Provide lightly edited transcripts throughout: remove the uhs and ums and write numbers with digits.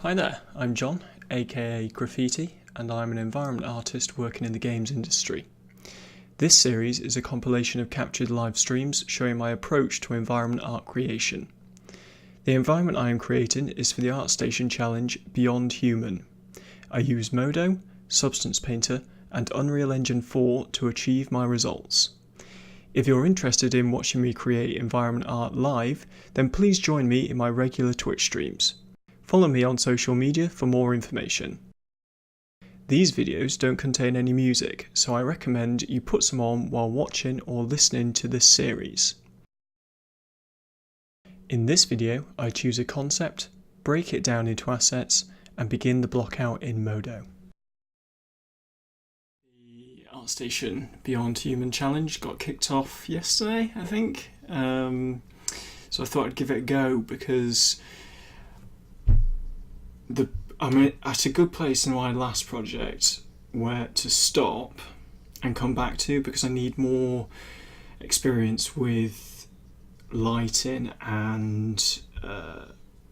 Hi there, I'm John, aka Graffiti, and I'm an environment artist working in the games industry. This series is a compilation of captured live streams showing my approach to environment art creation. The environment I am creating is for the ArtStation challenge Beyond Human. I use Modo, Substance Painter, and Unreal Engine 4 to achieve my results. If you're interested in watching me create environment art live, then please join me in my regular Twitch streams. Follow me on social media for more information. These videos don't contain any music, so I recommend you put some on while watching or listening to this series. In this video, I choose a concept, break it down into assets, and begin the block out in Modo. The ArtStation Beyond Human challenge got kicked off yesterday, I think. So I thought I'd give it a go because I'm at a good place in my last project where to stop and come back to, because I need more experience with lighting and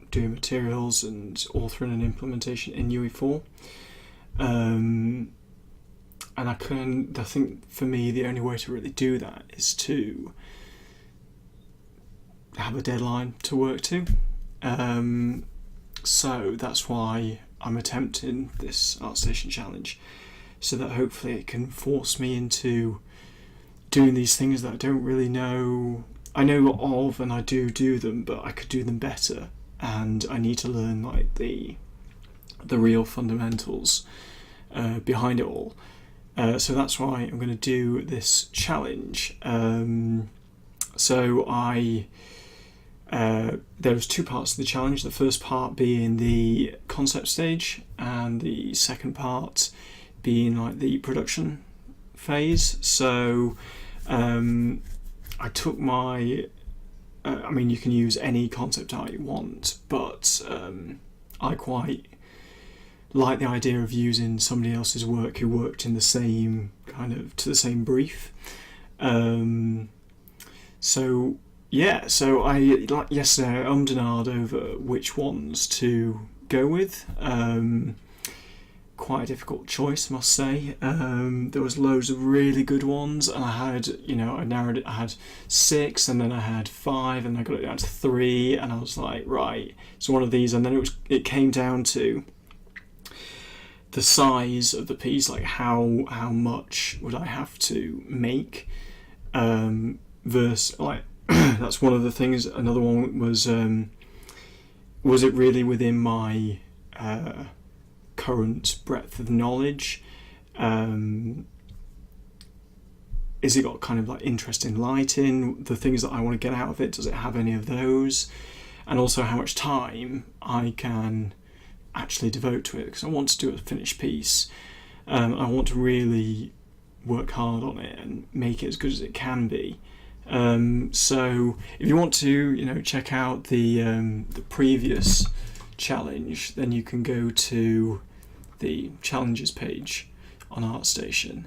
doing materials and authoring and implementation in UE4. And I think for me the only way to really do that is to have a deadline to work to. So that's why I'm attempting this ArtStation challenge, so that hopefully it can force me into doing these things that I don't really know. I know of and I do them, but I could do them better, and I need to learn like the real fundamentals behind it all. So that's why I'm going to do this challenge. There's two parts to the challenge, the first part being the concept stage and the second part being like the production phase. So I took my, you can use any concept art you want, but I quite like the idea of using somebody else's work who worked in the same to the same brief. So like yesterday, I ummed and ahed over which ones to go with. Quite a difficult choice, I must say. There was loads of really good ones, and I narrowed it. I had 6, and then I had 5, and I got it down to 3, and I was like, right, it's one of these. And then it came down to the size of the piece, like how much would I have to make, versus like. That's one of the things. Another one was it really within my current breadth of knowledge? Is it got kind of like interesting lighting? The things that I want to get out of it, does it have any of those? And also how much time I can actually devote to it, because I want to do a finished piece. I want to really work hard on it and make it as good as it can be. So if you want to, check out the previous challenge, then you can go to the challenges page on ArtStation.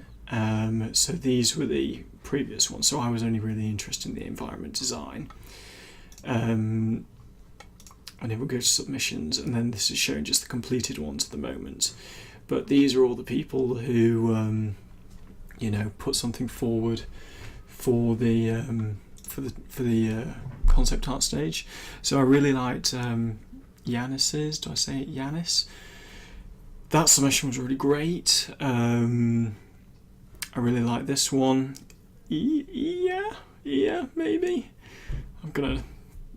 So these were the previous ones. So I was only really interested in the environment design. And it will go to submissions, and then this is showing just the completed ones at the moment. But these are all the people who, put something forward for the concept art stage. So I really liked Yanis's. Do I say it Yanis? That submission was really great. I really like this one. Yeah, maybe. I'm gonna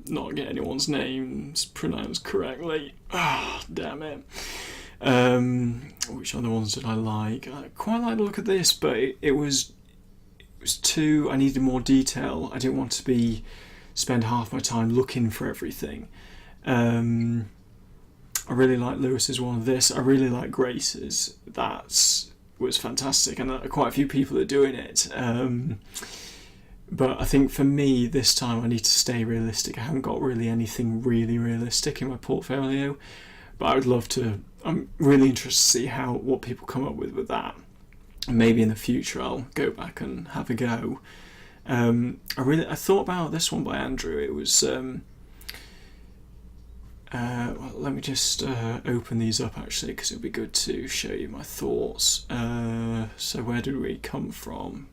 not get anyone's names pronounced correctly. Damn it. Which other ones did I like? I quite like the look of this, but it was too. I needed more detail. I didn't want to spend half my time looking for everything. I really like Lewis's one of this. I really like Grace's. That was fantastic, and quite a few people are doing it. But I think for me this time I need to stay realistic. I haven't got really anything really realistic in my portfolio, but I would love to. I'm really interested to see what people come up with that. And maybe in the future I'll go back and have a go. I thought about this one by Andrew. It was Well, let me just open these up actually, because it'll be good to show you my thoughts. So where did we come from?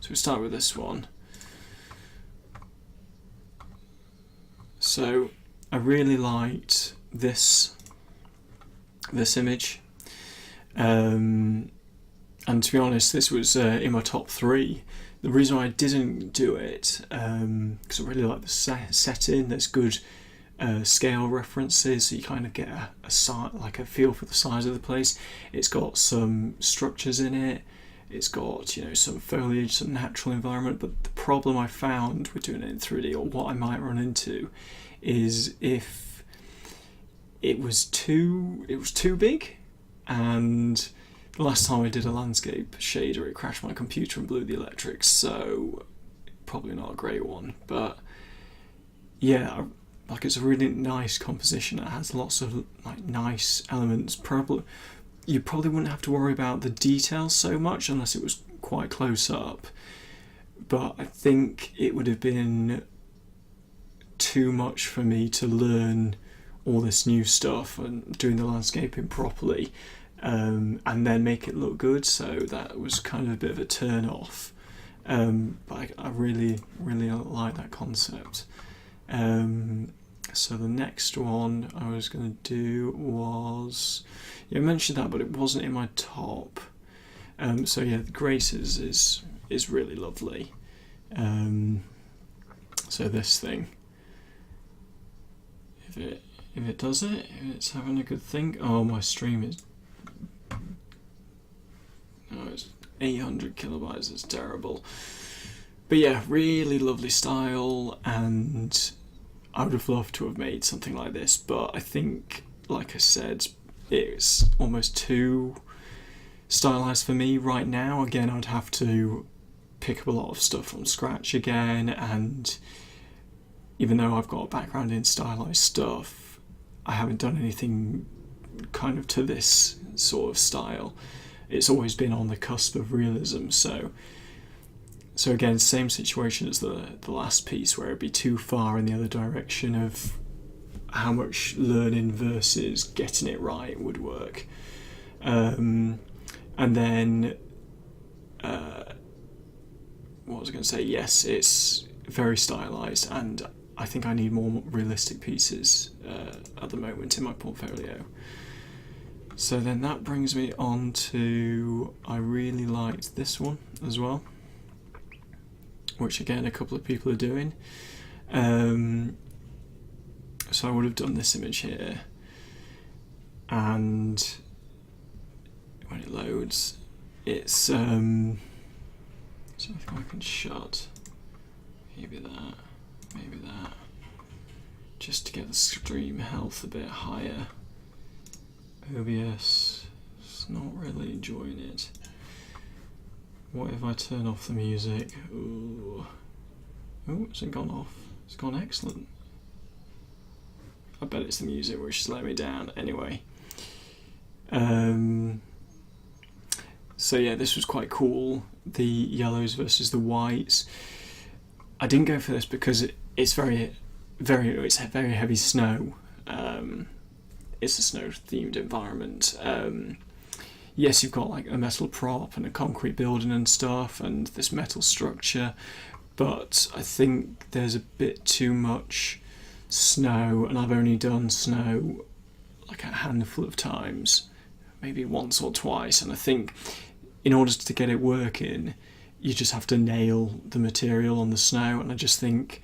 So we start with this one. So I really liked this image, and to be honest, this was in my top 3. The reason why I didn't do it, because I really like the setting. There's good scale references, so you kind of get a feel for the size of the place. It's got some structures in it. It's got, you know, some foliage, some natural environment. But the problem I found with doing it in 3D, or what I might run into, is if it was too big. And the last time I did a landscape shader, it crashed my computer and blew the electrics. So probably not a great one. But yeah, like, it's a really nice composition. It has lots of like nice elements. You probably wouldn't have to worry about the details so much unless it was quite close up. But I think it would have been too much for me to learn all this new stuff and doing the landscaping properly, and then make it look good. So that was kind of a bit of a turn off. But I really like that concept. So the next one I was going to do was, I mentioned that, but it wasn't in my top. So yeah, the Graces is really lovely. So this thing, if it does it, if it's having a good thing. Oh, my stream is, it's 800 kilobytes. It's terrible. But yeah, really lovely style, and I would have loved to have made something like this, but I think, like I said, it's almost too stylized for me right now. Again, I'd have to pick up a lot of stuff from scratch again, and even though I've got a background in stylized stuff, I haven't done anything kind of to this sort of style. It's always been on the cusp of realism, so again, same situation as the last piece, where it'd be too far in the other direction of how much learning versus getting it right would work. And then, what was I going to say? Yes, it's very stylized, and I think I need more realistic pieces at the moment in my portfolio. So then that brings me on to, I really liked this one as well, which again a couple of people are doing. So I would have done this image here, and when it loads, it's so if I can shut maybe that, just to get the stream health a bit higher. OBS is not really enjoying it. What if I turn off the music? Ooh. Oh, it's gone off. It's gone excellent. I bet it's the music which has let me down. Anyway. So yeah, this was quite cool. The yellows versus the whites. I didn't go for this because it's very heavy snow. It's a snow themed environment. Yes, you've got like a metal prop and a concrete building and stuff and this metal structure, but I think there's a bit too much snow, and I've only done snow like a handful of times, maybe once or twice, and I think in order to get it working, you just have to nail the material on the snow, and I just think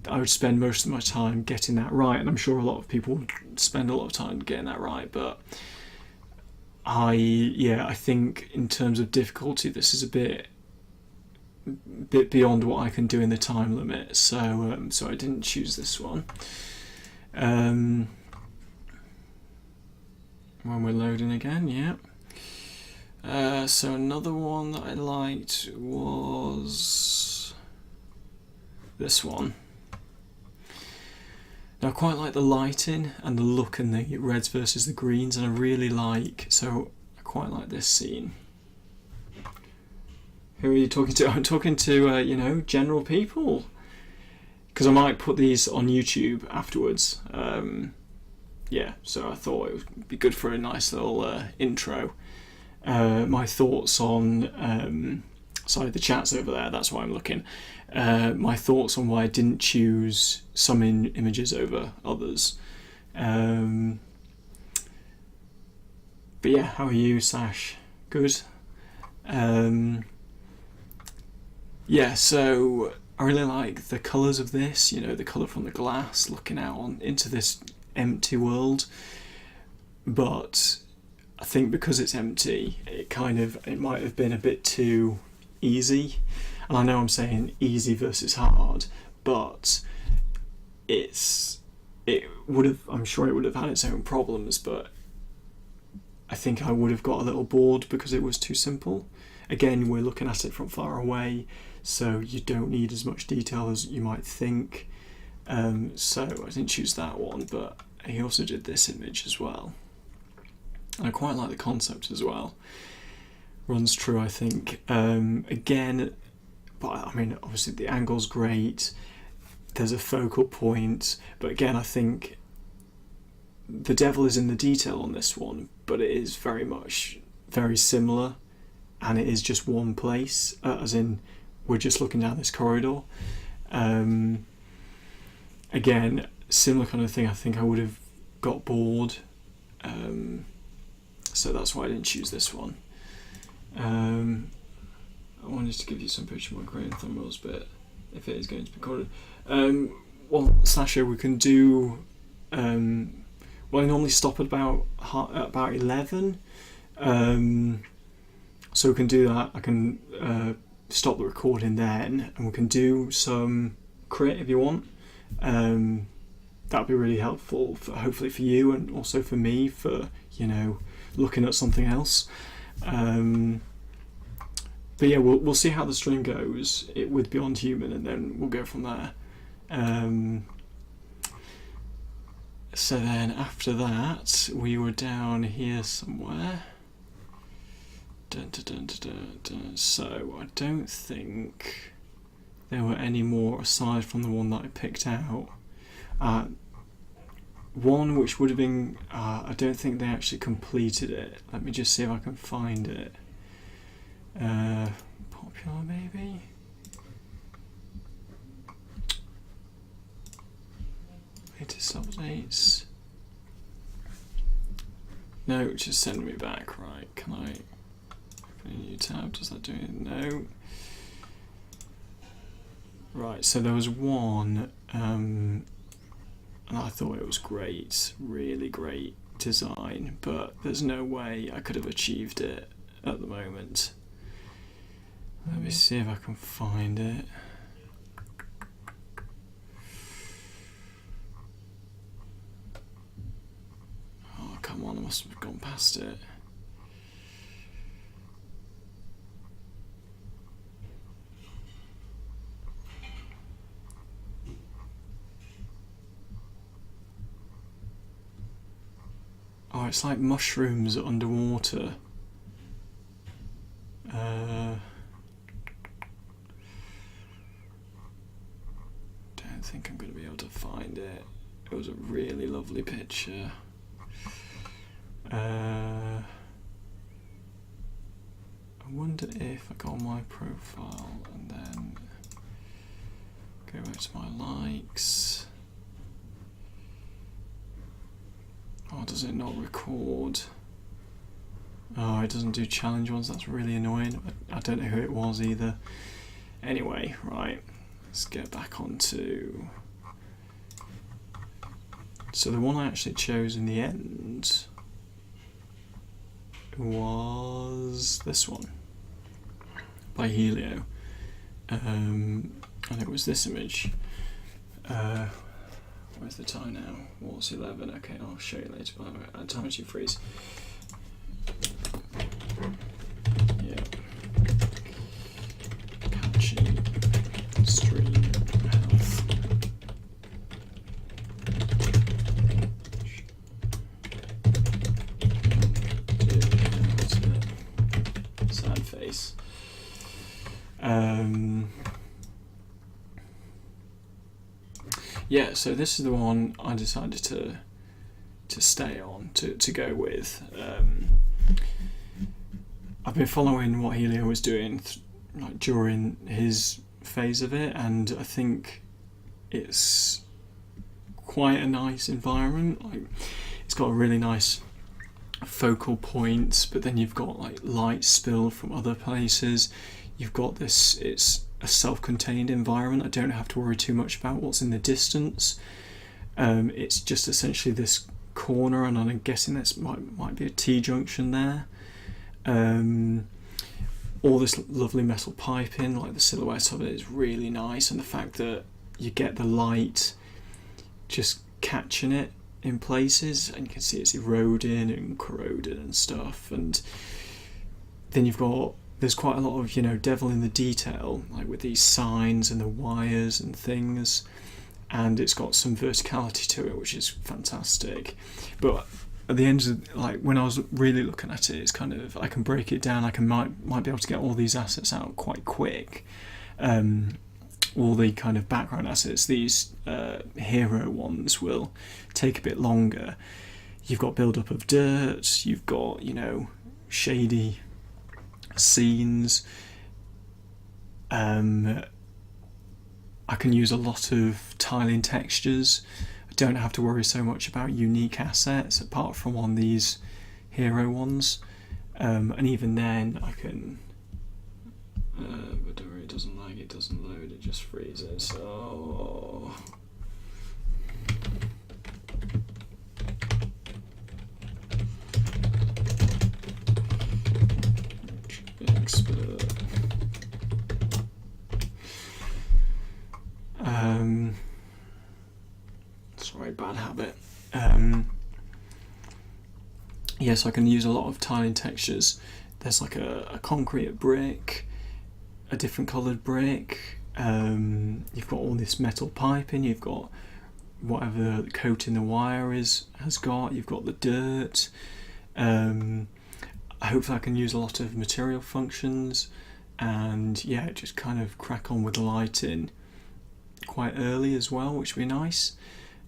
I would spend most of my time getting that right, and I'm sure a lot of people would spend a lot of time getting that right, but I think in terms of difficulty, this is a bit beyond what I can do in the time limit, so I didn't choose this one. When we're loading again, yeah. So another one that I liked was this one. Now I quite like the lighting and the look and the reds versus the greens, and I quite like this scene. Who are you talking to? I'm talking to, general people. because I might put these on YouTube afterwards. Yeah, so I thought it would be good for a nice little intro. My thoughts on sorry, the chat's over there, that's why I'm looking. My thoughts on why I didn't choose some images over others. But yeah, how are you, Sash? Good. Yeah, so I really like the colours of this, you know, the colour from the glass looking out into this empty world. But I think because it's empty, it might have been a bit too easy. And I know I'm saying easy versus hard, but I'm sure it would have had its own problems, but I think I would have got a little bored because it was too simple. Again, we're looking at it from far away, so you don't need as much detail as you might think. So I didn't choose that one, but he also did this image as well. And I quite like the concept as well. Runs true, I think. Again, but I mean, obviously the angle's great. There's a focal point, but again, I think the devil is in the detail on this one, but it is very similar, and it is just one place, as in we're just looking down this corridor. Again, similar kind of thing. I think I would have got bored, so that's why I didn't choose this one. I wanted to give you some picture of my creating thumbnails bit, if it is going to be recorded. Well, Sasha, we can do. Well, I normally stop at about 11, so we can do that. I can stop the recording then, and we can do some crit if you want. That'd be really helpful, hopefully for you, and also for me, for, you know, looking at something else. But yeah, we'll see how the stream goes with Beyond Human, and then we'll go from there. So then after that, we were down here somewhere. Dun, dun, dun, dun, dun, dun. So I don't think there were any more aside from the one that I picked out. One which would have been, I don't think they actually completed it. Let me just see if I can find it. Popular maybe? Latest updates. No, just send me back, right? Can I open a new tab? Does that do it? No. Right, so there was one, and I thought it was great, really great design, but there's no way I could have achieved it at the moment. Let me see if I can find it. Oh, come on, I must have gone past it. Oh, it's like mushrooms underwater. Don't think I'm going to be able to find it. It was a really lovely picture. I wonder if I go on my profile and then go back to my likes. Oh, does it not record? Oh, it doesn't do challenge ones. That's really annoying. I don't know who it was either. Anyway, right. Let's get back onto. So the one I actually chose in the end was this one by Helio, and it was this image. Where's the time now? What's 11? Okay, I'll show you later. Time actually freeze. Yeah. Catching stream health. Sad face. yeah, so this is the one I decided to stay on, to go with. I've been following what Helio was doing like during his phase of it, and I think it's quite a nice environment. Like, it's got a really nice focal points, but then you've got like light spill from other places. You've got this, it's a self-contained environment. I don't have to worry too much about what's in the distance. It's just essentially this corner, and I'm guessing this might be a T-junction there. All this lovely metal piping, like the silhouette of it is really nice, and the fact that you get the light just catching it in places, and you can see it's eroding and corroding and stuff. And then there's quite a lot of, you know, devil in the detail, like with these signs and the wires and things, and it's got some verticality to it, which is fantastic. But at the end of, like, when I was really looking at it, it's kind of, I can break it down. Might be able to get all these assets out quite quick. All the kind of background assets, these hero ones, will take a bit longer. You've got build-up of dirt, you've got, you know, shady scenes. I can use a lot of tiling textures. I don't have to worry so much about unique assets apart from on these hero ones. And even then I can... but it doesn't like it doesn't load, it just freezes. Oh. Expert. Sorry, bad habit. Yes, I can use a lot of tiling textures. There's like a concrete brick, a different coloured brick. You've got all this metal piping. You've got whatever the coating the wire has got. You've got the dirt. Hopefully I can use a lot of material functions, and yeah, just kind of crack on with the lighting quite early as well, which would be nice.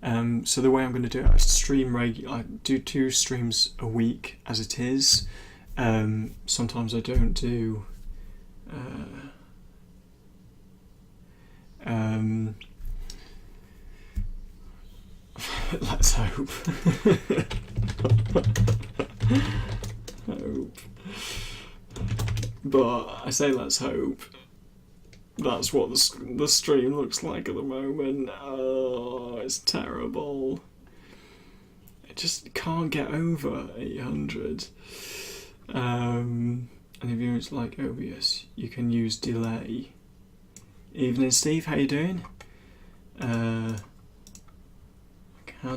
So the way I'm going to do it, I do 2 streams a week as it is. Sometimes I don't do let's hope. But I say let's hope. That's what the stream looks like at the moment. Oh, it's terrible. It just can't get over 800. And if you like OBS, you can use delay. Evening, Steve. How you doing? How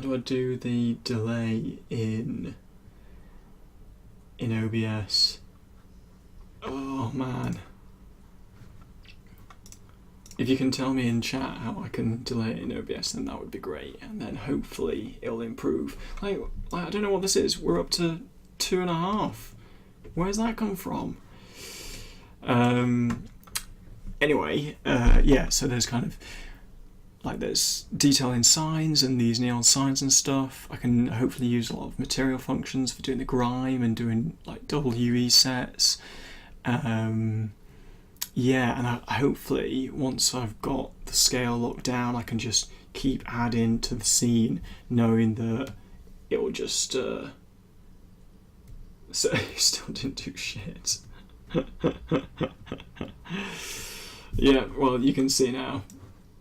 do I do the delay in OBS? Oh man. If you can tell me in chat how I can delay it in OBS, then that would be great, and then hopefully it'll improve. Like I don't know what this is. We're up to 2.5. Where's that come from? Anyway, yeah, so there's kind of like there's detailing signs and these neon signs and stuff. I can hopefully use a lot of material functions for doing the grime and doing like double UE sets. Yeah, and hopefully once I've got the scale locked down, I can just keep adding to the scene, knowing that it will just so it still didn't do shit. Yeah, well, you can see now,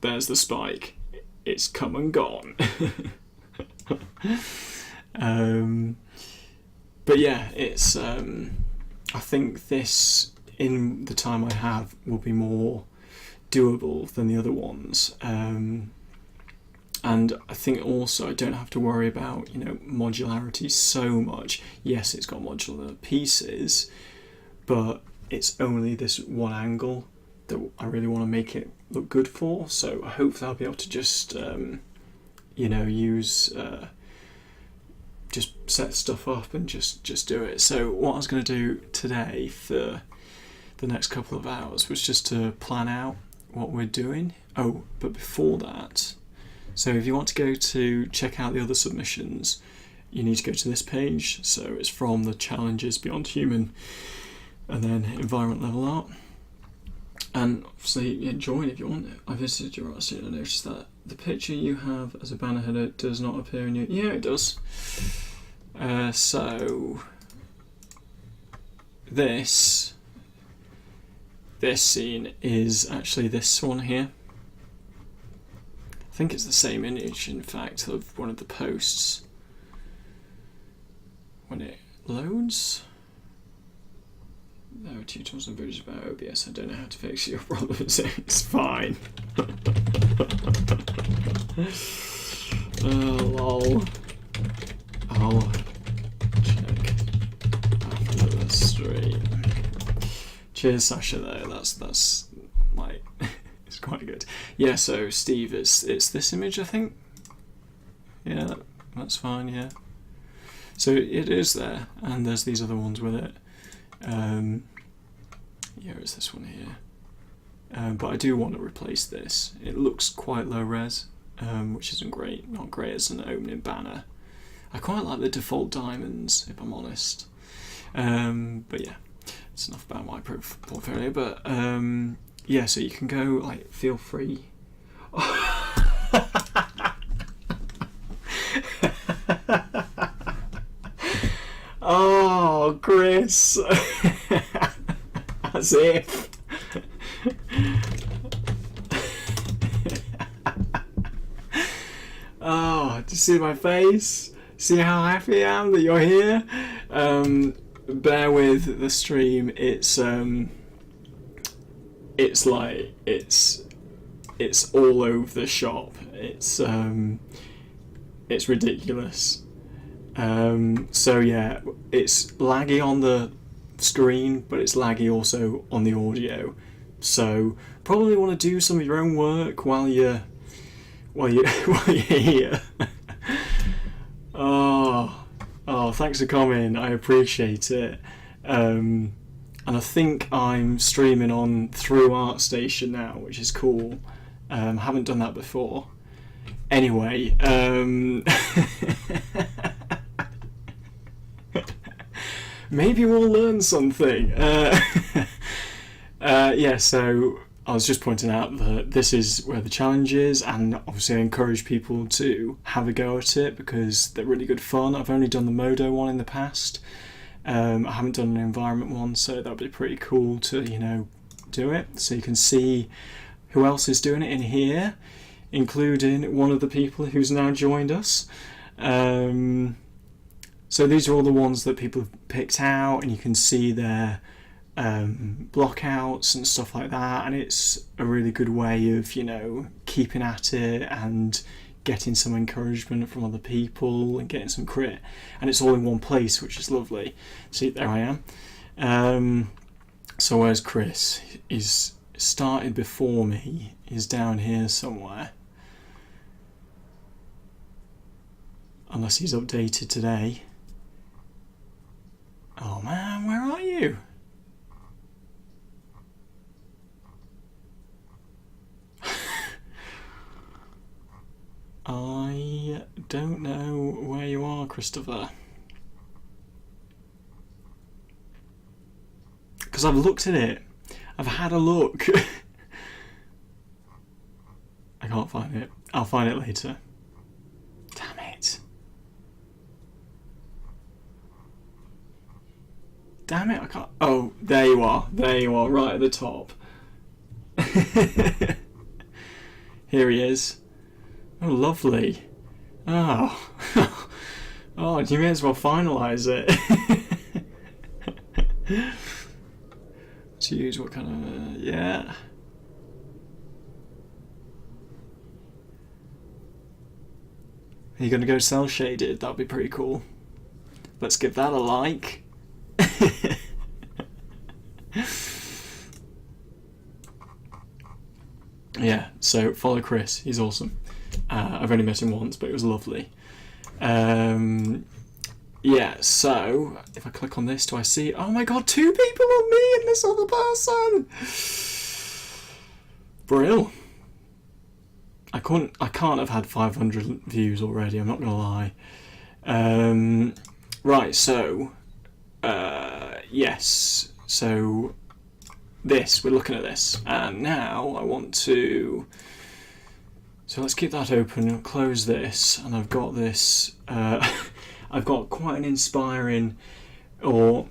there's the spike, it's come and gone. But yeah, it's I think this, in the time I have, will be more doable than the other ones. And I think also I don't have to worry about, you know, modularity so much. Yes, it's got modular pieces, but it's only this one angle that I really want to make it look good for. So hopefully I'll be able to just, you know, use, just set stuff up and just do it. So what I was going to do today for the next couple of hours was just to plan out what we're doing. Oh, but before that, So if you want to go to check out the other submissions, you need to go to this page. So it's from the Challenges Beyond Human, and then Environment Level Art. And obviously, join if you want. I visited your art studio and I noticed that the picture you have as a banner header does not appear in your... Yeah, it does. So this scene is actually this one here. I think it's the same image, in fact, of one of the posts. When it loads... There are tutorials and videos about OBS. I don't know how to fix your problems. It's fine. Lol. I'll check after the stream. Cheers, Sasha. Though that's like it's quite good. Yeah. So Steve, it's this image, I think. Yeah, that's fine. Yeah. So it is there, and there's these other ones with it. Yeah, it's this one here. But I do want to replace this. It looks quite low res, which isn't great. Not great as an opening banner. I quite like the default diamonds, if I'm honest. But yeah, it's enough about my portfolio. But yeah, so you can go, like, feel free. Oh, Chris. As if. Oh, do you see my face? See how happy I am that you're here? Bear with the stream. It's like it's all over the shop. It's ridiculous. So yeah, it's laggy on the screen, but it's laggy also on the audio. So probably want to do some of your own work while you're here. Oh, thanks for coming. I appreciate it. And I think I'm streaming on through ArtStation now, which is cool. Haven't done that before. Anyway, maybe we'll learn something. Yeah, so I was just pointing out that this is where the challenge is, and obviously I encourage people to have a go at it because they're really good fun. I've only done the Modo one in the past. I haven't done an environment one, so that would be pretty cool to, do it. So you can see who else is doing it in here, including one of the people who's now joined us. So these are all the ones that people have picked out, and you can see their blockouts and stuff like that, and it's a really good way of keeping at it and getting some encouragement from other people and getting some crit, and it's all in one place, which is lovely. See, there I am. So where's Chris? He's started before me. He's down here somewhere, unless he's updated today. Oh man, where are you? I don't know where you are, Christopher. Because I've looked at it. I've had a look. I can't find it. I'll find it later. Damn it. Damn it, I can't. Oh, there you are. There you are, right at the top. Here he is. Oh, lovely. Oh. Oh, you may as well finalise it. To use what kind of... yeah. Are you going to go cell shaded? That'd be pretty cool. Let's give that a like. Yeah, so follow Chris. He's awesome. I've only met him once, but it was lovely. Yeah, so if I click on this, do I see... oh my god, 2 people on me and this other person! Brill. I can't have had 500 views already, I'm not gonna lie. Right, so yes, so we're looking at this, and now I want to, so let's keep that open and close this, and I've got this I've got quite an inspiring, or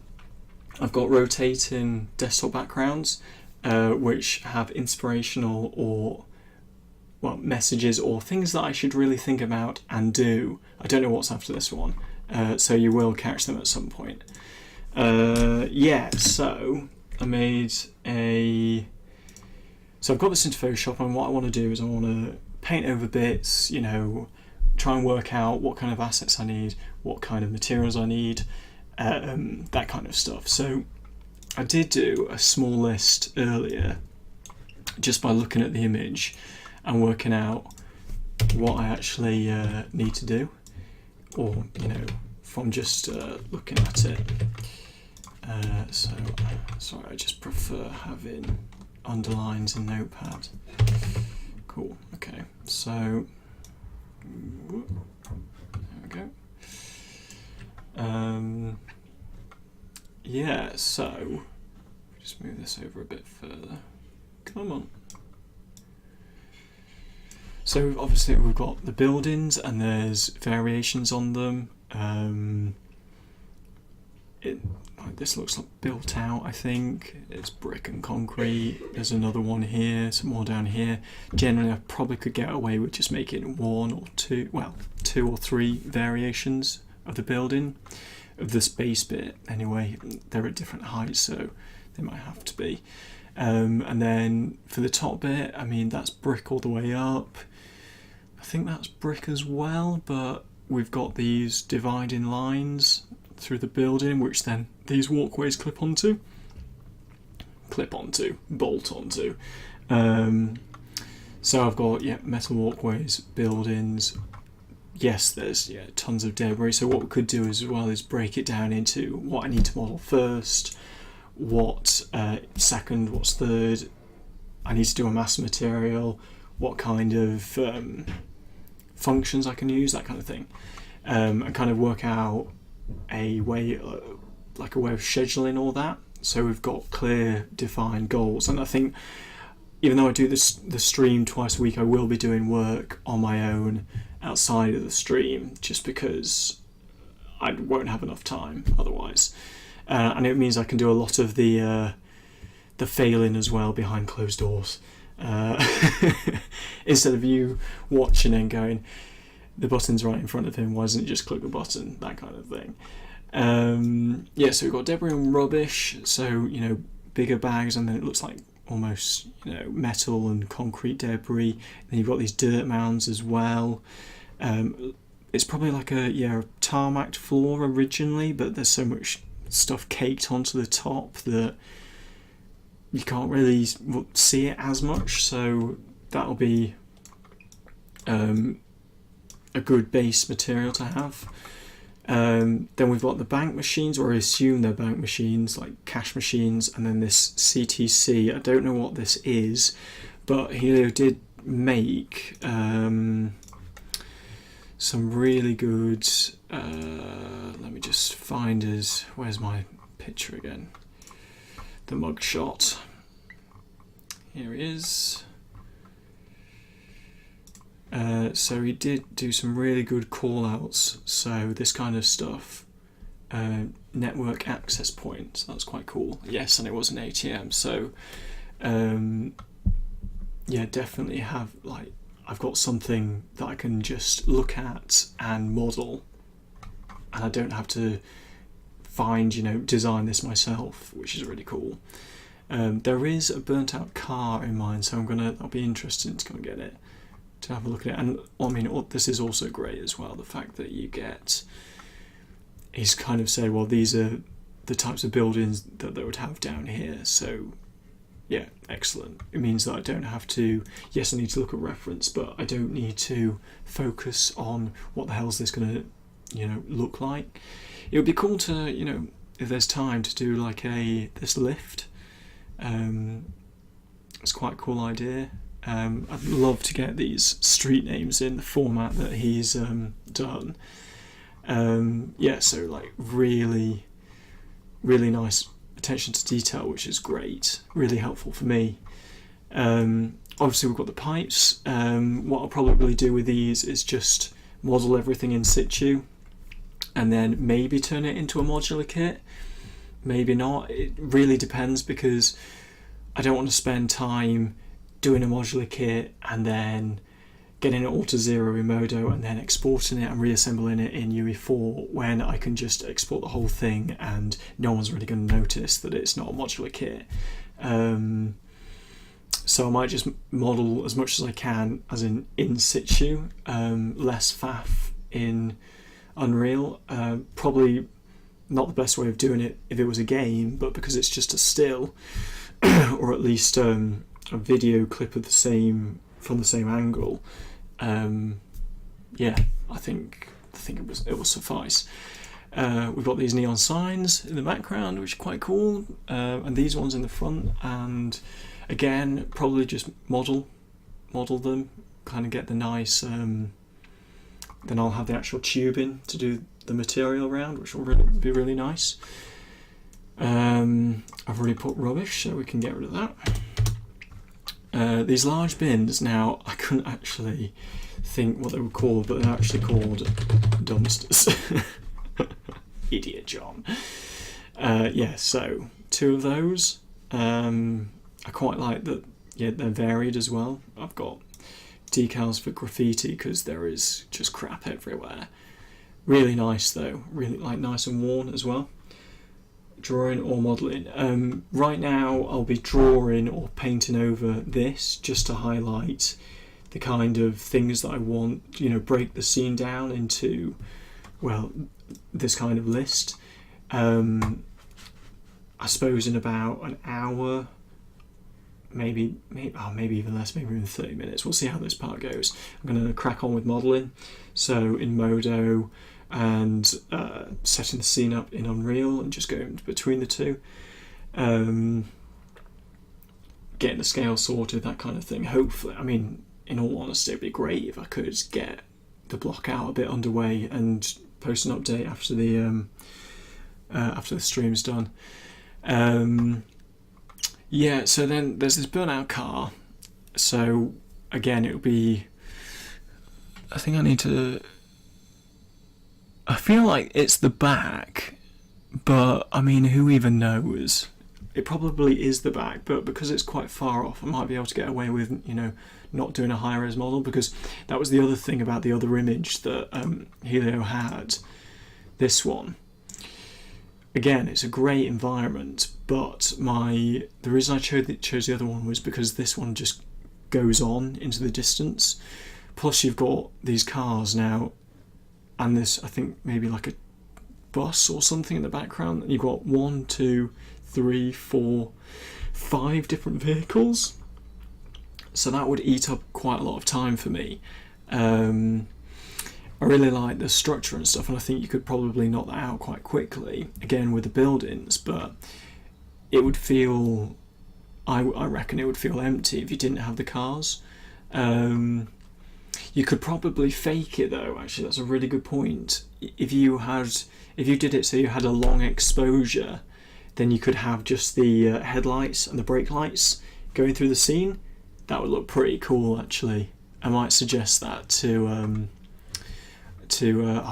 I've got rotating desktop backgrounds which have inspirational or messages or things that I should really think about and do. I don't know what's after this one, so you will catch them at some point. So I made so I've got this into Photoshop, and what I want to do is I want to paint over bits, try and work out what kind of assets I need, what kind of materials I need, that kind of stuff. So I did do a small list earlier just by looking at the image and working out what I actually need to do, or from just looking at it. Sorry, I just prefer having underlines in Notepad. Cool. Okay, so there we go. So just move this over a bit further. Come on. So obviously we've got the buildings, and there's variations on them. This looks like built out, I think. It's brick and concrete. There's another one here, some more down here. Generally I probably could get away with just making one or two or three variations of the building, of this base bit anyway. They're at different heights, so they might have to be. And then for the top bit, I mean, that's brick all the way up. I think that's brick as well, but we've got these dividing lines through the building, which then these walkways bolt onto. So I've got metal walkways, buildings. Yes, there's tons of debris. So what we could do as well is break it down into what I need to model first, what second, what's third. I need to do a mass material, what kind of functions I can use, that kind of thing, and kind of work out a way of scheduling all that, so we've got clear defined goals. And I think even though I do the stream twice a week, I will be doing work on my own outside of the stream, just because I won't have enough time otherwise, and it means I can do a lot of the failing as well behind closed doors, instead of you watching and going, the button's right in front of him, why doesn't he just click the button, that kind of thing. So we've got debris and rubbish, so bigger bags, and then it looks like almost metal and concrete debris. Then you've got these dirt mounds as well. It's probably like a tarmac floor originally, but there's so much stuff caked onto the top that you can't really see it as much, so that'll be a good base material to have. Then we've got the bank machines, or I assume they're bank machines, like cash machines, and then this CTC. I don't know what this is, but Helio did make some really good, let me just find where's my picture again? The mug shot. Here he is. So he did do some really good call outs, so this kind of stuff, network access points, that's quite cool. Yes, and it was an ATM, so definitely have, I've got something that I can just look at and model, and I don't have to find, design this myself, which is really cool. There is a burnt out car in mine, so that'll be interesting to go and get it, to have a look at it. And this is also great as well, the fact that he's kind of said, well, these are the types of buildings that they would have down here, so yeah, excellent. It means that I don't have to, yes, I need to look at reference, but I don't need to focus on what the hell is this going to look like. It would be cool to, if there's time, to do this lift. It's quite a cool idea. I'd love to get these street names in the format that he's done. So like really, really nice attention to detail, which is great, really helpful for me. Obviously we've got the pipes. What I'll probably do with these is just model everything in situ and then maybe turn it into a modular kit, maybe not. It really depends, because I don't want to spend time doing a modular kit and then getting it all to 0 in Modo and then exporting it and reassembling it in UE4, when I can just export the whole thing and no one's really going to notice that it's not a modular kit. So I might just model as much as I can as in situ, less faff in Unreal. Probably not the best way of doing it if it was a game, but because it's just a still or at least a video clip of from the same angle, I think it will suffice. We've got these neon signs in the background, which are quite cool, and these ones in the front, and again probably just model them, kind of get the nice, then I'll have the actual tubing to do the material around, which will be really nice. I've already put rubbish, so we can get rid of that. These large bins, now I couldn't actually think what they were called, but they're actually called dumpsters. Idiot John. So 2 of those. I quite like that. Yeah, they're varied as well. I've got decals for graffiti because there is just crap everywhere. Really nice though, really like nice and worn as well. Drawing or modelling. Right now I'll be drawing or painting over this just to highlight the kind of things that I want, break the scene down into, well, this kind of list. I suppose in about an hour, maybe even less, maybe even 30 minutes. We'll see how this part goes. I'm going to crack on with modelling. So in Modo and setting the scene up in Unreal and just going between the two. Getting the scale sorted, that kind of thing. Hopefully, I mean, in all honesty, it'd be great if I could get the block out a bit underway and post an update after the stream's done. So then there's this burnout car. So again, it'll be, I feel like it's the back, but I mean, who even knows? It probably is the back, but because it's quite far off, I might be able to get away with, not doing a high-res model, because that was the other thing about the other image that Helio had, this one. Again, it's a great environment, but the reason I chose the other one was because this one just goes on into the distance. Plus you've got these cars now, and this, I think, maybe like a bus or something in the background. You've got 1, 2, 3, 4, 5 different vehicles. So that would eat up quite a lot of time for me. I really like the structure and stuff, and I think you could probably knock that out quite quickly, again with the buildings, but it would feel, I reckon it would feel empty if you didn't have the cars. You could probably fake it though, actually, that's a really good point. If you did it so you had a long exposure, then you could have just the headlights and the brake lights going through the scene. That would look pretty cool, actually. I might suggest that to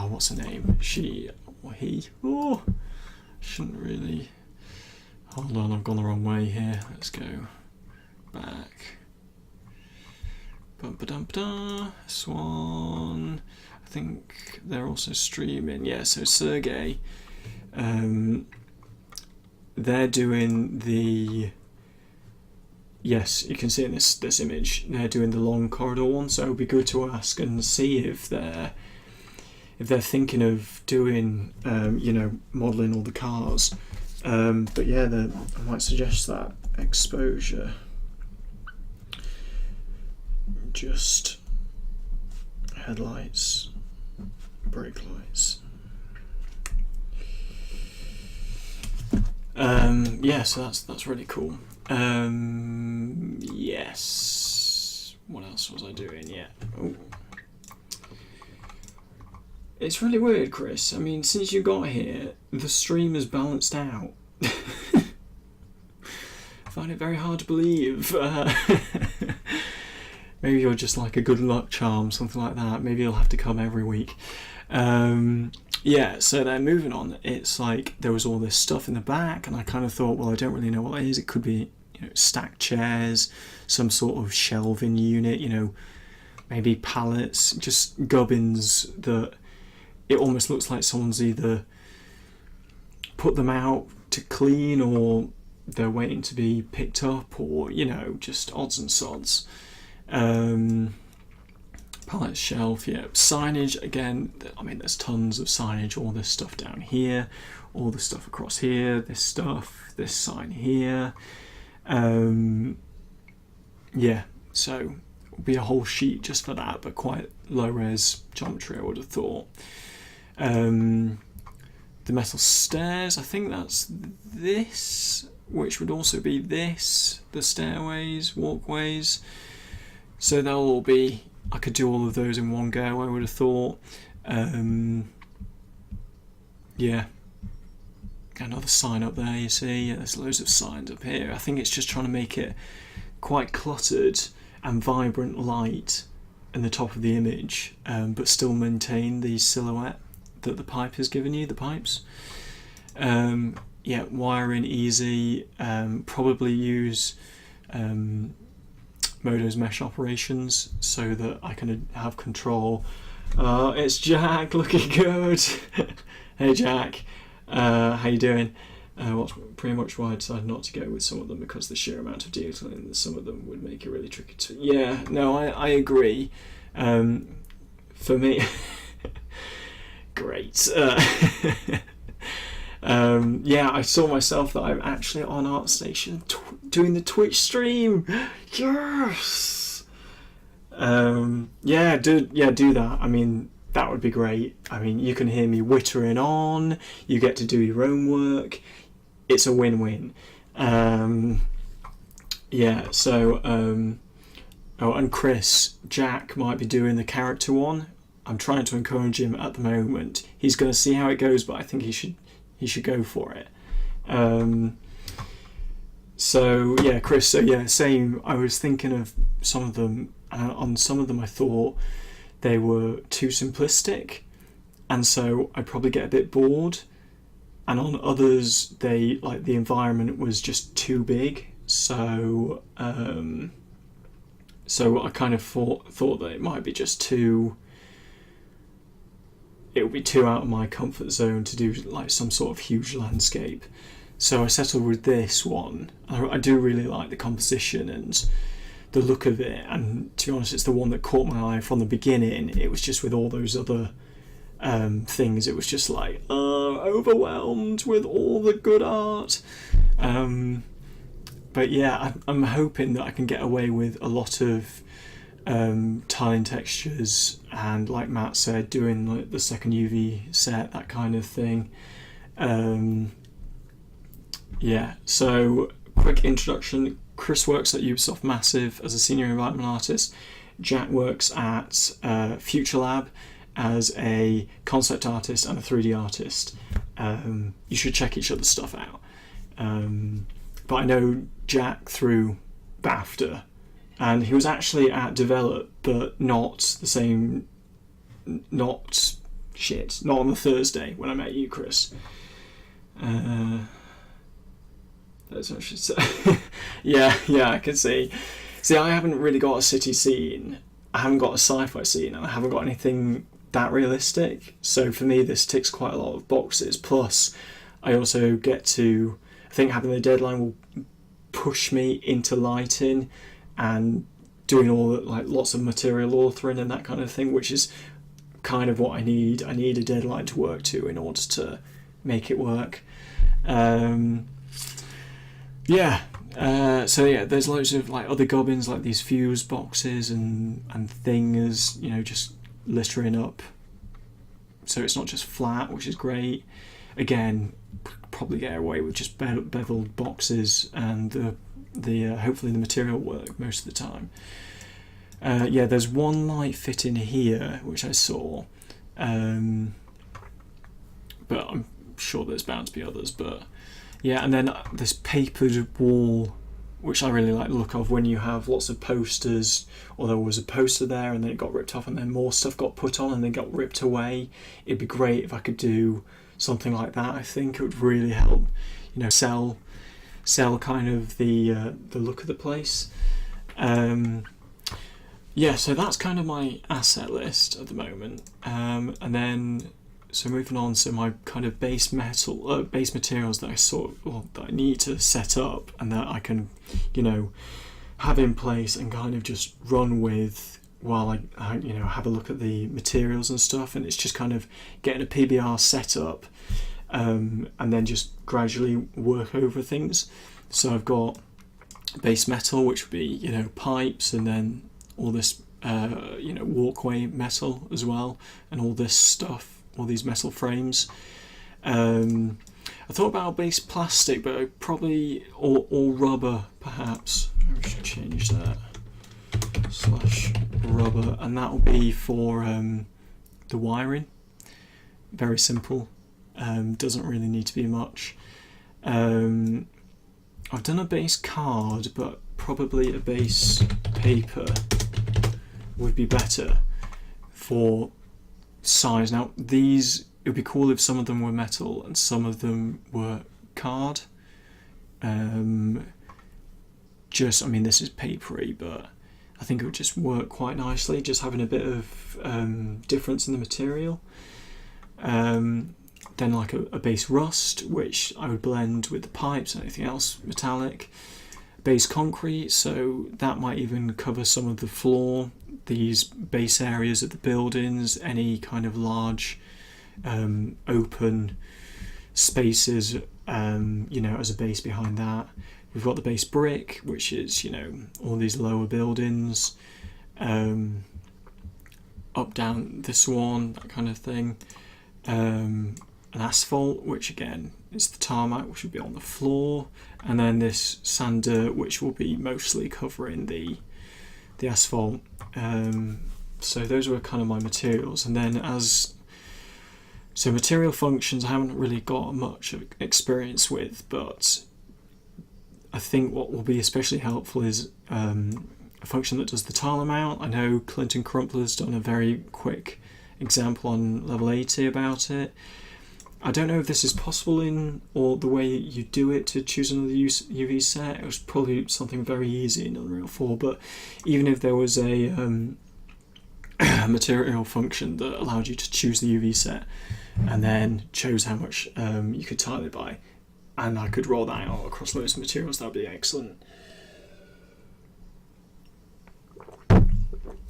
what's her name? She or he? Oh, shouldn't really. Hold on, I've gone the wrong way here. Let's go back. Bum-ba-dum-ba-da. Swan. I think they're also streaming. Yeah, so Sergey. They're doing the. Yes, you can see in this image, they're doing the long corridor one, so it would be good to ask and see if they're thinking of doing, modelling all the cars. But yeah, I might suggest that exposure. Just headlights, brake lights. So that's really cool. Yes. what else was I doing? Yeah. Oh. It's really weird, Chris. I mean, since you got here, the stream has balanced out. I find it very hard to believe. Maybe you're just like a good luck charm, something like that. Maybe you'll have to come every week. Yeah, so then moving on, it's like there was all this stuff in the back, and I kind of thought, well, I don't really know what it is. It could be, you know, stacked chairs, some sort of shelving unit, you know, maybe pallets, just gubbins that it almost looks like someone's either put them out to clean or they're waiting to be picked up, or, you know, just odds and sods. Palette shelf, yeah. Signage, again, I mean, there's tons of signage, all this stuff down here, all the stuff across here, this stuff, this sign here. Yeah, so it'll be a whole sheet just for that, but quite low-res geometry, I would have thought. The metal stairs, I think that's this, which would also be this, the stairways, walkways. So they'll all be, I could do all of those in one go, I would have thought. Yeah. Another sign up there, you see. Yeah, there's loads of signs up here. I think it's just trying to make it quite cluttered and vibrant light in the top of the image, but still maintain the silhouette that the pipe has given you, the pipes. Yeah, wiring easy. Probably use Modo's mesh operations so that I can have control. It's Jack, looking good. Hey Jack, how you doing? What's pretty much why I decided not to go with some of them, because the sheer amount of detailing, some of them would make it really tricky to. Yeah, no, I agree. For me, great. Yeah, I saw myself that I'm actually on ArtStation doing the Twitch stream. Yes. Yeah, do that. I mean, that would be great. I mean, you can hear me whittering on. You get to do your own work. It's a win-win. Yeah. So, oh, and Chris, Jack might be doing the character one. I'm trying to encourage him at the moment. He's going to see how it goes, but I think he should go for it. So yeah, Chris, so yeah, same. I was thinking of some of them, on some of them I thought they were too simplistic, and so I'd probably get a bit bored, and on others they, like, the environment was just too big, so so I kind of thought that it might be just too, it would be too out of my comfort zone to do like some sort of huge landscape. So I settled with this one. I do really like the composition and the look of it, and to be honest, it's the one that caught my eye from the beginning. It was just with all those other things, it was just like overwhelmed with all the good art. But yeah, I'm hoping that I can get away with a lot of tiling textures, and like Matt said, doing like the second UV set, that kind of thing. Yeah, so quick introduction. Chris works at Ubisoft Massive as a senior environment artist. Jack works at Future Lab as a concept artist and a 3D artist. You should check each other's stuff out. But I know Jack through BAFTA, and he was actually at Develop, but not the same, not on the Thursday when I met you, Chris. That's what I should say. yeah, I can see. See, I haven't really got a city scene, I haven't got a sci-fi scene, and I haven't got anything that realistic. So for me, this ticks quite a lot of boxes. Plus, I also get to, I think having the deadline will push me into lighting and doing all that, like lots of material authoring and that kind of thing, which is kind of what I need. I need a deadline to work to in order to make it work. Yeah. So yeah, there's loads of like other gubbins, like these fuse boxes and things, you know, just littering up. So it's not just flat, which is great. Again, probably get away with just beveled boxes and the hopefully the material work most of the time. Yeah, there's one light fit in here which I saw, but I'm sure there's bound to be others. But yeah, and then this papered wall, which I really like the look of, when you have lots of posters, or there was a poster there and then it got ripped off and then more stuff got put on and then got ripped away. It'd be great if I could do something like that. I think it would really help, you know, sell kind of the look of the place. Yeah, so that's kind of my asset list at the moment. And then, so moving on, so my kind of base materials that that I need to set up and that I can, you know, have in place and kind of just run with while I you know, have a look at the materials and stuff. And it's just kind of getting a PBR set up, and then just gradually work over things. So I've got base metal, which would be, you know, pipes, and then all this you know, walkway metal as well, and all this stuff, all these metal frames. I thought about base plastic, but probably or rubber perhaps. I should change that / rubber, and that will be for the wiring. Very simple. Doesn't really need to be much. I've done a base card, but probably a base paper would be better for size. Now these, it would be cool if some of them were metal and some of them were card. Just, I mean, this is papery, but I think it would just work quite nicely, just having a bit of difference in the material. Then like a base rust, which I would blend with the pipes and anything else metallic. Base concrete, so that might even cover some of the floor, these base areas of the buildings, any kind of large open spaces, you know, as a base behind that. We've got the base brick, which is, you know, all these lower buildings, up, down this one, that kind of thing. An asphalt, which again is the tarmac, which will be on the floor, and then this sand dirt, which will be mostly covering the asphalt. So those were kind of my materials. And then so material functions I haven't really got much experience with, but I think what will be especially helpful is a function that does the tile amount. I know Clinton Crumpler's done a very quick example on level 80 about it. I don't know if this is possible or the way you do it to choose another UV set. It was probably something very easy in Unreal 4, but even if there was a material function that allowed you to choose the UV set and then chose how much you could tile it by, and I could roll that out across loads of materials, that would be excellent.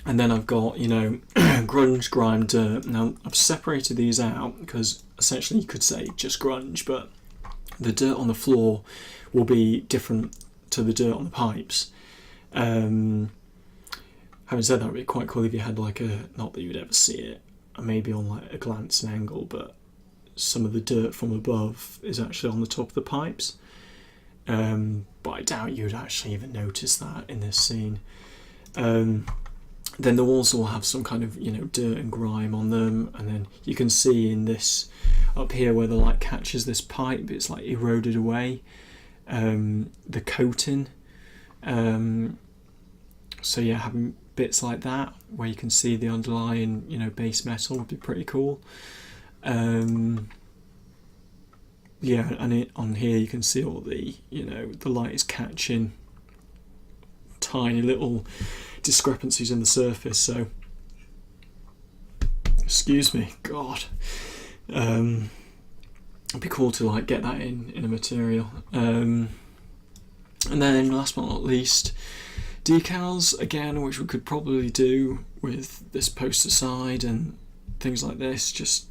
And then I've got, you know, grunge, grime, dirt. Now I've separated these out because essentially you could say just grunge, but the dirt on the floor will be different to the dirt on the pipes. Having said that, it would be quite cool if you had like not that you would ever see it, maybe on like a glance and angle, but some of the dirt from above is actually on the top of the pipes. But I doubt you'd actually even notice that in this scene. Then the walls will have some kind of, you know, dirt and grime on them, and then you can see in this up here where the light catches this pipe, it's like eroded away, the coating. So yeah, having bits like that where you can see the underlying, you know, base metal would be pretty cool. Yeah, and on here you can see all the, you know, the light is catching tiny little discrepancies in the surface. So excuse me, God, it'd be cool to like get that in a material. And then last but not least, decals again, which we could probably do with this poster side and things like this, just,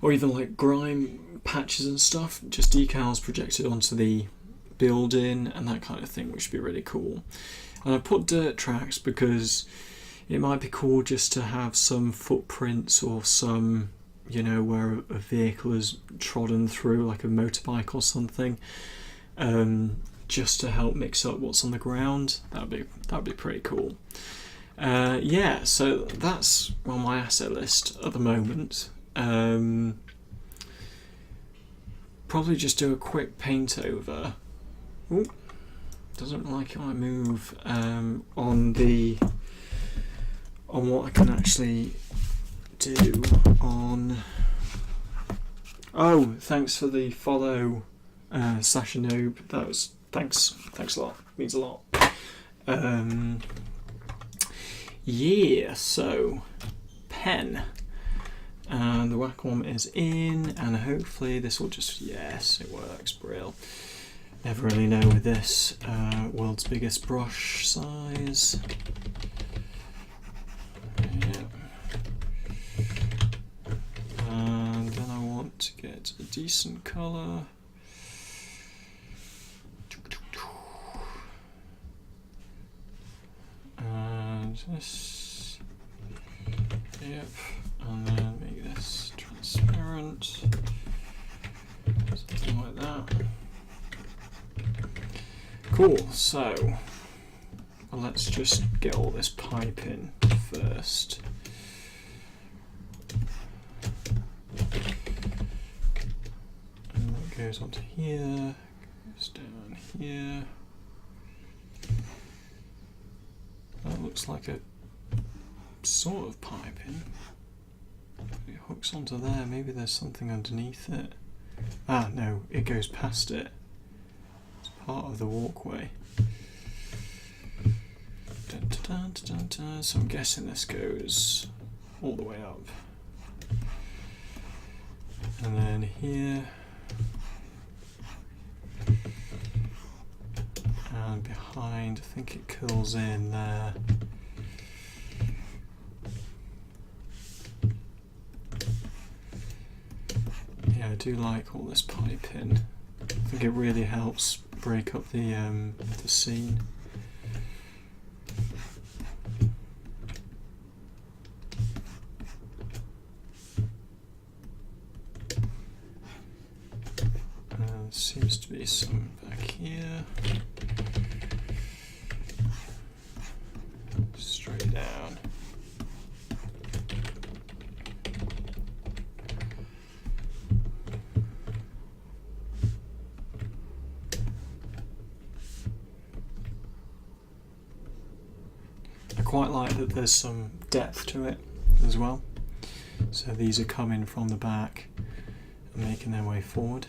or even like grime patches and stuff, just decals projected onto the building and that kind of thing, which would be really cool. And I put dirt tracks because it might be cool just to have some footprints or some, you know, where a vehicle is trodden through, like a motorbike or something, just to help mix up what's on the ground. That'd be pretty cool. Yeah, so that's on my asset list at the moment. Probably just do a quick paint over. Ooh, doesn't like it when I move on what I can actually do on. Oh, thanks for the follow, Sasha Noob. That was thanks a lot. Means a lot. Yeah, so pen. And the Wacom is in, and hopefully this will just, yes, it works, brill. Never really know with this. World's biggest brush size. Yeah. And then I want to get a decent colour. And this, yep, and then make this transparent, something like that. Cool, so let's just get all this pipe in first. And that goes onto here, goes down here. That looks like a sort of piping. It hooks onto there, maybe there's something underneath it. Ah, no, it goes past it. It's part of the walkway. Dun, dun, dun, dun, dun. So I'm guessing this goes all the way up. And then here. And behind, I think it curls in there. Yeah, I do like all this piping. I think it really helps break up the scene. Seems to be some back here. Straight down. I quite like that there's some depth to it as well. So these are coming from the back and making their way forward.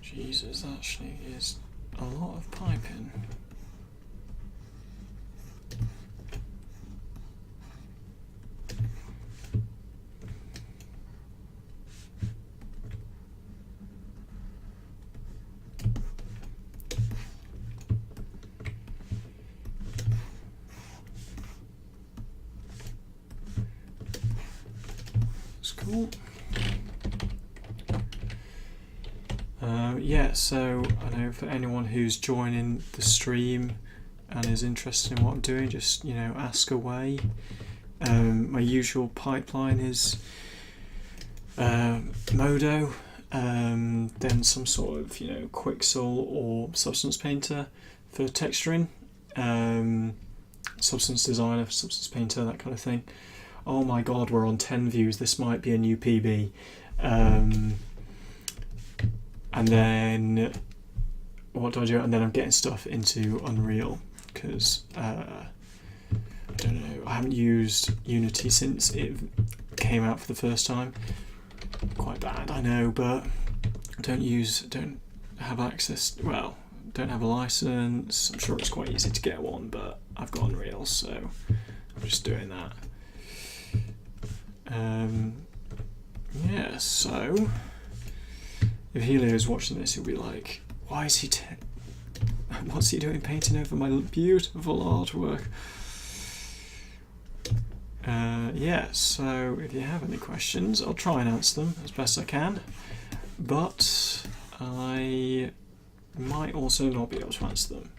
Jesus, that actually is a lot of piping. That's cool. Yeah, so I know for anyone who's joining the stream and is interested in what I'm doing, just ask away. My usual pipeline is Modo, then some sort of Quixel or Substance Painter for texturing, Substance Designer for Substance Painter, that kind of thing. Oh my god, we're on 10 views. This might be a new PB. And then what do I do? And then I'm getting stuff into Unreal because I don't know. I haven't used Unity since it came out for the first time. Quite bad, I know, but don't have access. Well, don't have a license. I'm sure it's quite easy to get one, but I've got Unreal, so I'm just doing that. Yeah, so if Helio is watching this, he'll be like, why is he what's he doing painting over my beautiful artwork? Yeah, so if you have any questions, I'll try and answer them as best I can, but I might also not be able to answer them.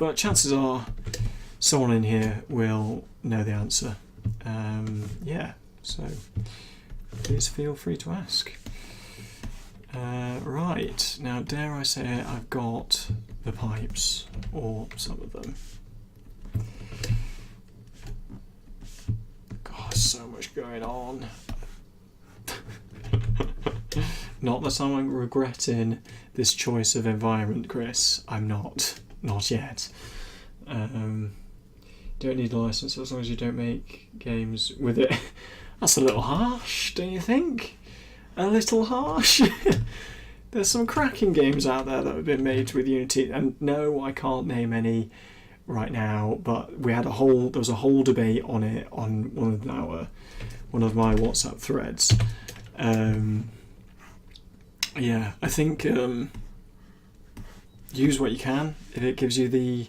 but chances are someone in here will know the answer. Yeah, so please feel free to ask. Right, now dare I say it, I've got the pipes, or some of them. God, so much going on. Not that I'm regretting this choice of environment, Chris. I'm not. Not yet. Don't need a license as long as you don't make games with it. That's a little harsh, don't you think? A little harsh. There's some cracking games out there that have been made with Unity, and no, I can't name any right now. But there was a whole debate on it on one of my WhatsApp threads. Yeah, I think use what you can if it gives you the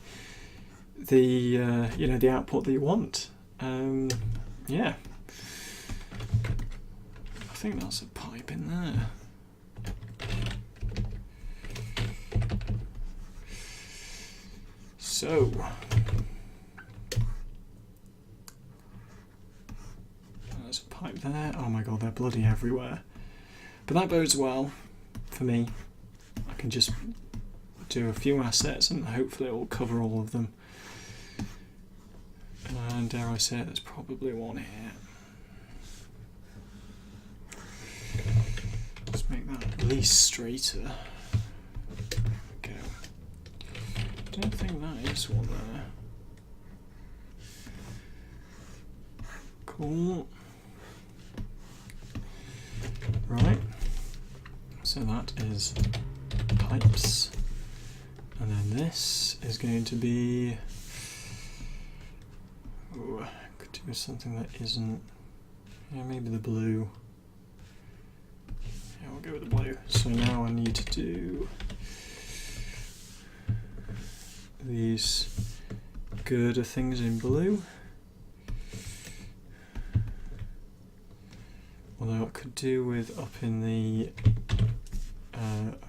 output that you want. Yeah, I think that's a pipe in there. So there's a pipe there. Oh my god, they're bloody everywhere. But that bodes well for me. I can just do a few assets and hopefully it will cover all of them. And dare I say it, there's probably one here. Let's make that at least straighter. There we go. I don't think that is one there. Cool. Right. So that is pipes. And then this is going to be... Ooh, I could do something that isn't... Yeah, maybe the blue. Yeah, we'll go with the blue. So now I need to do these girder things in blue. Although I could do with up in the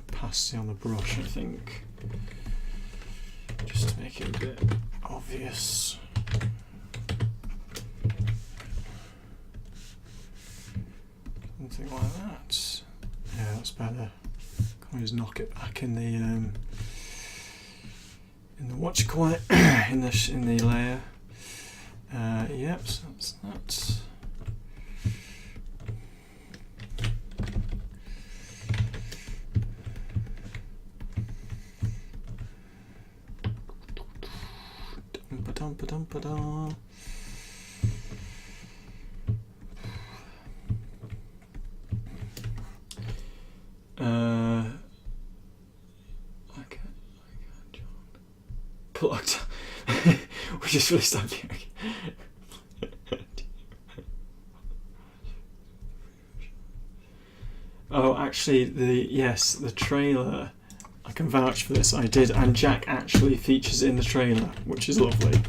opacity on the brush, I think. Just to make it a bit obvious. Something like that. Yeah, that's better. Can always knock it back in the what you call it in the layer. Yep, so that's that. Dum-ba-dum-ba-dum-ba-dum. I can't, John. Plugged. We just really stopped here. Oh, actually, the trailer. I can vouch for this. I did, and Jack actually features in the trailer, which is lovely.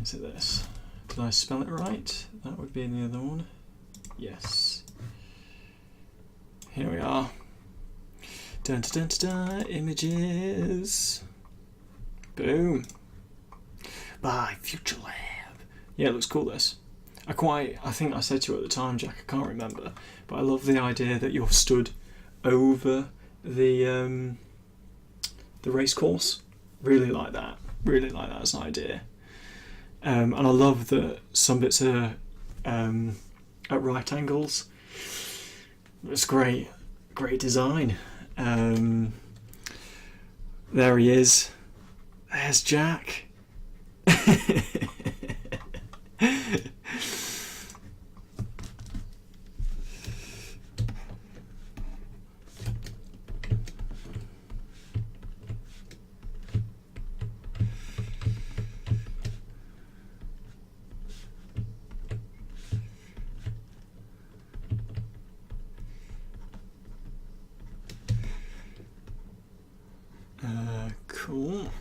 Is it this? Did I spell it right? That would be in the other one. Yes. Here we are. Dun dun dun dun, dun images. Boom. By Future Lab. Yeah, it looks cool. This. I think I said to you at the time, Jack. I can't remember, but I love the idea that you're stood over the race course. Really like that. Really like that as an idea. And I love that some bits are at right angles. It's great. Great design. There he is. There's Jack. Cool.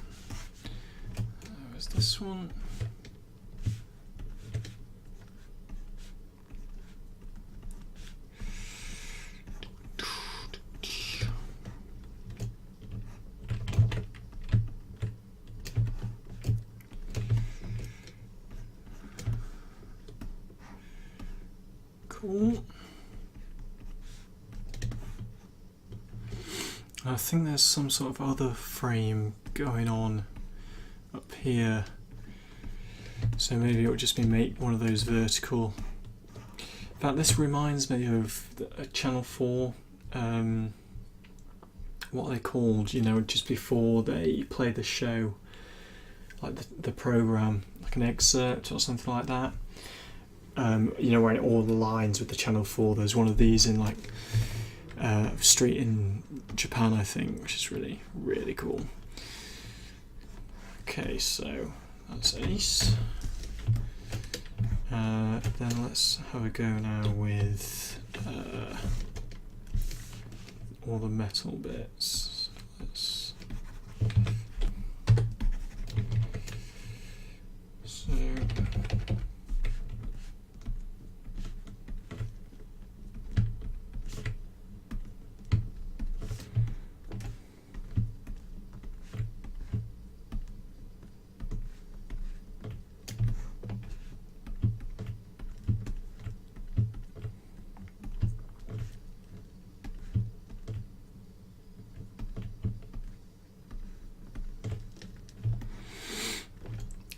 There's this one. Cool. I think there's some sort of other frame going on up here, so maybe it would just be make one of those vertical. In fact, this reminds me of Channel 4, what are they called, you know, just before they play the show, like the programme, like an excerpt or something like that. You know, where all the lines with the Channel 4, there's one of these in like street in Japan, I think, which is really, really cool. Okay, so that's ace. Then let's have a go now with all the metal bits. So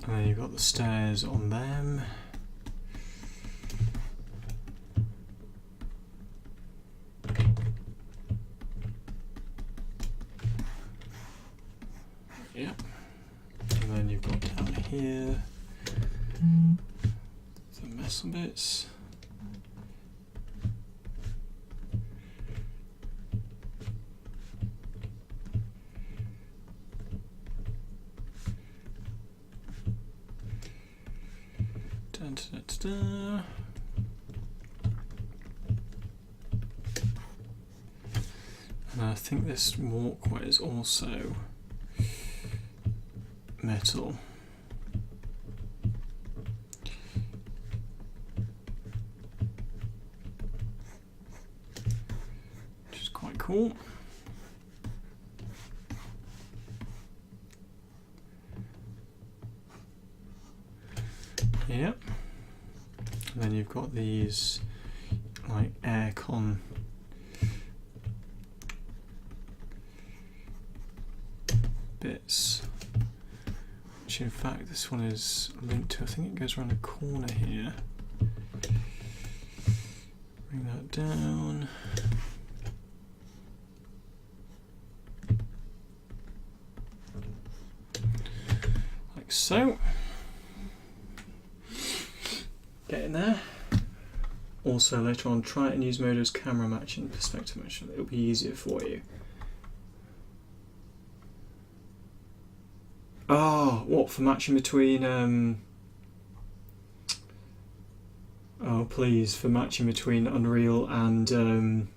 and then you've got the stairs on them. Yep. And then you've got down here the metal bits. And I think this walkway is also metal. Which is quite cool. Yep. And then you've got these like aircon bits, which in fact this one is linked to, I think it goes around the corner here. Bring that down. Like so. Get in there. Also later on, try it and use Modo's camera matching, perspective matching. It'll be easier for you. Oh, what, for matching between oh please, for matching between Unreal and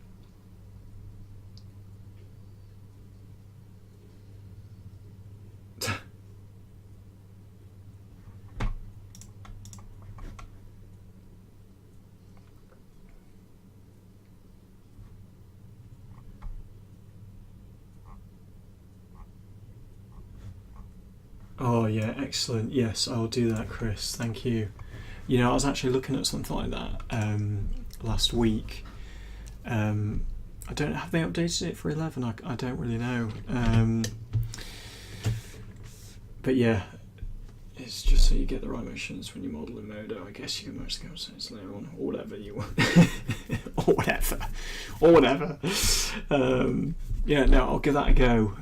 oh yeah, excellent. Yes, I'll do that, Chris. Thank you. You know, I was actually looking at something like that last week. I don't, have they updated it for 11? I don't really know. But yeah, it's just so you get the right motions when you model in Modo. I guess you can match the camera settings later on, or whatever you want, or whatever. Yeah, no, I'll give that a go.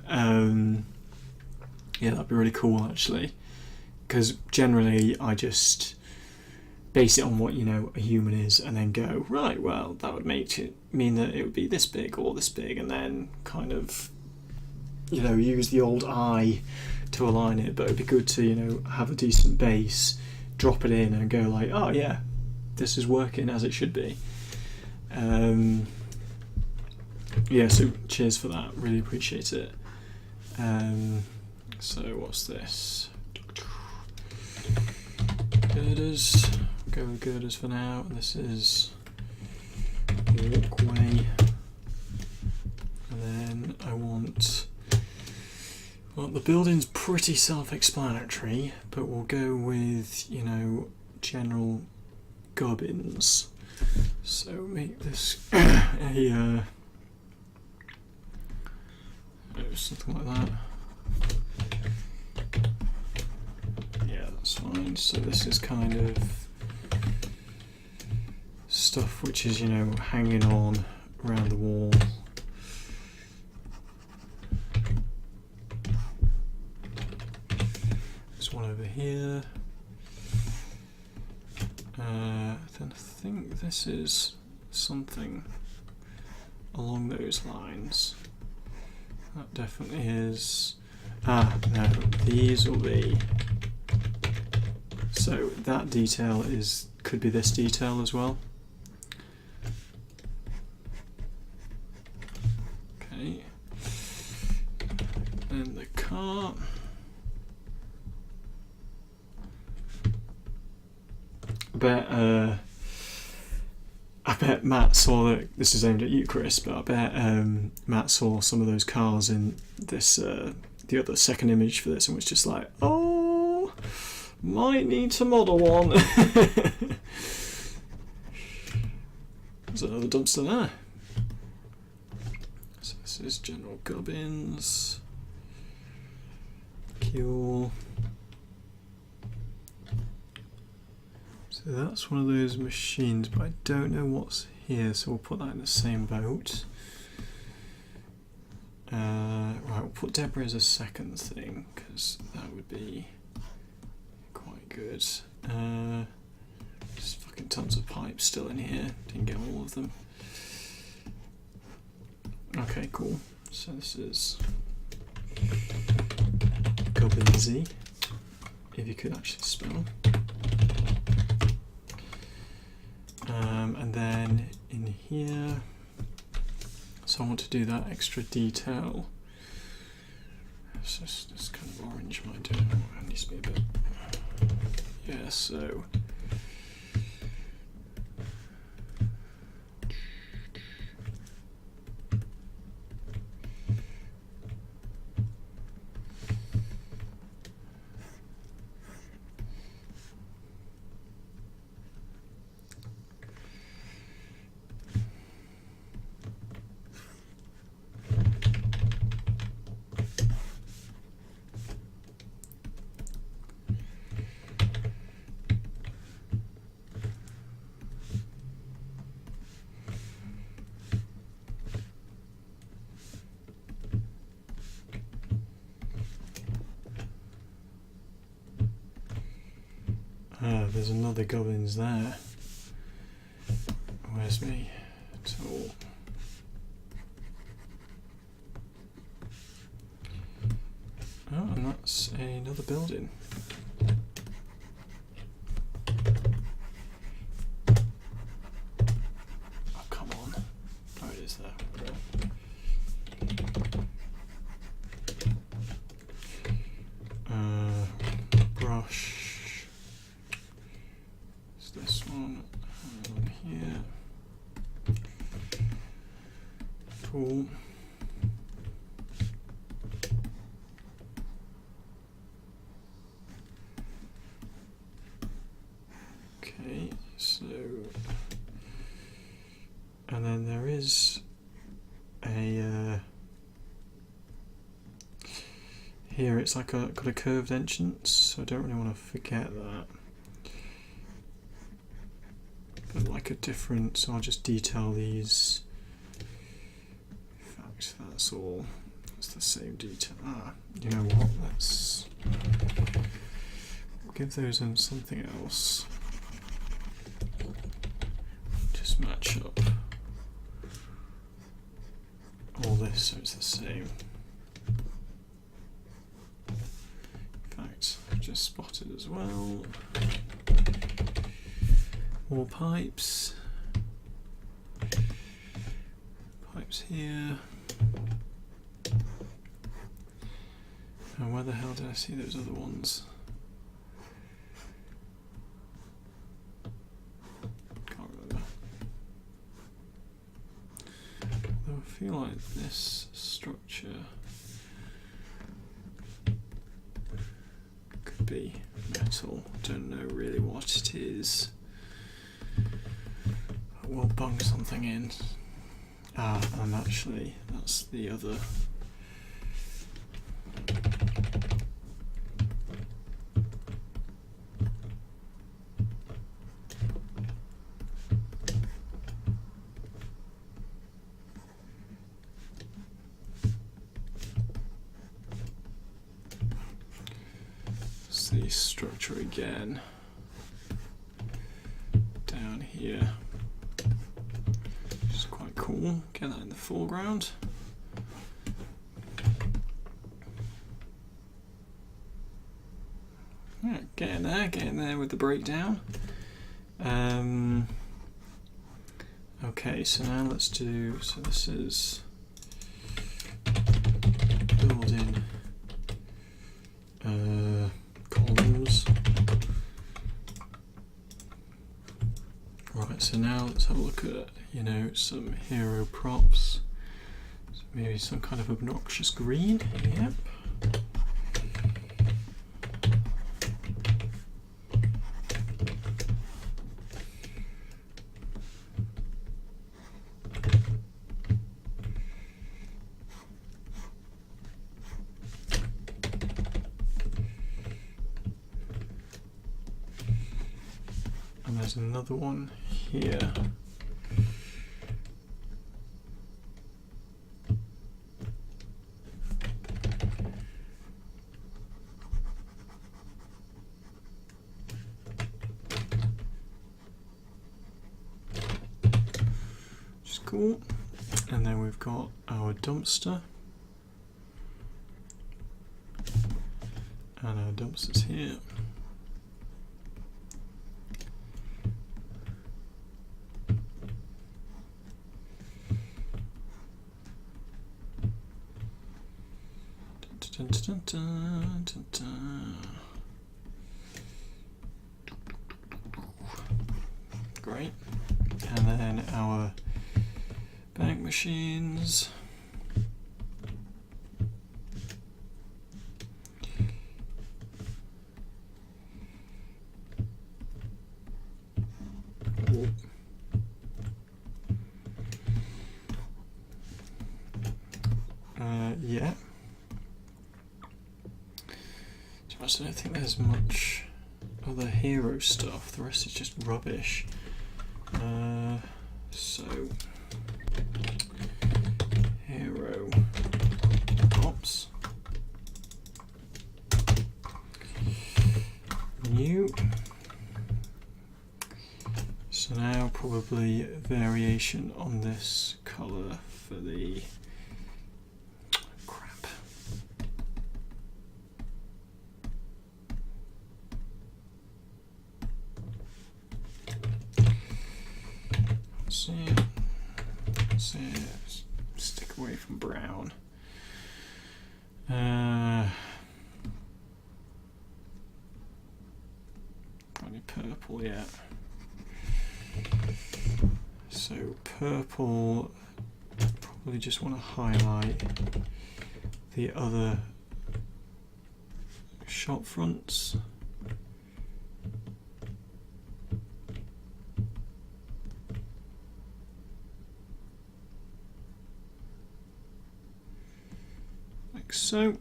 Yeah, that'd be really cool actually, because generally I just base it on what, you know, a human is, and then go, right, well, that would make it mean that it would be this big or this big, and then kind of, you know, use the old eye to align it. But it'd be good to, you know, have a decent base, drop it in and go like, oh yeah, this is working as it should be. Yeah, so cheers for that, really appreciate it. So what's this? Girders, go with girders for now. This is walkway, and then I want, well, the building's pretty self-explanatory, but we'll go with, you know, general gubbins. So make this a something like that. Yeah, that's fine. So this is kind of stuff which is, you know, hanging on around the wall. There's one over here. Then I think this is something along those lines. That definitely is. Ah, no, these will be. So that detail could be this detail as well. Okay. And the car. I bet Matt saw that. This is aimed at you, Chris, but I bet Matt saw some of those cars in this the other second image for this and was just like, oh, might need to model one. There's another dumpster there. So this is General Gubbins. Cool. So that's one of those machines, but I don't know what's here, so we'll put that in the same boat. Right, we'll put Deborah as a second thing, because that would be quite good. There's fucking tons of pipes still in here, didn't get all of them. Okay, cool. So this is Gubbinsy, if you could actually spell. And then in here, so I want to do that extra detail. So this kind of orange might do it. It needs to be a bit. Yeah, so. There's another Gubbins there. Where's me tool? Oh, and that's another building. Oh, come on. Oh, it is there. Brush. This one here. Cool. Okay, so and then there is a here it's like got a curved entrance, so I don't really want to forget that. Like a different, so I'll just detail these. In fact, that's all. It's the same detail. Ah, you know what? Let's give those in something else. Just match up all this so it's the same. In fact, I've just spotted as well. More pipes. Pipes here. And where the hell did I see those other ones? Can't remember. Though I feel like this structure could be metal. Don't know really what it is. we'll bung something in. And actually, that's the other. It's the structure again. Down here. Which is quite cool. Get that in the foreground. Yeah, getting there with the breakdown. Okay, so now let's do, so this is building columns. Right, so now let's have a look at, some hero props. So maybe some kind of obnoxious green, yep. And there's another one here. Which is cool. And then we've got our dumpster. And our dumpster's here. Dun, dun, dun, dun, dun. Great. And then our bank machines. Yeah. I don't think there's much other hero stuff. The rest is just rubbish. So hero props, new. So now probably variation on this color for the stick away from brown. Probably purple, yeah. So purple, probably just want to highlight the other shop fronts. Like so.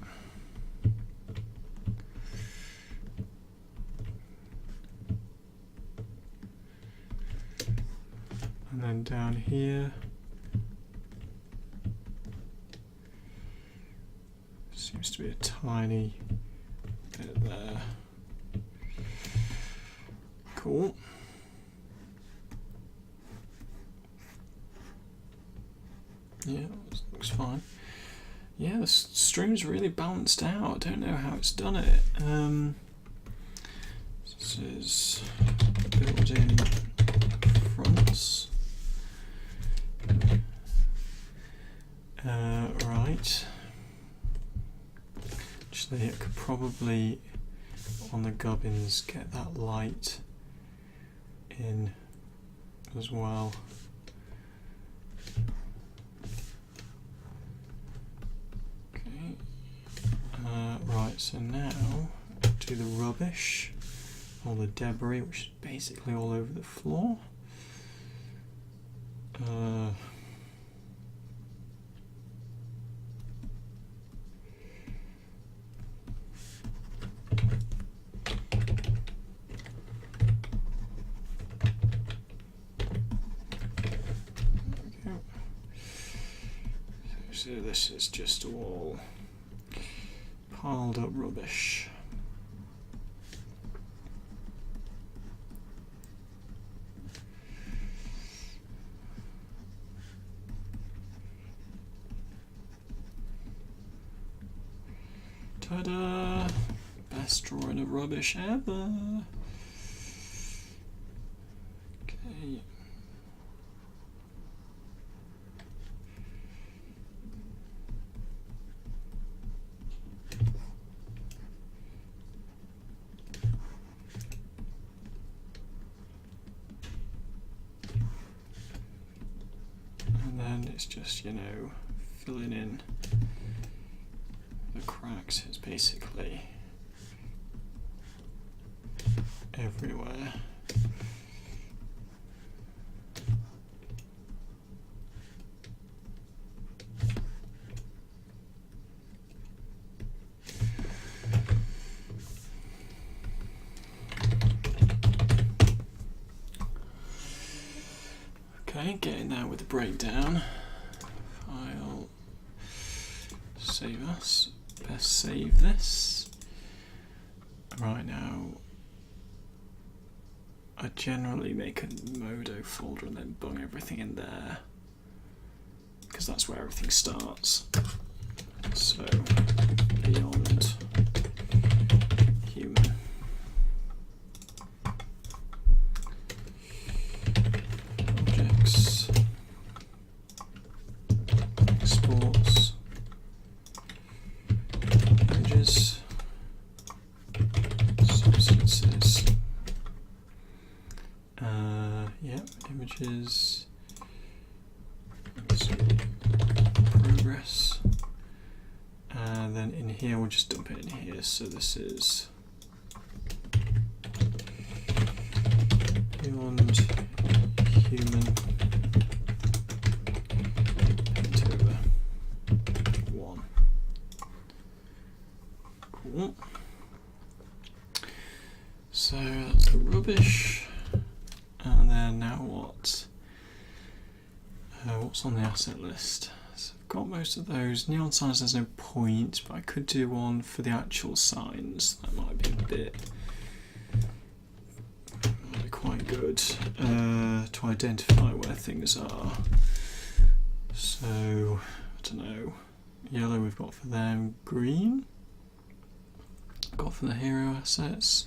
And then down here, seems to be a tiny bit there. Cool. Yeah, looks fine. Yeah, the string's really balanced out. I don't know how it's done it. This is building fronts. Right. Actually, I could probably, on the gubbins, get that light in as well. Okay. Right, so now do the rubbish, all the debris, which is basically all over the floor. So this is just all piled up rubbish. Ta-da! Best drawing of rubbish ever. Okay. And then it's just, you know, filling in the cracks. Is basically everywhere. Okay, getting there with the breakdown. File, save us. Best save this. Right now, I generally make a Modo folder and then bung everything in there, because that's where everything starts. So, beyond human. Objects. Exports. Images. Substances. Yep, images. Progress. And then in here, we'll just dump it in here. So this is beyond human paint over 1. Cool. So that's the rubbish. And then now what? What's on the asset list? So I've got most of those. Neon signs, there's no point, but I could do one for the actual signs. That might be quite good to identify where things are. So, I don't know. Yellow we've got for them. Green. Got for the hero assets.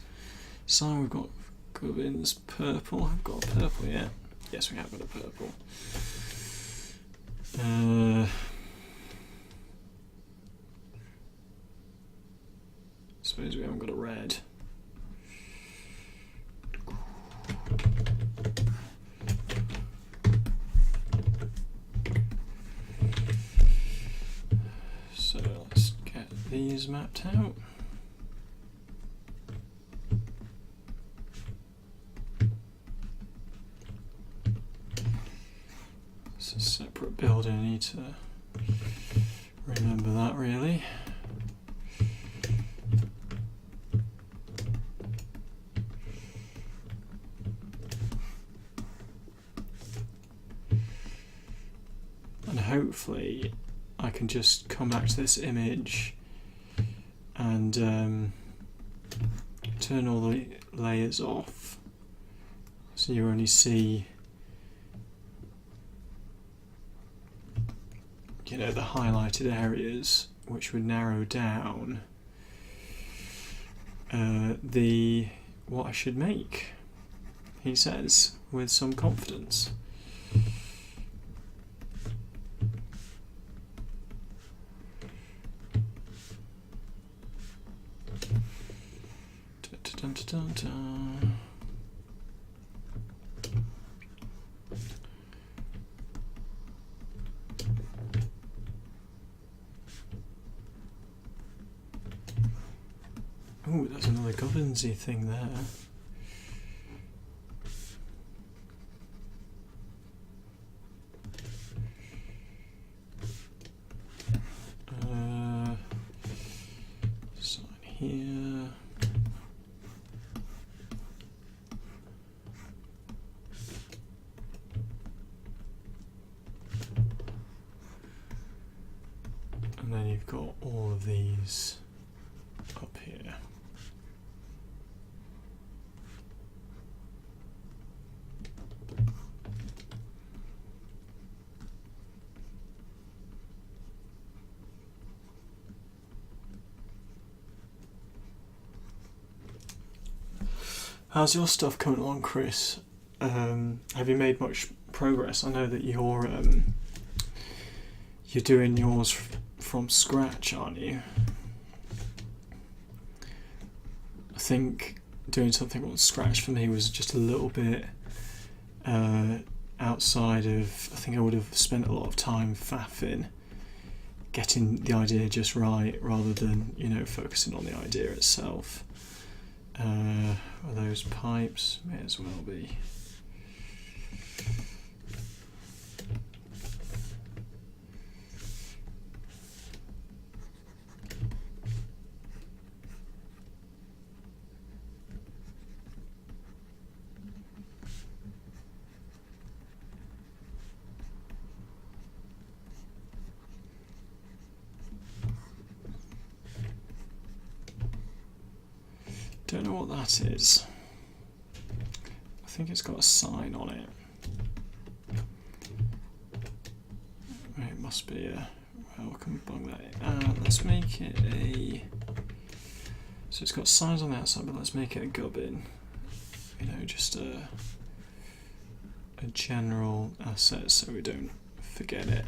Sign we've got Gubbins. Purple. I've got a purple yet. Yes, we have got a purple. Suppose we haven't got a red. So let's get these mapped out. It's a separate building, I need to remember that really. And hopefully I can just come back to this image and turn all the layers off so you only see, you know, the highlighted areas, which would narrow down what I should make, he says, with some confidence. Dun, dun, dun, dun. Oh, there's another Gobbinsy thing there. Sign here. got all of these up here. How's your stuff coming along, Chris? Have you made much progress? I know that you're doing yours from scratch, aren't you? I think doing something from scratch for me was just a little bit outside of. I think I would have spent a lot of time faffing, getting the idea just right, rather than focusing on the idea itself. Are those pipes? May as well be. Don't know what that is. I think it's got a sign on it. It must be a. Well, we can bung that. Let's make it a. So it's got signs on the outside, but let's make it a gubbin. Just a general asset, so we don't forget it.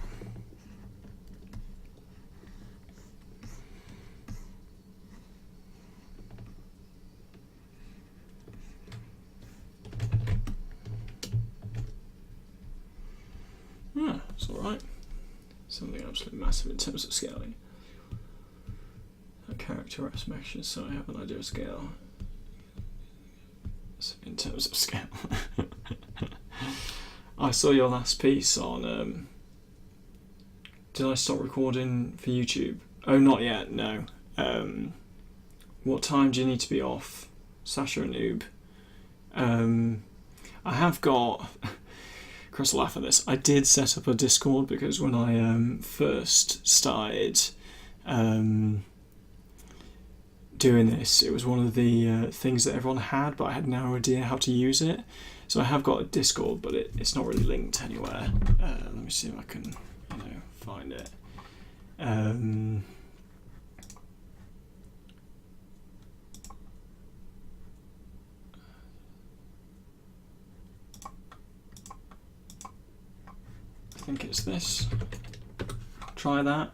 It's alright. Something absolutely massive in terms of scaling. A character representation, so I have an idea of scale. So in terms of scale. I saw your last piece on. Did I stop recording for YouTube? Oh, not yet, no. What time do you need to be off? Sasha and Noob. I have got. Chris will laugh at this. I did set up a Discord because when I first started doing this, it was one of the things that everyone had, but I had no idea how to use it. So I have got a Discord, but it's not really linked anywhere. Let me see if I can, find it. I think it's this. Try that.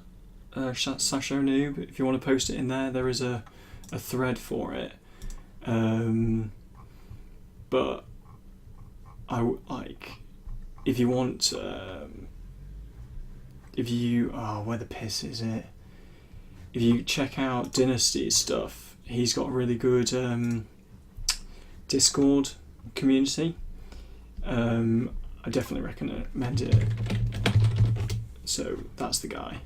Sasho Noob. If you want to post it in there, there is a thread for it. But I like if you want. If you where the piss is it? If you check out Dynasty's stuff, he's got a really good Discord community. I definitely recommend it. So that's the guy.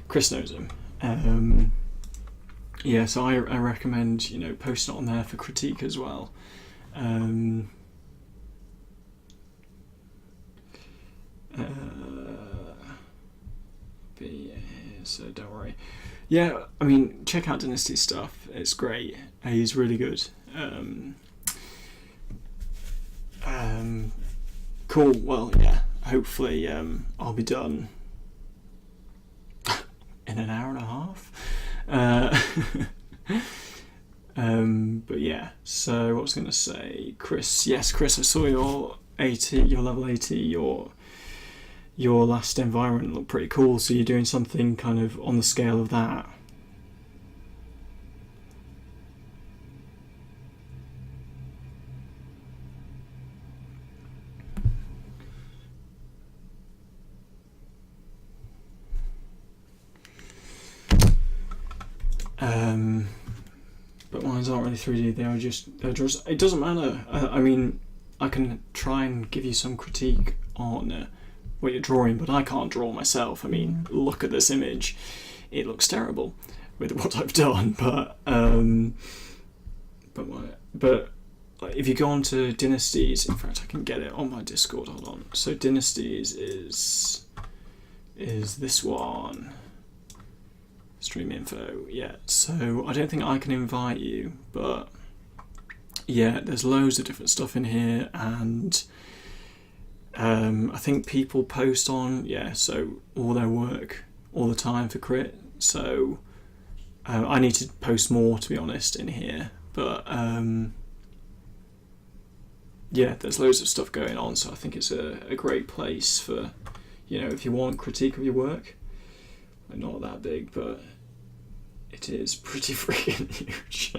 Chris knows him. Yeah, so I recommend posting it on there for critique as well. But yeah, so don't worry. Yeah, I mean, check out Dynasty's stuff. It's great. He's really good. Cool. Well, yeah. Hopefully, I'll be done in an hour and a half. But yeah. So what was I going to say, Chris? Yes, Chris. I saw your level 80, your last environment looked pretty cool. So you're doing something kind of on the scale of that. But mines aren't really 3D, they're just, it doesn't matter. I mean, I can try and give you some critique on what you're drawing, but I can't draw myself. I mean, look at this image. It looks terrible with what I've done, but if you go on to Dynasty's, in fact I can get it on my Discord, hold on. So Dynasty's is this one. Stream info, yeah. So I don't think I can invite you, but yeah, there's loads of different stuff in here, and I think people post on, so all their work all the time for Crit. So I need to post more, to be honest, in here, but yeah, there's loads of stuff going on, so I think it's a great place for, if you want critique of your work. Not that big, but it is pretty freaking huge.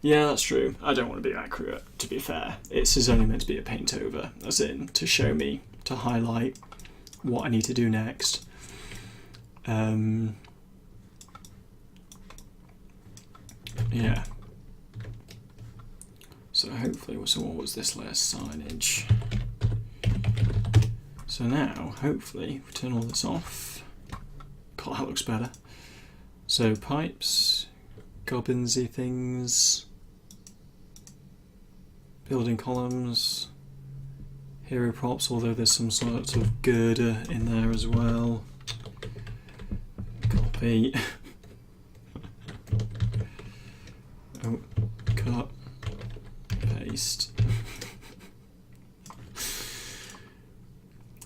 Yeah, that's true. I don't want to be accurate, to be fair. This is only meant to be a paint over, as in to show me, to highlight what I need to do next. Yeah. So hopefully, what was this last signage? So now, hopefully, we turn all this off. God, that looks better. So pipes, gobbinsy things, building columns, hero props, although there's some sort of girder in there as well. Copy. Oh, cut, paste.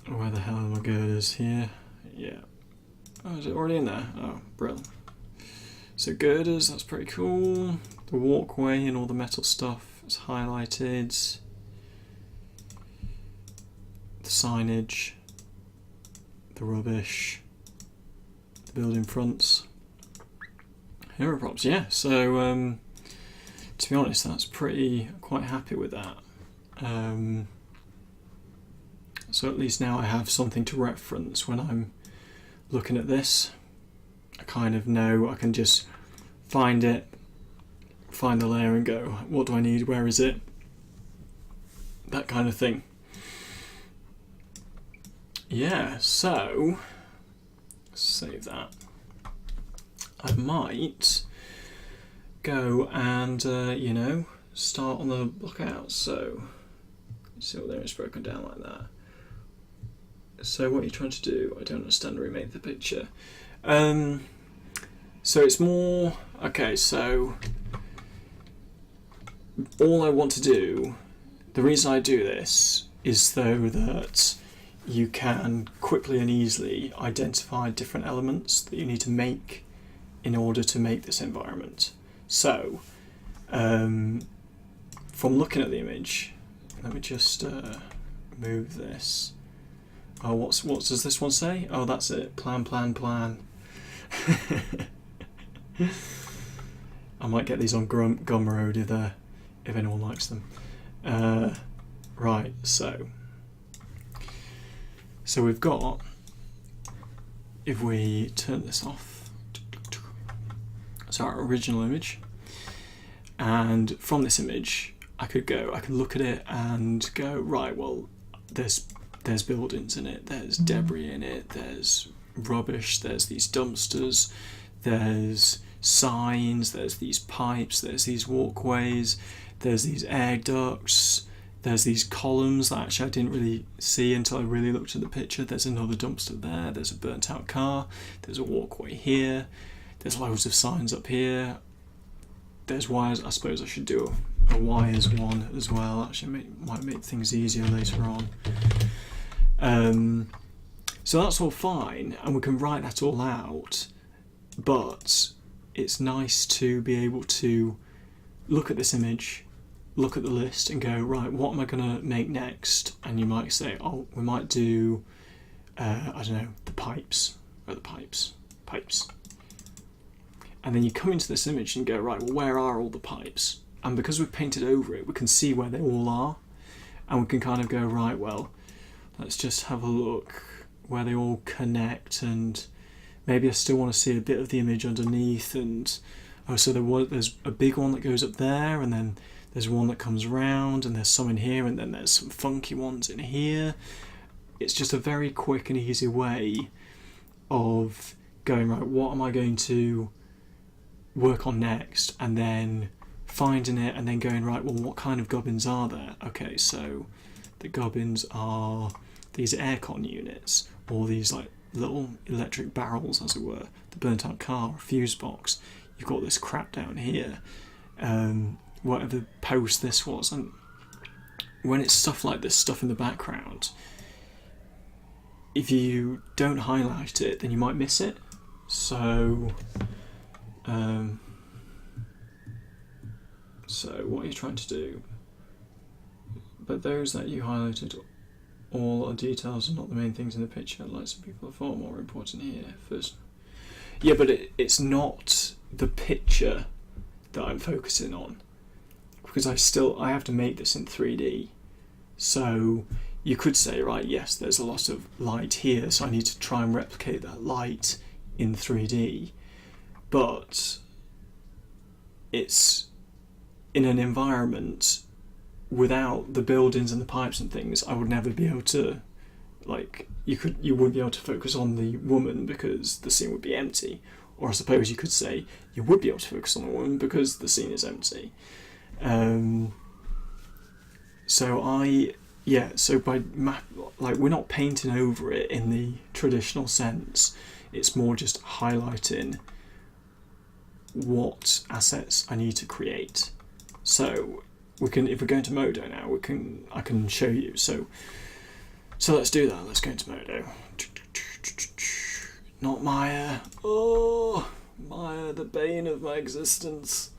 Where the hell are my girders here? Yeah. Oh, is it already in there? Oh, brilliant. So girders, that's pretty cool. The walkway and all the metal stuff is highlighted. The signage, the rubbish, the building fronts. Hero props, yeah. So, to be honest, that's quite happy with that. So at least now I have something to reference when I'm looking at this. I kind of know I can just find it, find the layer and go, what do I need, where is it? That kind of thing. Yeah, so, save that. I might go and, start on the lookout. So, see what there is broken down like that. So what are you trying to do? I don't understand. Remake the picture. So it's more... Okay, so all I want to do, the reason I do this is so that you can quickly and easily identify different elements that you need to make in order to make this environment. So, from looking at the image, let me just move this. Oh, what does this one say? Oh, that's it. Plan, plan, plan. I might get these on Gumroad if anyone likes them. Right, so we've got, if we turn this off, so our original image, and from this image I could look at it and go, right, well, there's buildings in it, there's debris in it, there's rubbish, there's these dumpsters, there's signs, there's these pipes, there's these walkways, there's these air ducts, there's these columns that actually I didn't really see until I really looked at the picture. There's another dumpster there, there's a burnt out car, there's a walkway here, there's loads of signs up here, there's wires. I suppose I should do a wires one as well, actually might make things easier later on. So that's all fine, and we can write that all out, but it's nice to be able to look at this image, look at the list and go, right, what am I going to make next? And you might say, oh, we might do, I don't know, the pipes. And then you come into this image and go, right, well, where are all the pipes? And because we've painted over it, we can see where they all are. And we can kind of go, right, well, let's just have a look where they all connect, and maybe I still want to see a bit of the image underneath. And oh, so there's a big one that goes up there, and then there's one that comes round, and there's some in here, and then there's some funky ones in here. It's just a very quick and easy way of going, right, what am I going to work on next, and then finding it, and then going, right, well, what kind of gubbins are there? Okay, so the gubbins are these aircon units, or these like little electric barrels, as it were, the burnt out car, a fuse box. You've got this crap down here, whatever post this was, and when it's stuff like this, stuff in the background, if you don't highlight it, then you might miss it. So what are you trying to do? But those that you highlighted, all are details and not the main things in the picture. Like some people are far more important here. First, yeah, but it's not the picture that I'm focusing on, because I have to make this in 3D. So you could say, right, yes, there's a lot of light here, so I need to try and replicate that light in 3D. But it's in an environment without the buildings and the pipes and things. I would never be able to, like, you wouldn't be able to focus on the woman because the scene would be empty. Or I suppose you could say you would be able to focus on the woman because the scene is empty. So by we're not painting over it in the traditional sense. It's more just highlighting what assets I need to create. So we can, if we're going to Modo now, I can show you. So let's do that. Let's go into Modo. Not Maya. Oh, Maya, the bane of my existence.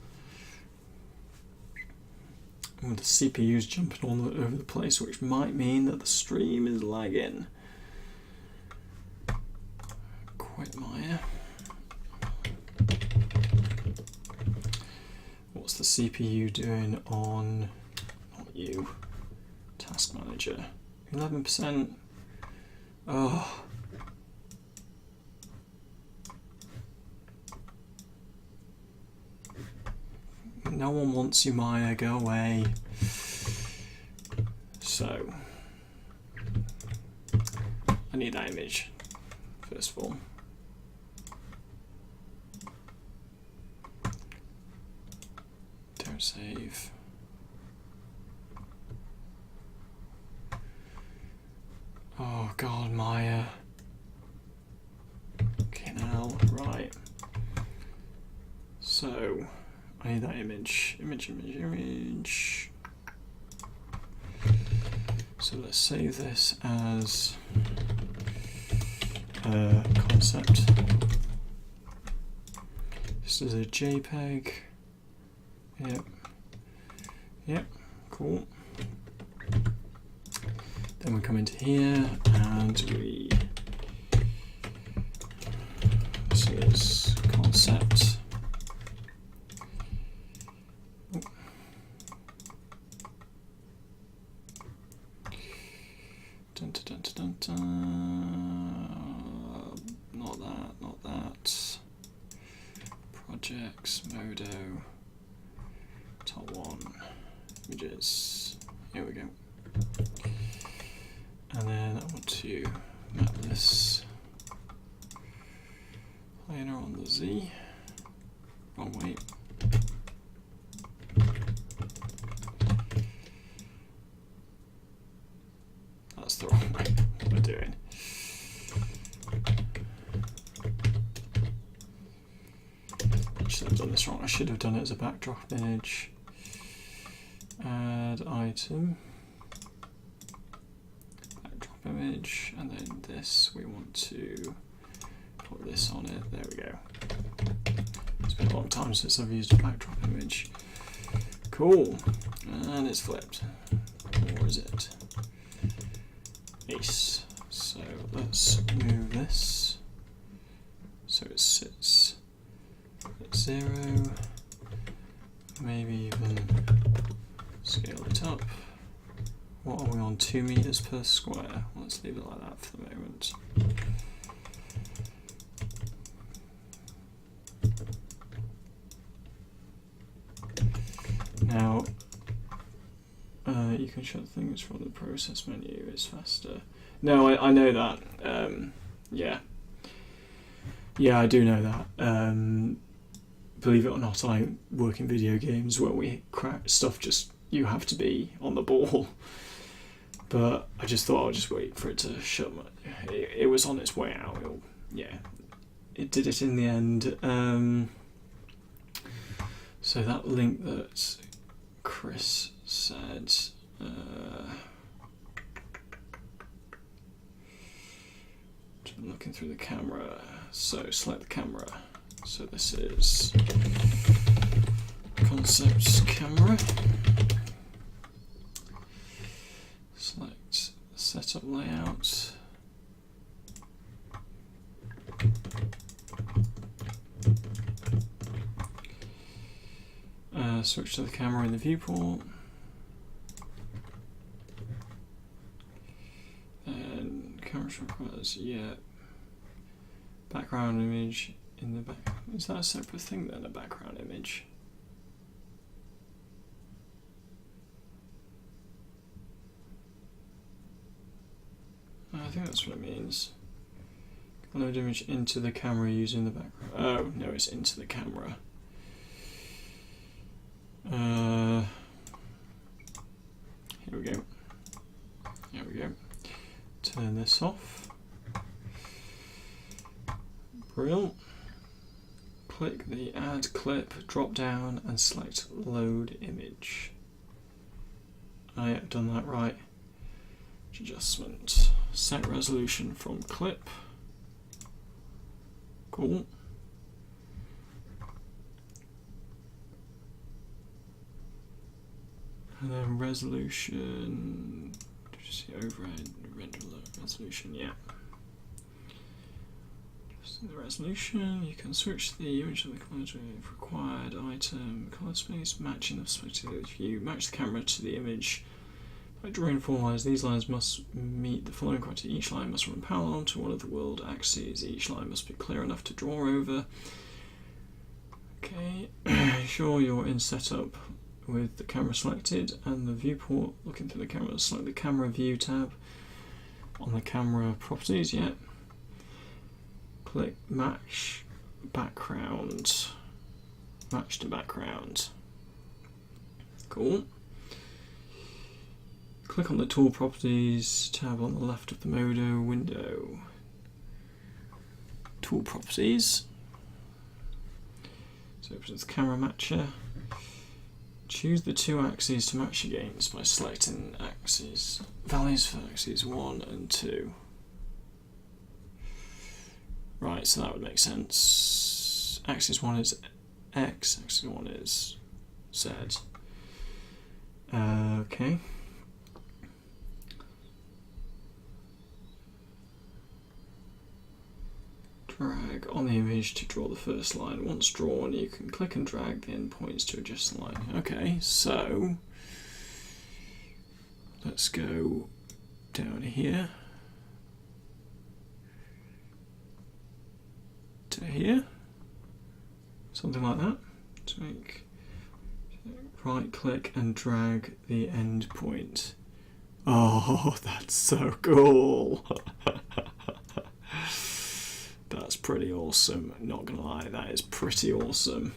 Oh, the CPU's jumping all over the place, which might mean that the stream is lagging. Quit Maya. What's the CPU doing on, not you, Task Manager? 11%. Oh. No one wants you, Maya, go away. So, I need that image, first of all. Don't save. Oh God, Maya. Okay, now, right. So, I need that image. Image. So let's save this as a concept. This is a JPEG. Yep, cool. Then we come into here and this is concept. Not that. Projects, Modo, top one, images, here we go. And then I want to map this planar on the Z. Wrong way. That's the wrong way. What we're doing. I've done this wrong. I should have done it as a backdrop image. Add item. Backdrop image. And then this, we want to put this on it. There we go. It's been a long time since I've used a backdrop image. Cool. And it's flipped. Or is it? Ace. So let's move this so it sits at 0, maybe even scale it up. What are we on, 2 meters per square? Let's leave it like that for the moment. Now, you can shut things from the process menu, it's faster. No, I know that. Yeah, I do know that. Believe it or not, I work in video games where we crack stuff, just you have to be on the ball. but I just thought I'll just wait for it to shut. It was on its way out. It did it in the end. So that link that Chris said. Looking through the camera. So select the camera. So this is concept camera. Select setup layout. Switch to the camera in the viewport. And camera requires, background image in the back. Is that a separate thing then, a background image? I think that's what it means. Load image into the camera using the background. Oh, no, it's into the camera. Here we go. There we go. Turn this off. Brilliant. Click the Add Clip drop down and select Load Image. I've done that right. Adjustment. Set resolution from clip. Cool. And then resolution. Did you see overhead render resolution? Yeah. Just the resolution. You can switch the image of the color to required item, color space, matching the perspective view. Match the camera to the image. By drawing 4 lines, these lines must meet the following criteria. Each line must run parallel to one of the world axes. Each line must be clear enough to draw over. Okay, ensure you're in setup with the camera selected and the viewport looking through the camera. Select the camera view tab on the camera properties, Click match background. Match to background. Cool. Click on the Tool Properties tab on the left of the Modo window. Tool Properties. So it opens the Camera Matcher. Choose the 2 axes to match against by selecting axes. Values for axes 1 and 2. Right, so that would make sense. Axis 1 is X, axis 1 is Z. Okay. Drag on the image to draw the first line. Once drawn, you can click and drag the endpoints to adjust the line. Okay, so let's go down here to here, something like that. So right click and drag the endpoint. Oh, that's so cool. That's pretty awesome, not gonna lie, that is pretty awesome.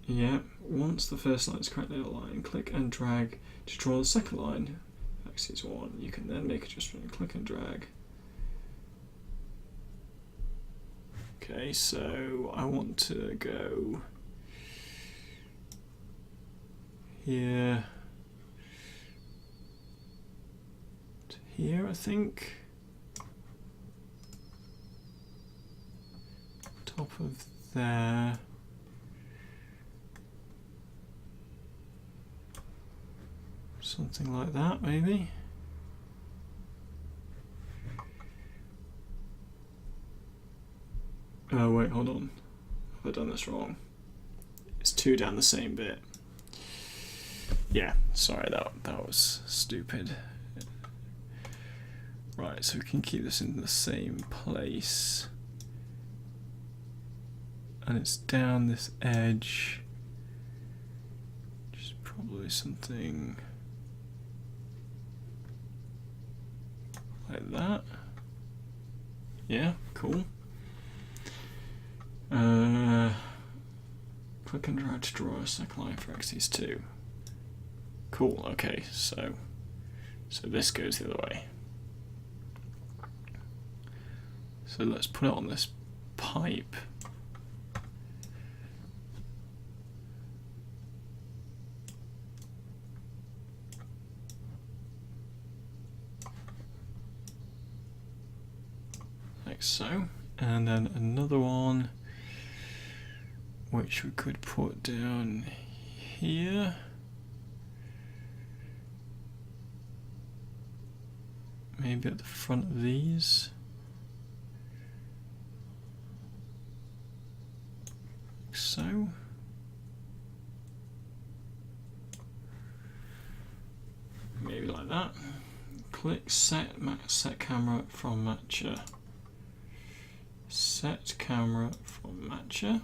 Yeah, once the first line is correctly aligned, click and drag to draw the second line, axis 1. You can then make adjustment, click and drag. Okay, so I want to go here to here, I think. Top of there. Something like that, maybe. Oh wait, hold on. Have I done this wrong? It's 2 down the same bit. Yeah, sorry, that was stupid. Right, so we can keep this in the same place. And it's down this edge, which is probably something like that. Yeah, cool. Click and drag to draw a second line for axis 2. Cool. Okay, so this goes the other way. So let's put it on this pipe. Like so. And then another one which we could put down here. Maybe at the front of these. Like so. Maybe like that. Click set camera from matcher. Set camera from matcher.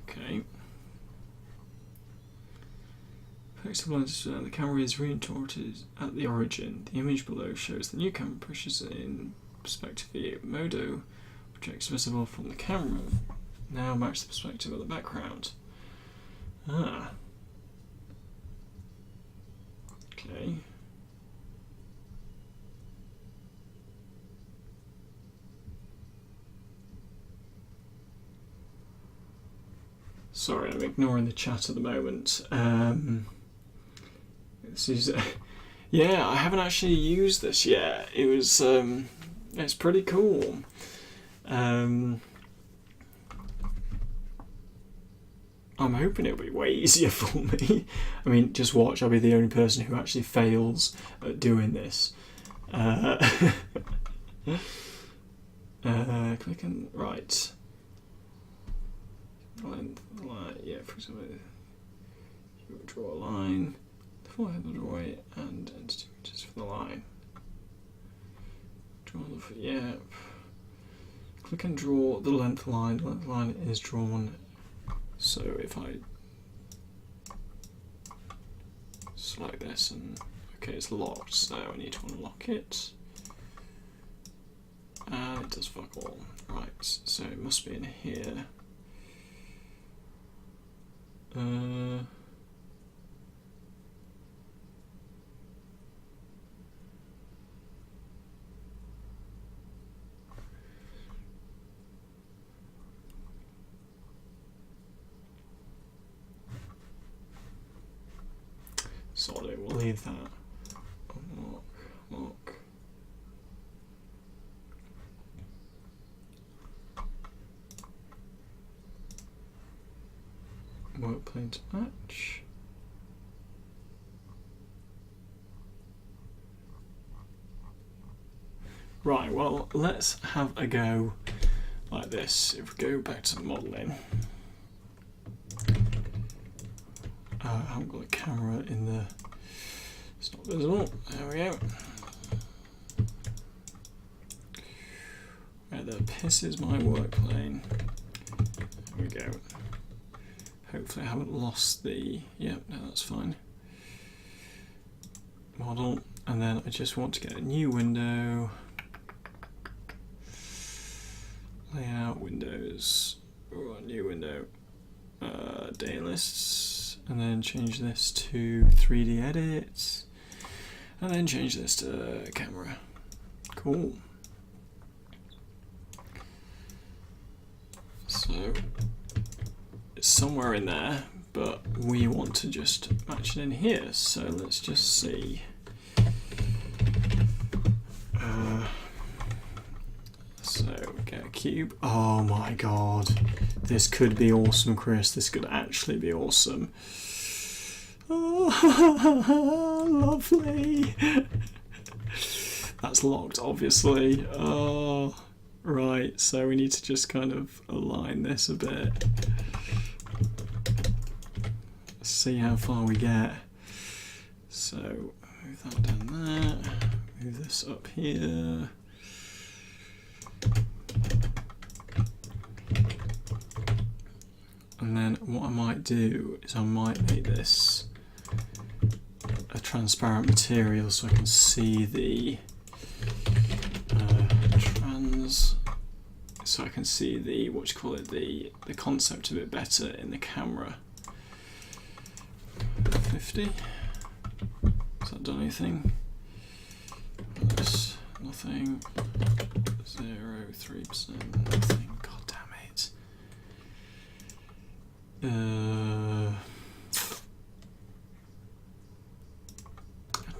Okay. Pixel lens, the camera is retorted at the origin. The image below shows the new camera pushes in perspective view. Modo objects visible from the camera now match the perspective of the background. Ah. Okay. Sorry, I'm ignoring the chat at the moment. This is, yeah, I haven't actually used this yet. It was, it's pretty cool. I'm hoping it'll be way easier for me. I mean, just watch. I'll be the only person who actually fails at doing this. Click and right. Line, yeah, for example, you would draw a line, the full head will draw it, and enter 2 meters for the line. Draw the, yeah. Click and draw the length line. The length line is drawn. So if I select this and okay, it's locked, so I need to unlock it. And it does fuck all. Right, so it must be in here. Solid, we'll leave that. Lock. Work plane to match. Right, well, let's have a go like this. If we go back to the modelling, I haven't got a camera in the, it's not visible, there we go. Where the piss is my work plane? There we go. Hopefully I haven't lost the, yep, no, that's fine. Model, and then I just want to get a new window. Layout, windows, oh, new window, day lists, and then change this to 3D edit, and then change this to camera. Cool. So it's somewhere in there, but we want to just match it in here. So let's just see. So get a cube. Oh my god, this could be awesome, Chris. This could actually be awesome. Oh, lovely. That's locked, obviously. Oh, right. So we need to just kind of align this a bit. See how far we get. So move that down there. Move this up here. And then what I might do is I might make this a transparent material so I can see the so I can see the, what you call it, the concept a bit better in the camera. 50. Has that done anything? This, nothing. 0.3%, nothing. God damn it.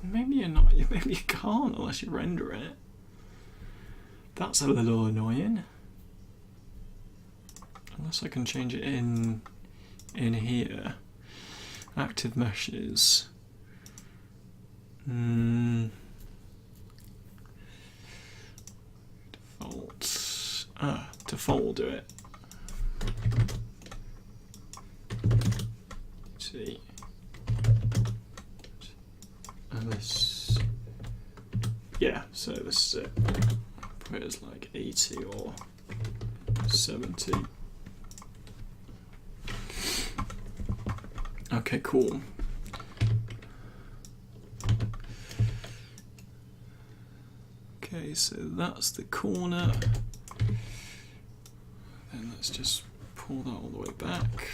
Maybe you're not. Maybe you can't unless you render it. That's a little annoying. Unless I can change it in here. Active meshes. Default. Default will do it. Let's see. And this. Yeah, so this is it. Put it as like 80 or 70. Okay, cool. Okay, so that's the corner. Then let's just pull that all the way back.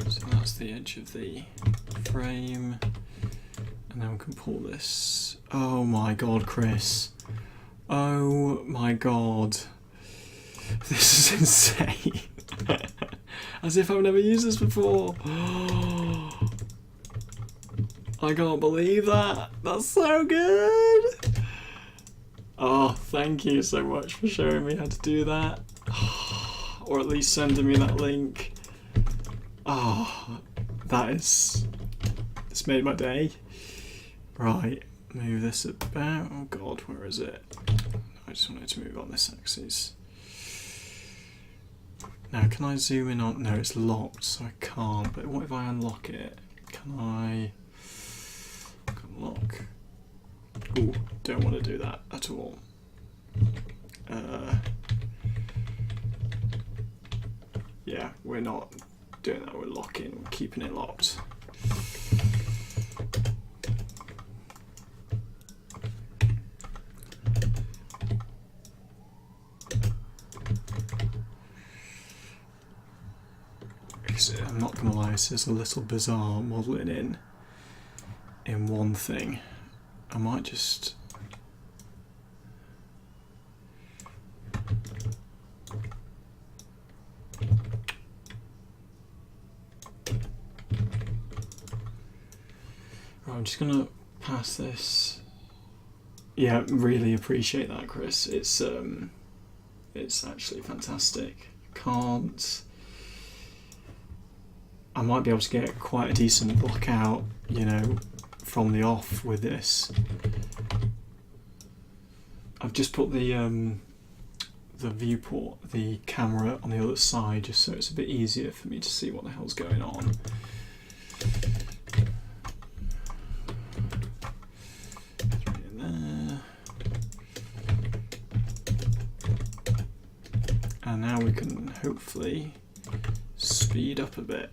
So that's the edge of the frame. And then we can pull this. Oh my god, Chris. Oh my god. This is insane. As if I've never used this before. I can't believe that. That's so good. Oh, thank you so much for showing me how to do that. Or at least sending me that link. Oh, that is... It's made my day. Right, move this about. Oh god, where is it? I just wanted to move on this axis. Now, can I zoom in on... No, it's locked, so I can't. But what if I unlock it? Can I... Unlock? Ooh, don't want to do that at all. Yeah, we're not doing that. We're locking. We're keeping it locked. I'm not gonna lie, this is a little bizarre modelling in one thing. I might just I'm just gonna pass this. Yeah, really appreciate that, Chris. It's actually fantastic. I might be able to get quite a decent block out, you know, from the off with this. I've just put the viewport, the camera on the other side, just so it's a bit easier for me to see what the hell's going on. And now we can hopefully speed up a bit.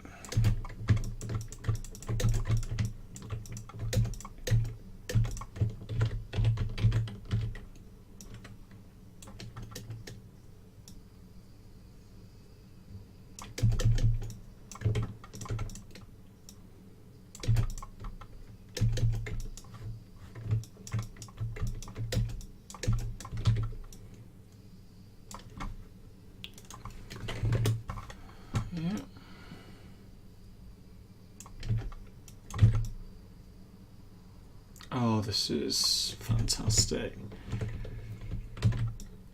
Oh, this is fantastic.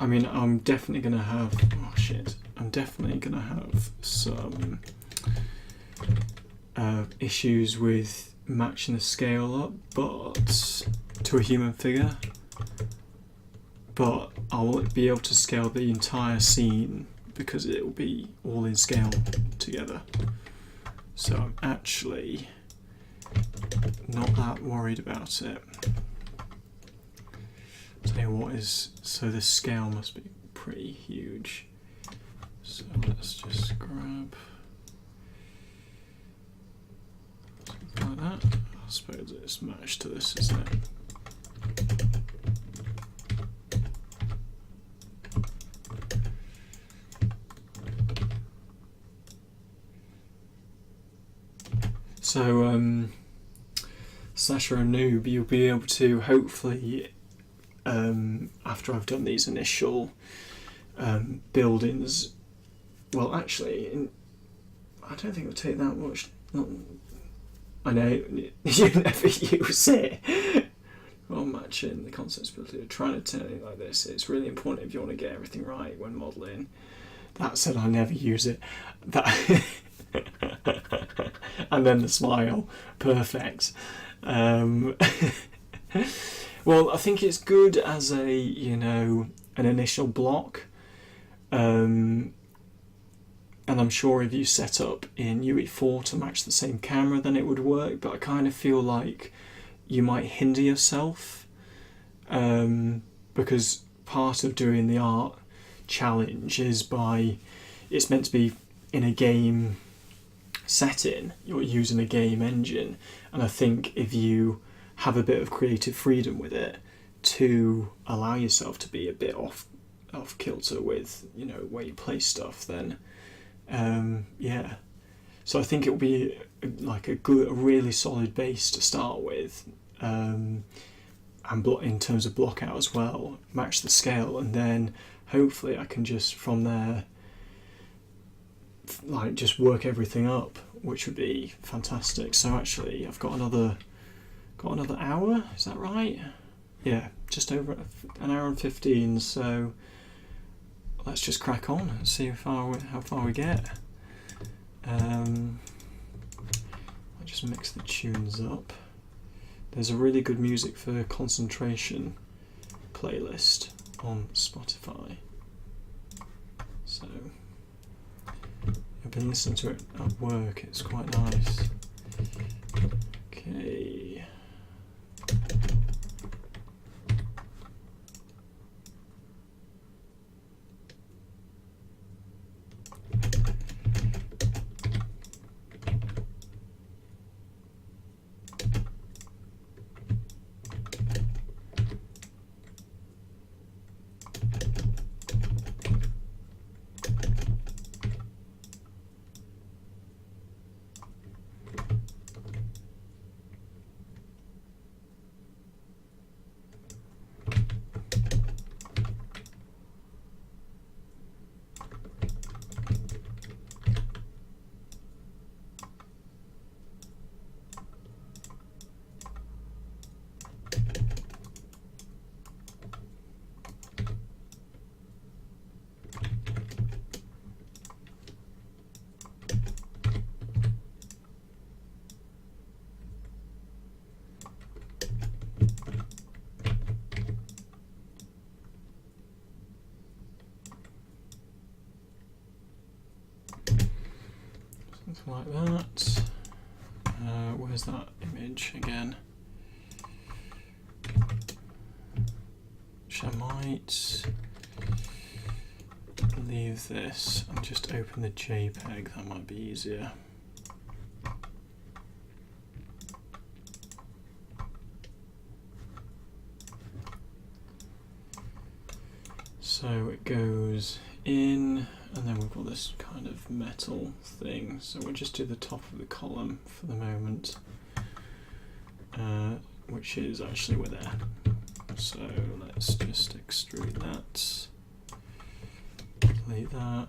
I mean, I'm definitely going to have... Oh, shit. I'm definitely going to have some issues with matching the scale up, but to a human figure. But I'll be able to scale the entire scene because it will be all in scale together. So I'm actually not that worried about it. Tell you what is, so this scale must be pretty huge. So let's just grab something like that. I suppose it's matched to this, isn't it? So Sasha and Noob, you'll be able to hopefully, after I've done these initial buildings, well actually, I don't think it'll take that much. I know you never use it. Well, matching the concepts, trying to turn it like this. It's really important if you want to get everything right when modelling. That said, I never use it. That and then the smile, perfect. Well, I think it's good as a, you know, an initial block. And I'm sure if you set up in UE4 to match the same camera, then it would work. But I kind of feel like you might hinder yourself, because part of doing the art challenge is it's meant to be in a game setting, you're using a game engine, and I think if you have a bit of creative freedom with it to allow yourself to be a bit off kilter with, you know, where you place stuff, then yeah. So I think it'll be like a really solid base to start with, and in terms of block out as well, match the scale, and then hopefully I can just from there like just work everything up, which would be fantastic. So actually I've got another hour, is that right? Yeah, just over an hour and 15, so let's just crack on and see how far we get. I'll just mix the tunes up. There's a really good music for concentration playlist on Spotify, so I've been listening to it at work, it's quite nice. Okay. Something like that. Where's that image again? Which I might leave this and just open the JPEG, that might be easier. So it goes in, and then we've got this kind of metal thing, so we'll just do the top of the column for the moment, which is actually we're there. So let's just extrude that, delete that.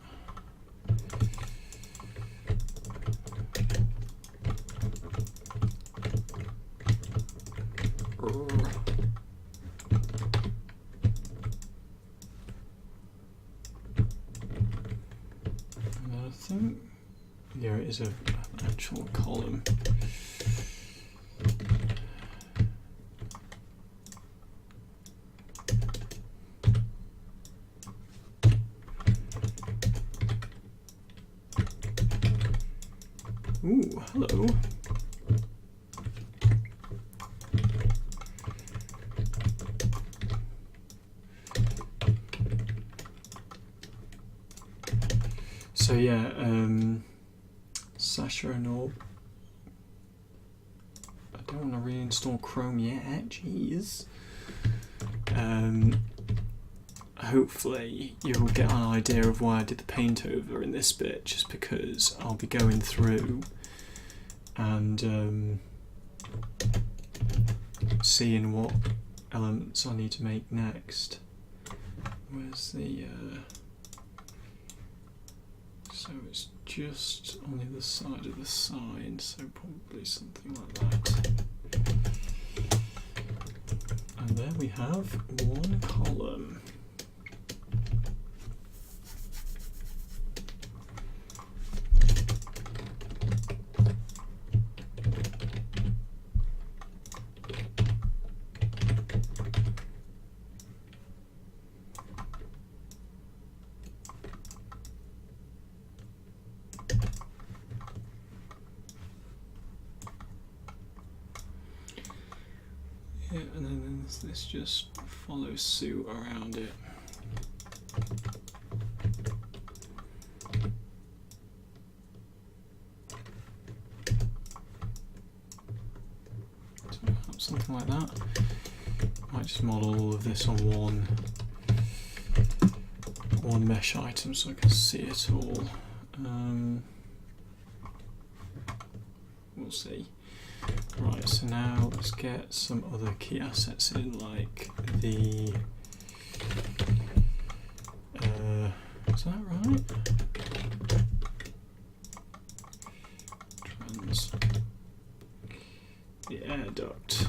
There is an actual column. Ooh, hello. So yeah, Sasha and all. I don't want to reinstall Chrome yet, jeez. Hopefully you'll get an idea of why I did the paint over in this bit, just because I'll be going through and seeing what elements I need to make next. Where's the... so it's just on the other side of the sign, so probably something like that. And there we have one column. Yeah, and then this just follows suit around it. So something like that. Might just model all of this on one mesh item so I can see it all. We'll see. Right, so now let's get some other key assets in, like the... is that right? The air duct.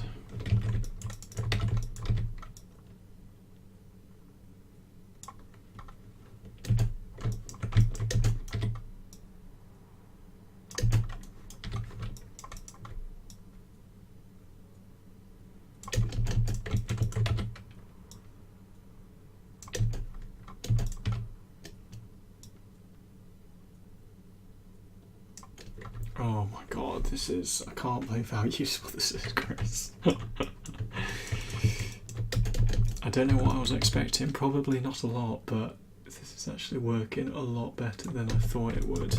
Oh my god, this is... I can't believe how useful this is, Chris. I don't know what I was expecting, probably not a lot, but this is actually working a lot better than I thought it would.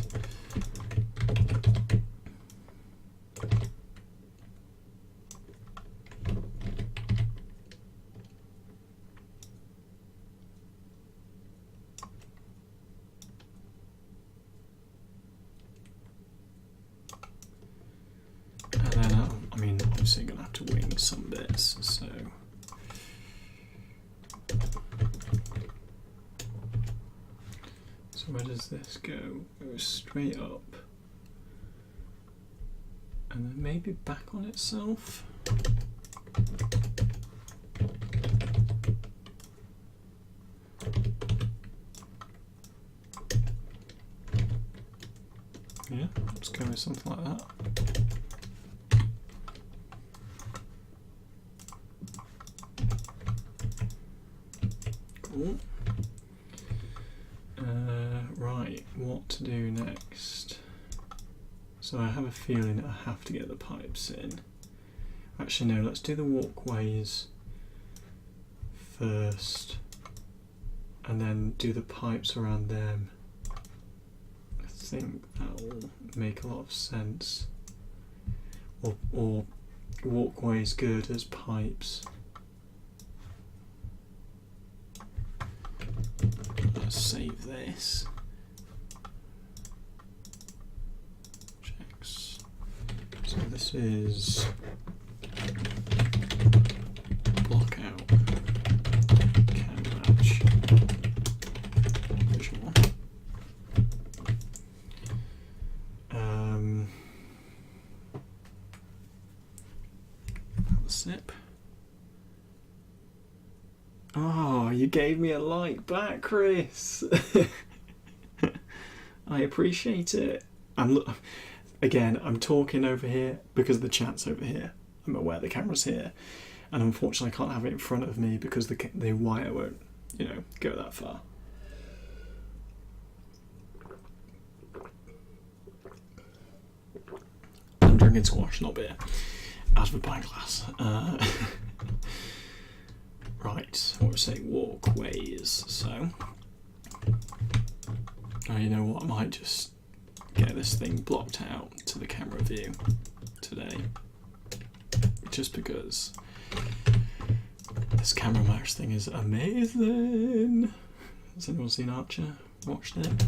Obviously going to have to wing some bits, so where does this go? It goes straight up and then maybe back on itself. Yeah, let's go with something like that. Cool. Right, what to do next? So I have a feeling that I have to get the pipes in. Actually no, let's do the walkways first and then do the pipes around them. I think that will make a lot of sense. Or walkways good as pipes. Let's save this. Checks. So this is block out, can match, visual. The snip. Oh, you gave me a like back, Chris. I appreciate it. I'm talking over here because the chat's over here. I'm aware the camera's here, and unfortunately I can't have it in front of me because the wire won't, go that far. I'm drinking squash, not beer, out of a pint glass. Right, what we say, walkways. So, you know what? I might just get this thing blocked out to the camera view today, just because this camera mouse thing is amazing. Has anyone seen Archer? Watched it?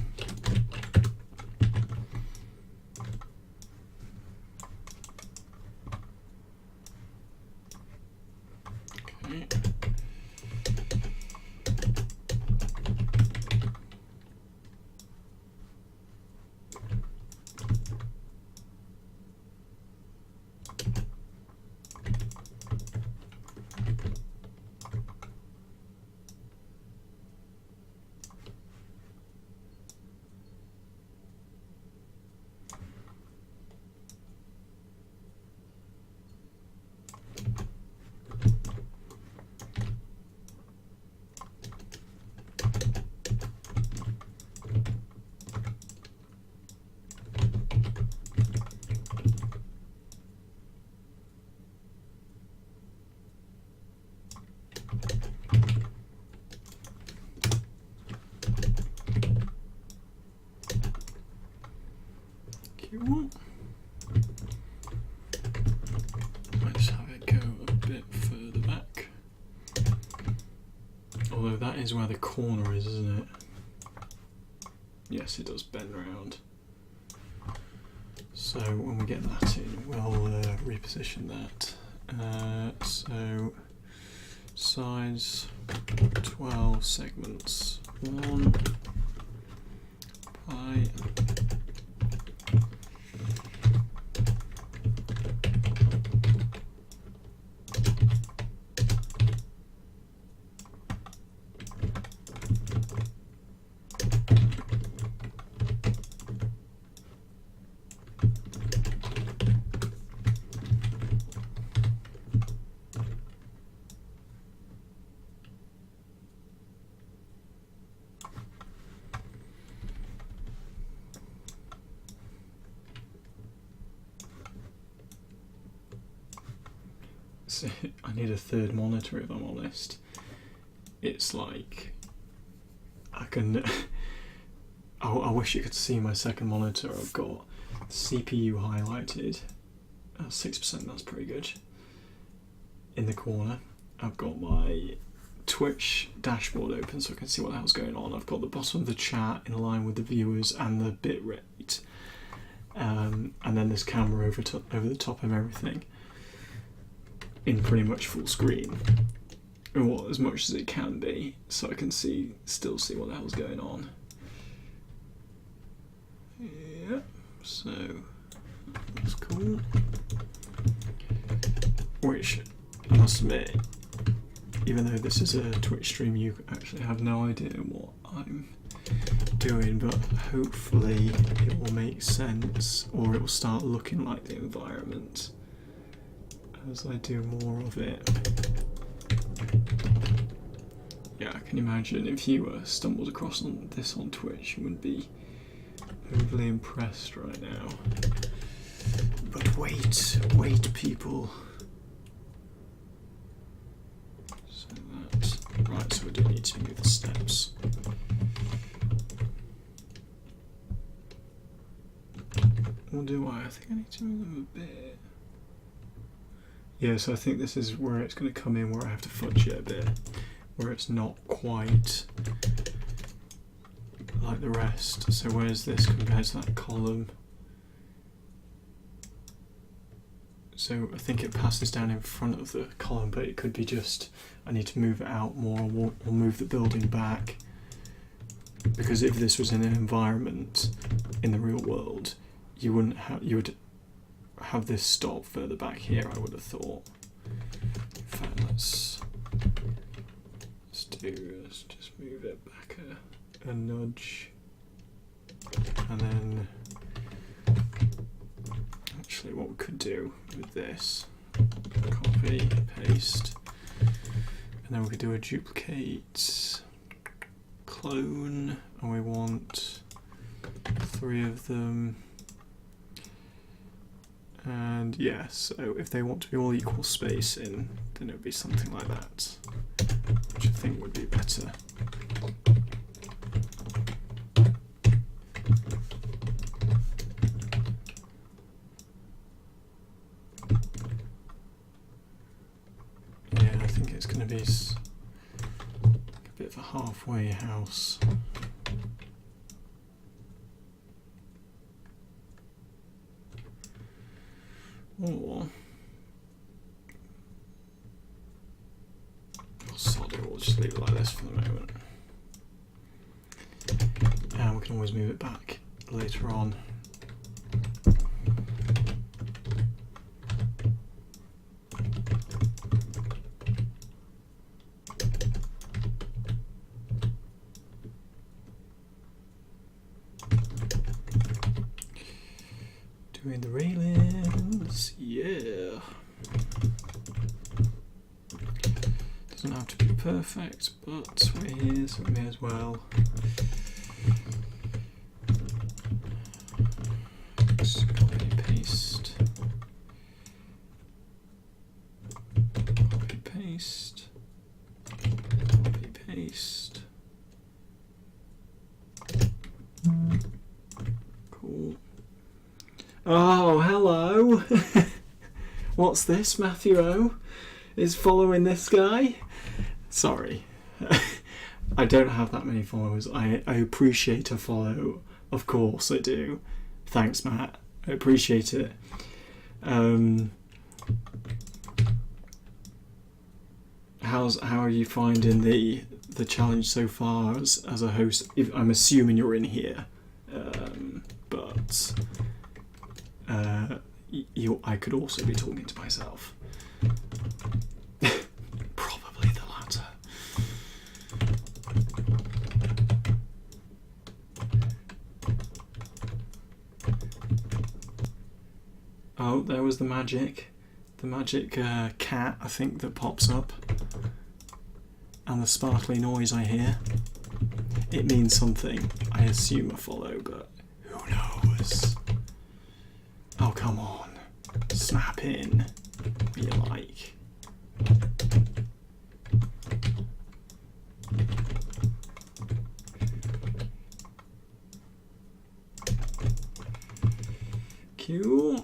So that is where the corner is, isn't it? Yes, it does bend round. So when we get that in, we'll reposition that. So size 12 segments 1 pi. So I need a third monitor if I'm honest. It's like I can I wish you could see my second monitor. I've got CPU highlighted at 6%, that's pretty good. In the corner I've got my Twitch dashboard open so I can see what the hell's going on. I've got the bottom of the chat in line with the viewers and the bitrate, and then there's camera over the top of everything in pretty much full screen, or as much as it can be, so I can still see what the hell's going on. Yeah, so that's cool. Which, I must admit, even though this is a Twitch stream, you actually have no idea what I'm doing, but hopefully it will make sense, or it will start looking like the environment as I do more of it. Yeah, I can imagine if you stumbled across this on Twitch, you wouldn't be overly impressed right now. But wait people. So that, right, so we do need to move the steps. Or do I? I think I need to move them a bit. Yeah, so I think this is where it's going to come in, where I have to fudge it a bit, where it's not quite like the rest. So where's this compared to that column? So I think it passes down in front of the column, but it could be just I need to move it out more, or move the building back. Because if this was in an environment in the real world, you would have this stop further back here, I would have thought. In fact, let's just move it back a nudge, and then actually what we could do with this, copy, paste, and then we could do a duplicate, clone, and we want 3 of them. And yeah, so if they want to be all equal spacing, then it would be something like that, which I think would be better. Yeah, I think it's going to be a bit of a halfway house. Or sod it, we'll just leave it like this for the moment. And we can always move it back later on. Doing the railings, yeah. Doesn't have to be perfect, but we're here, so we may as well. Just copy, paste. Copy, paste. Copy, paste. Cool. Oh, hello. What's this? Matthew O is following this guy? Sorry. I don't have that many followers. I appreciate a follow. Of course I do. Thanks, Matt. I appreciate it. How are you finding the challenge so far as a host? I'm assuming you're in here, but I could also be talking to myself. Probably the latter. Oh, there was the magic cat, I think, that pops up, and the sparkly noise I hear. It means something. I assume a follow, but who knows? Oh, come on. Snap in. What you like. Cool.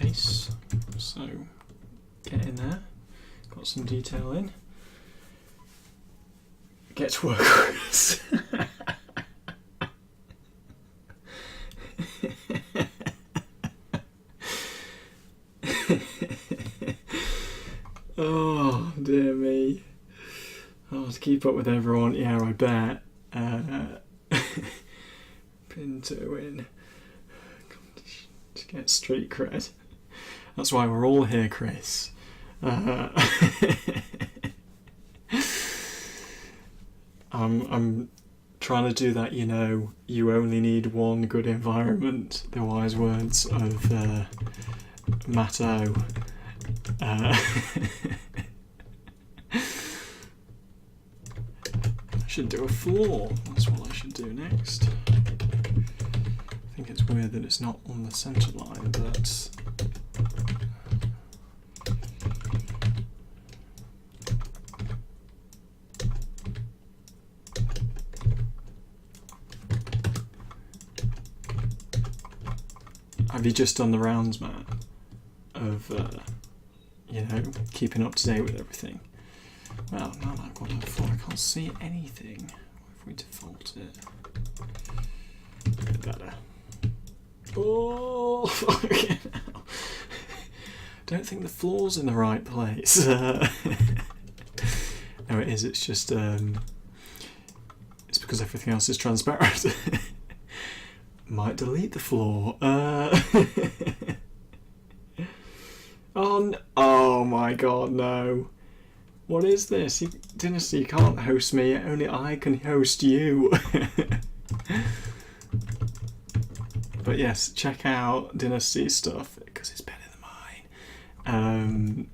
Ace. So get in there. Got some detail in. Get to work, Chris. Oh dear me. Oh, to keep up with everyone, yeah, I bet. Pin to win. To get street cred. That's why we're all here, Chris. I'm trying to do that, you know, you only need one good environment, the wise words of Matto. I should do a floor. That's what I should do next. I think it's weird that it's not on the centre line, but have you just done the rounds, Matt, of you know, keeping up to date with everything? Well, now that I've got level 4, I can't see anything. If we default it, a bit better. Oh, fucking hell. Don't think the floor's in the right place. No, it is. It's just it's because everything else is transparent. Might delete the floor. Oh my god, no. What is this? Dynasty, you can't host me, only I can host you. But yes, check out Dynasty stuff, because it's better than mine.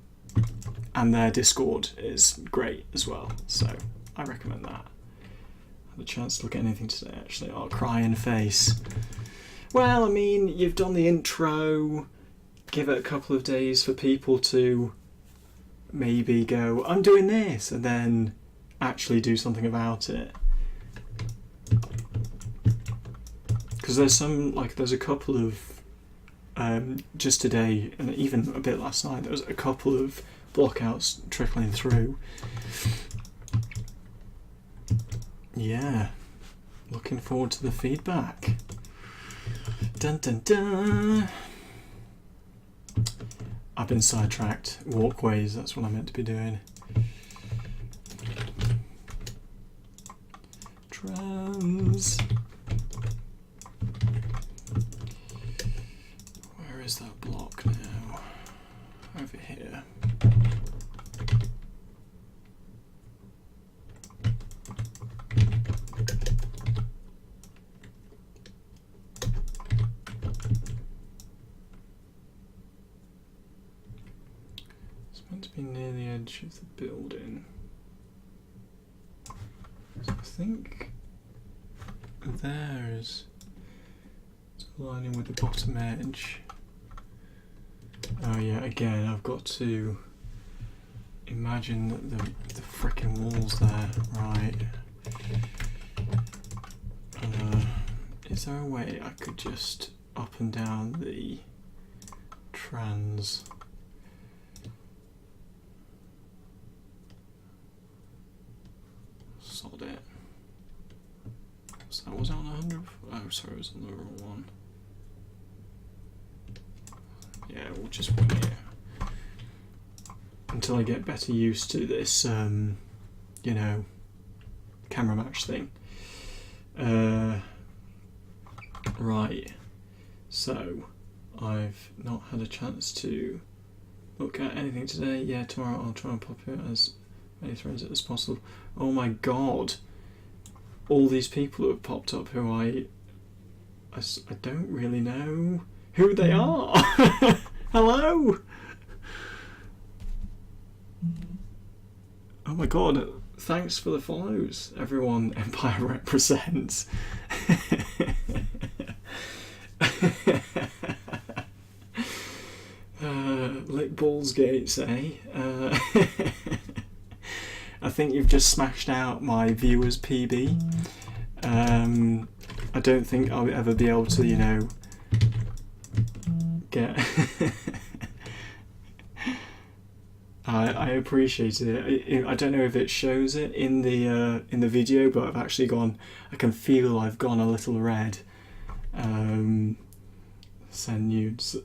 And their Discord is great as well, so I recommend that. I had a chance to look at anything today, actually. Oh, crying face. Well, I mean, you've done the intro. Give it a couple of days for people to maybe go, I'm doing this, and then actually do something about it. Because there's a couple of, just today, and even a bit last night, there was a couple of blockouts trickling through. Yeah, looking forward to the feedback. Dun dun dun. I've been sidetracked. Walkways, that's what I meant to be doing. Trams. Where is that block now? Over here. edge of the building. So I think there's aligning with the bottom edge. Oh yeah, again I've got to imagine that the frickin' walls there, right? Is there a way I could just up and down the trans? Sod it. So that was on 100. Oh, sorry, it was on the wrong one. Yeah, we'll just wing it until I get better used to this, you know, camera match thing. Right, so I've not had a chance to look at anything today. Yeah, tomorrow I'll try and pop it as many threads as possible. Oh my god, all these people who have popped up who I don't really know who they are. Hello. Oh my god, thanks for the follows, everyone. Empire represents. Lick balls gates, eh? I think you've just smashed out my viewers PB. I don't think I'll ever be able to, you know, get. I appreciate it. I don't know if it shows it in the video, but I've actually gone. I can feel I've gone a little red. Send nudes.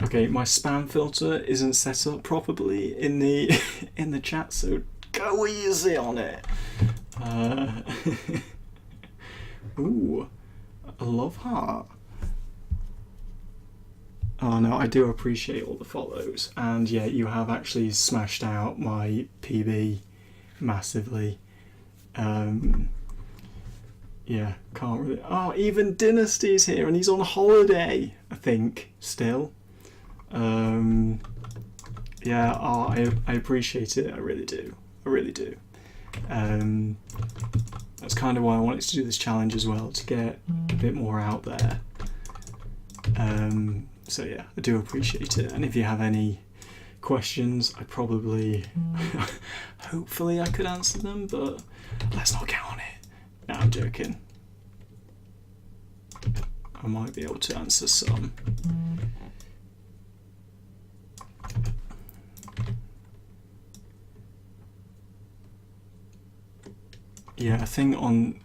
Okay, my spam filter isn't set up properly in the chat, so go easy on it. Ooh, a love heart. Oh no, I do appreciate all the follows, and yeah, you have actually smashed out my PB massively. Yeah, can't really. Oh, even Dynasty's here, and he's on holiday, I think, still. Yeah, oh, I appreciate it. I really do. I really do. That's kind of why I wanted to do this challenge as well, to get a bit more out there. So yeah, I do appreciate it. And if you have any questions, I probably, hopefully I could answer them, but let's not get on it. No, I'm joking. I might be able to answer some. Yeah, I think on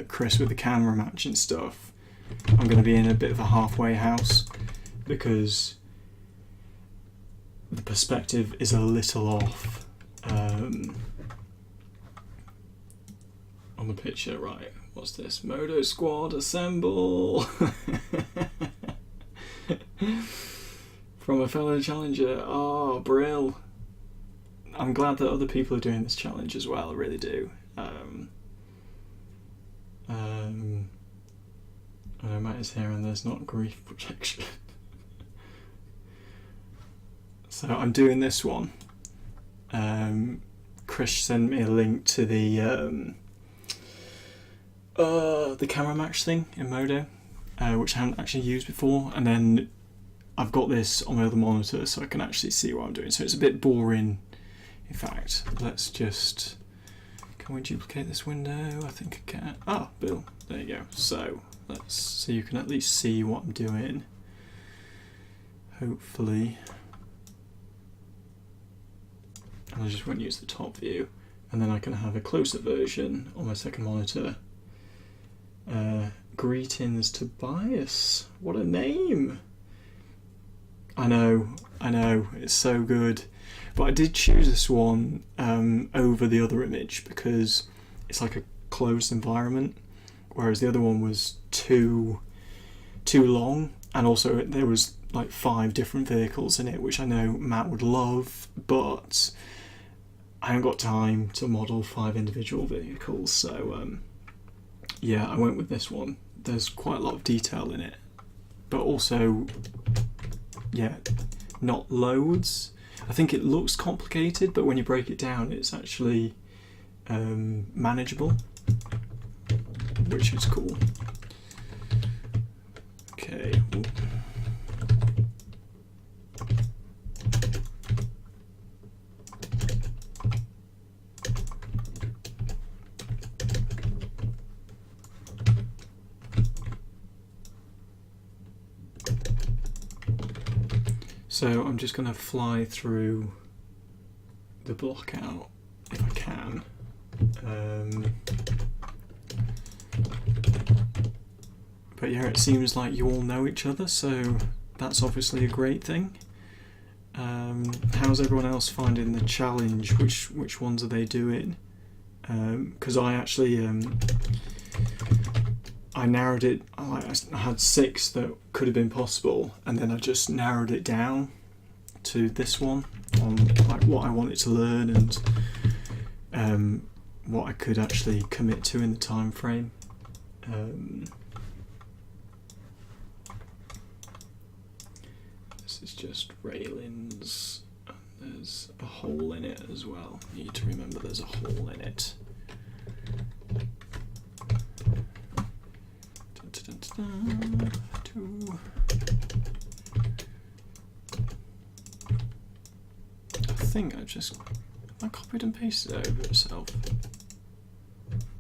Chris with the camera match and stuff, I'm going to be in a bit of a halfway house because the perspective is a little off on the picture. Right, what's this? Modo squad assemble! From a fellow challenger. Oh, brill. I'm glad that other people are doing this challenge as well, I really do. I know Matt is here and there's not grief projection. So I'm doing this one. Chris sent me a link to the camera match thing in Modo, which I haven't actually used before, and then I've got this on my other monitor so I can actually see what I'm doing. So it's a bit boring. In fact, let's just, can we duplicate this window? I think I can. Ah, Bill, there you go. So you can at least see what I'm doing. Hopefully. And I just won't use the top view. And then I can have a closer version on my second monitor. Greetings Tobias. What a name. I know, it's so good. But I did choose this one over the other image because it's like a closed environment, whereas the other one was too long, and also there was like 5 different vehicles in it, which I know Matt would love, but I haven't got time to model 5 individual vehicles, so yeah, I went with this one. There's quite a lot of detail in it, but also, yeah, not loads. I think it looks complicated, but when you break it down, it's actually manageable, which is cool. Okay. So I'm just going to fly through the block out if I can. But yeah, it seems like you all know each other, so that's obviously a great thing. How's everyone else finding the challenge? Which ones are they doing? Because I actually I narrowed it. I had 6 that could have been possible, and then I just narrowed it down to this one on like what I wanted to learn and what I could actually commit to in the time frame. This is just railings, and there's a hole in it as well. You need to remember there's a hole in it. I think I copied and pasted it over itself.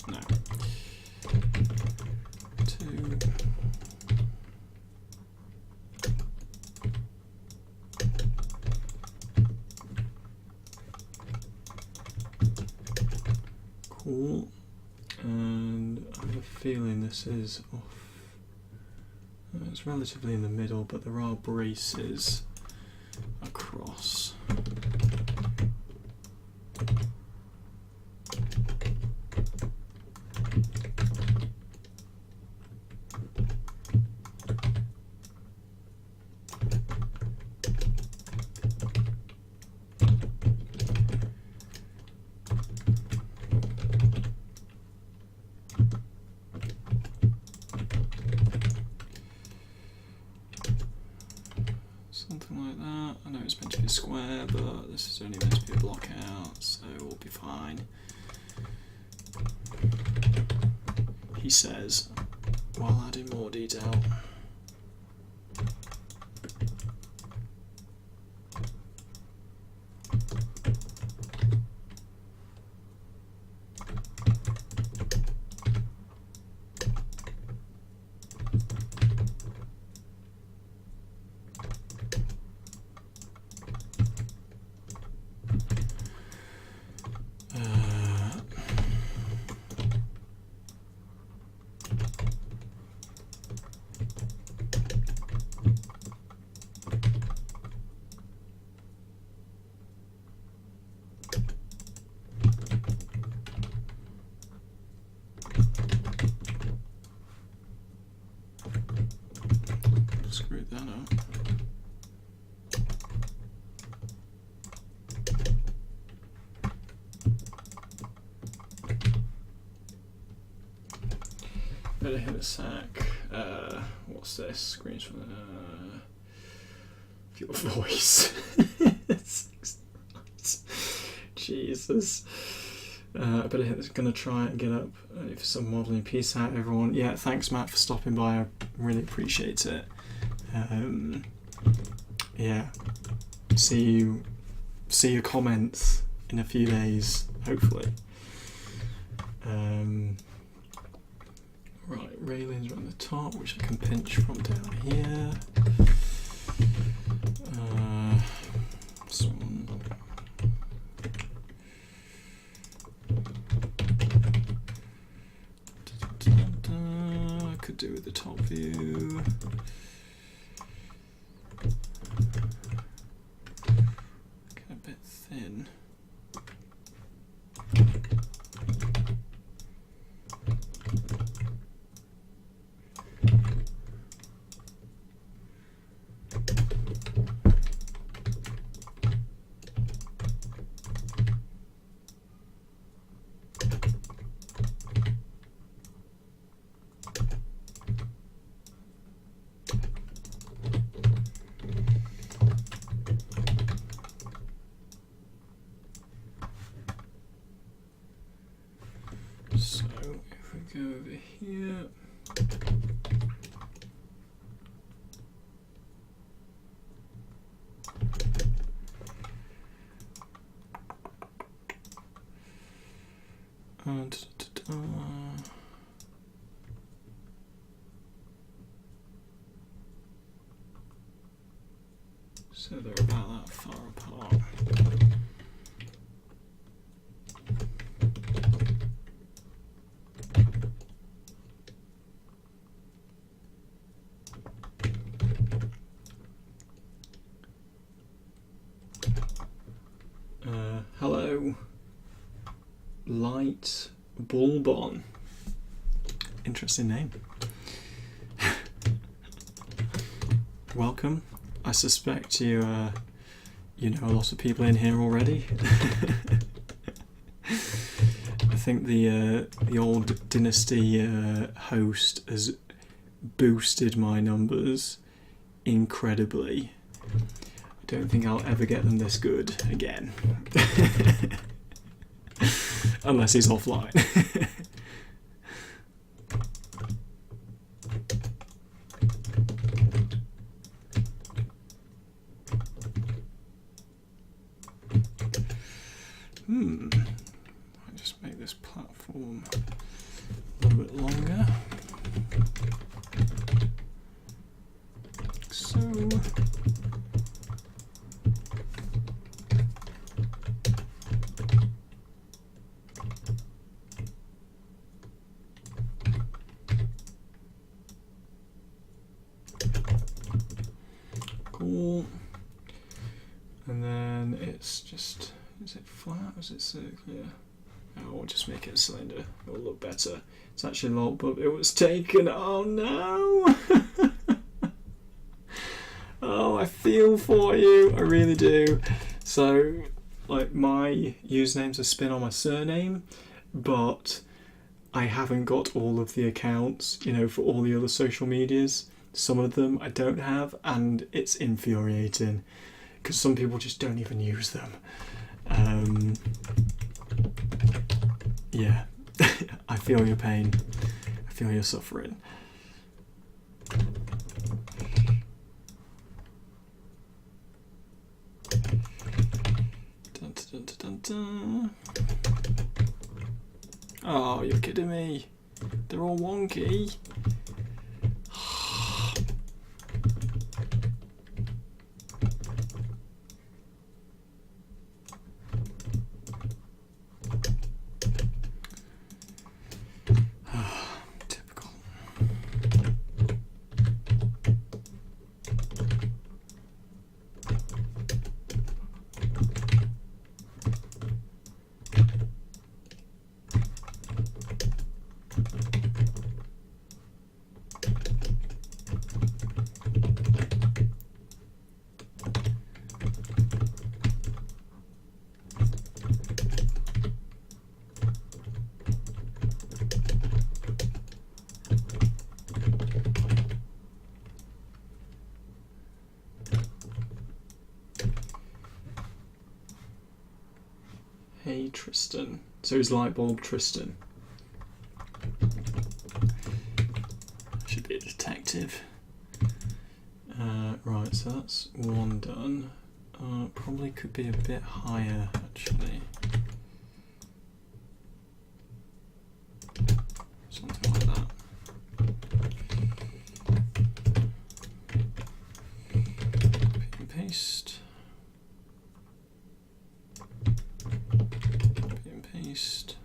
No. 2. Cool. And I have a feeling this is off. It's relatively in the middle, but there are braces across. Something like that. I know it's meant to be a square, but this is only meant to be a block out, so we'll be fine. He says, while adding more detail. Screwed that up. Better hit a sack. What's this? Screens from your voice. Jesus. I better hit. Gonna try and get up for some modelling. Peace out, everyone. Yeah, thanks, Matt, for stopping by. I really appreciate it. Yeah. See your comments in a few days, hopefully. Right, railings are on the top, which I can pinch from down here. This one. I could do with the top view. Get a bit thin. go over here. So they're about that far apart. Hello, Light Bulbon. Interesting name. Welcome. I suspect you know a lot of people in here already. I think the old Dynasty host has boosted my numbers incredibly. I don't think I'll ever get them this good again. Unless he's offline. I'll just make this platform a little bit longer. So cool. And then it's just, is it flat or is it circular? Oh, I'll just make it a cylinder. It'll look better. It's actually not, but it was taken. Oh no! Oh, I feel for you. I really do. So, like, my username's a spin on my surname, but I haven't got all of the accounts, you know, for all the other social medias. Some of them I don't have, and it's infuriating because some people just don't even use them. Yeah, I feel your pain. I feel your suffering. Dun, dun, dun, dun, dun. Oh, you're kidding me. They're all wonky. Typical. Hey Tristan. So he's Lightbulb Tristan. Should be a detective. Right, so that's one done. Probably could be a bit higher actually. Something like that. Copy and paste. Copy and paste.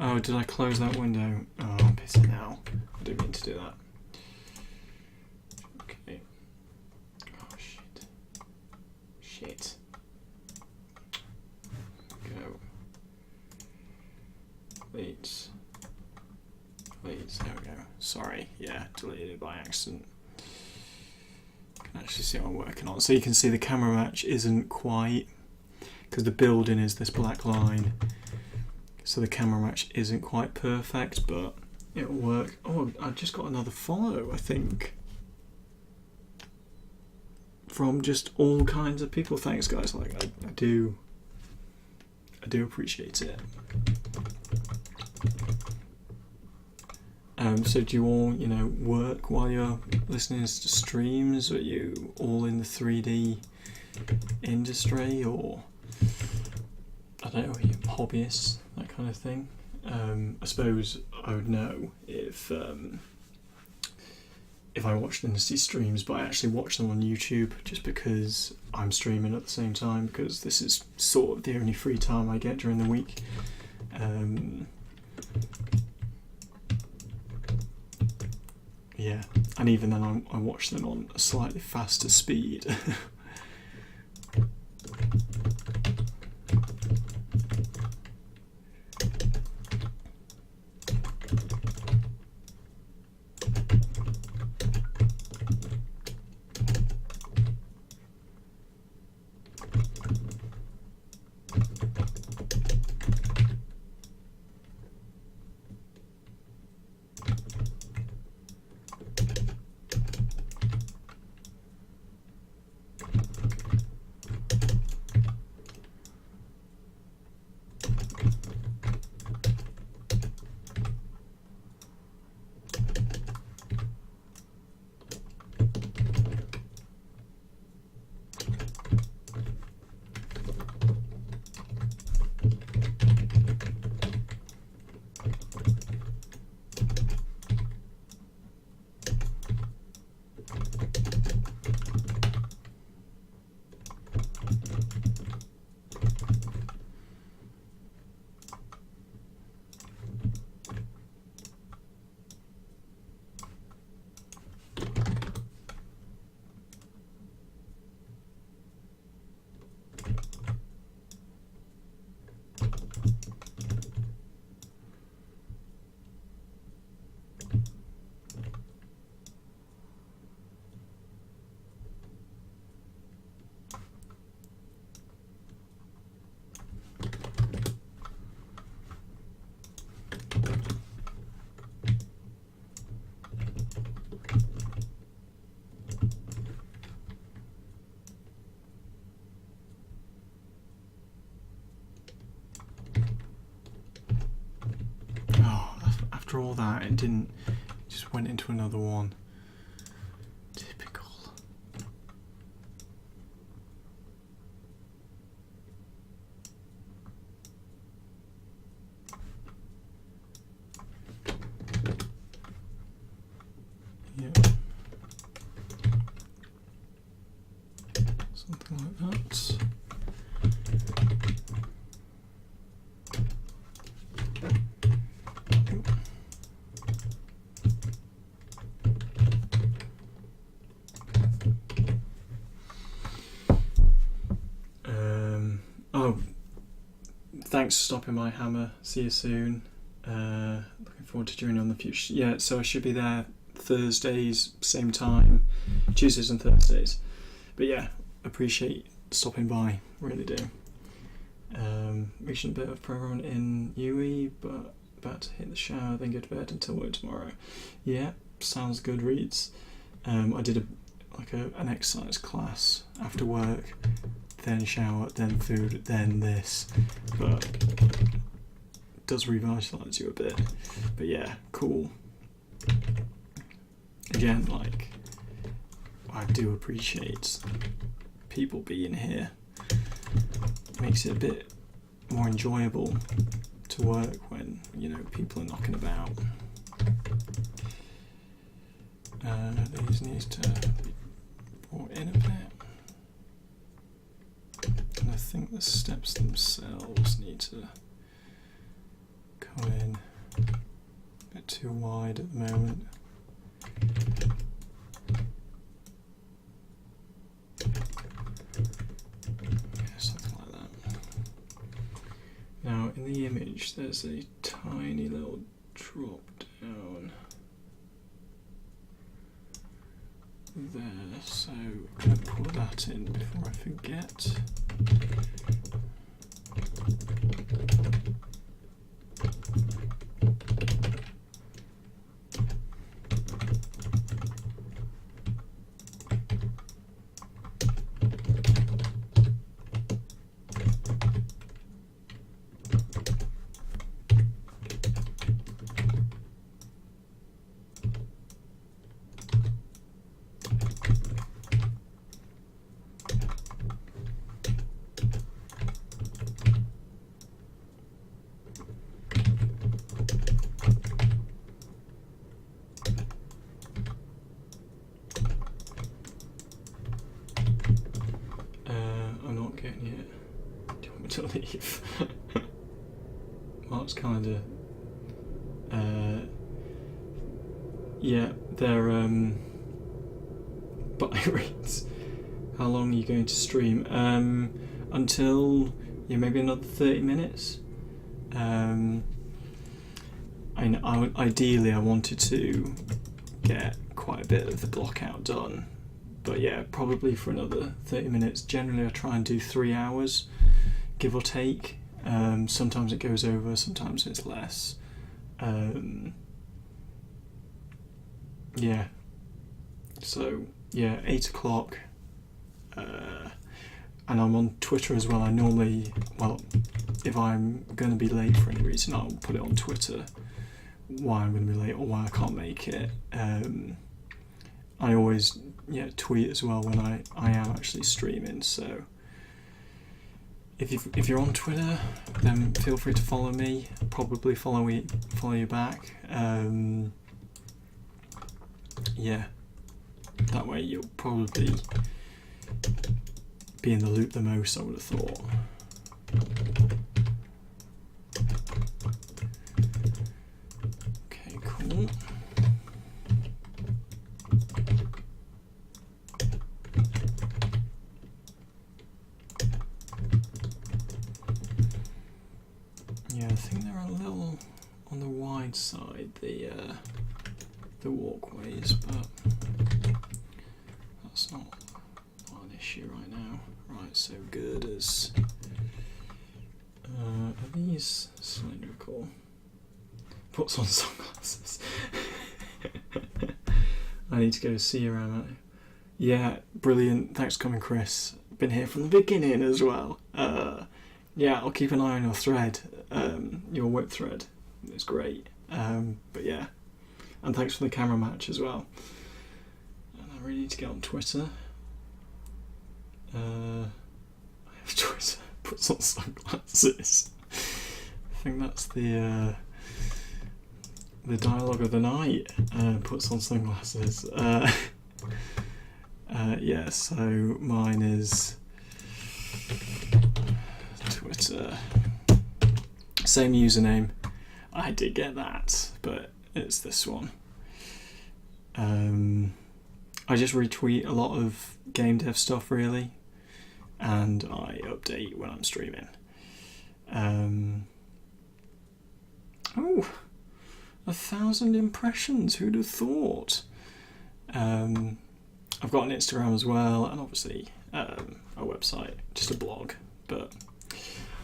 Oh, did I close that window? Oh, I'm pissing now. I didn't mean to do that. Okay. Oh, shit. Shit. Go. Delete. Delete. There we go. Sorry. Yeah, deleted it by accident. Can actually see what I'm working on. So you can see the camera match isn't quite, because the building is this black line. so the camera match isn't quite perfect, but it'll work. Oh, I just got another follow, I think, from just all kinds of people. Thanks, guys. Like, I do appreciate it. So do you all, work while you're listening to streams? Are you all in the 3D industry, or I don't know, are you hobbyists, that kind of thing? I suppose I would know if I watched industry streams, but I actually watch them on YouTube just because I'm streaming at the same time, because this is sort of the only free time I get during the week. Yeah, and even then I watch them on a slightly faster speed. After all that, it didn't, it just went into another one. Typical. Yeah. Something like that. Thanks for stopping by, Hammer. See you soon. Looking forward to joining on the future. Yeah, so I should be there Thursdays, same time, Tuesdays and Thursdays. But yeah, appreciate stopping by, really do. Reaching a bit of programming in UE, but about to hit the shower, then go to bed until work tomorrow. Yeah, sounds good, Reeds. I did an exercise class after work, then shower, then food, then this, but it does revitalise you a bit. But yeah, cool. Again, like, I do appreciate people being here. It makes it a bit more enjoyable to work when, people are knocking about. These needs to be brought in a bit. And I think the steps themselves need to go in a bit too wide at the moment. Yeah, something like that. Now in the image there's a tiny little drop down there, so I'm going to put that in before I forget. going yet? Do you want me to leave? Mark's kind of... yeah, they're buy rates. How long are you going to stream? Until maybe another 30 minutes. Ideally I wanted to get quite a bit of the block out done, but yeah, probably for another 30 minutes. Generally I try and do 3 hours, give or take. Sometimes it goes over, sometimes it's less. Yeah, so yeah, 8 o'clock, and I'm on Twitter as well. I normally, well, if I'm going to be late for any reason, I'll put it on Twitter why I'm going to be late or why I can't make it. I always tweet as well when I am actually streaming, so if you're on Twitter, then feel free to follow me. Probably follow you back. Yeah, that way you'll probably be in the loop the most, I would have thought. Okay, cool. Yeah, I think they're a little on the wide side, the walkways, but that's not an issue right now. Right, so good as are these cylindrical? Puts on sunglasses. I need to go see around that. Yeah, brilliant. Thanks for coming, Chris. Been here from the beginning as well. Yeah, I'll keep an eye on your thread, your whip thread. It's great. But yeah. And thanks for the camera match as well. And I really need to get on Twitter. I have Twitter. Puts on sunglasses. I think that's the dialogue of the night. Puts on sunglasses. Yeah, so mine is Twitter. Same username. I did get that, but it's this one. I just retweet a lot of game dev stuff really, and I update when I'm streaming. Oh, 1,000 impressions, who'd have thought? I've got an Instagram as well, and obviously a website, just a blog, but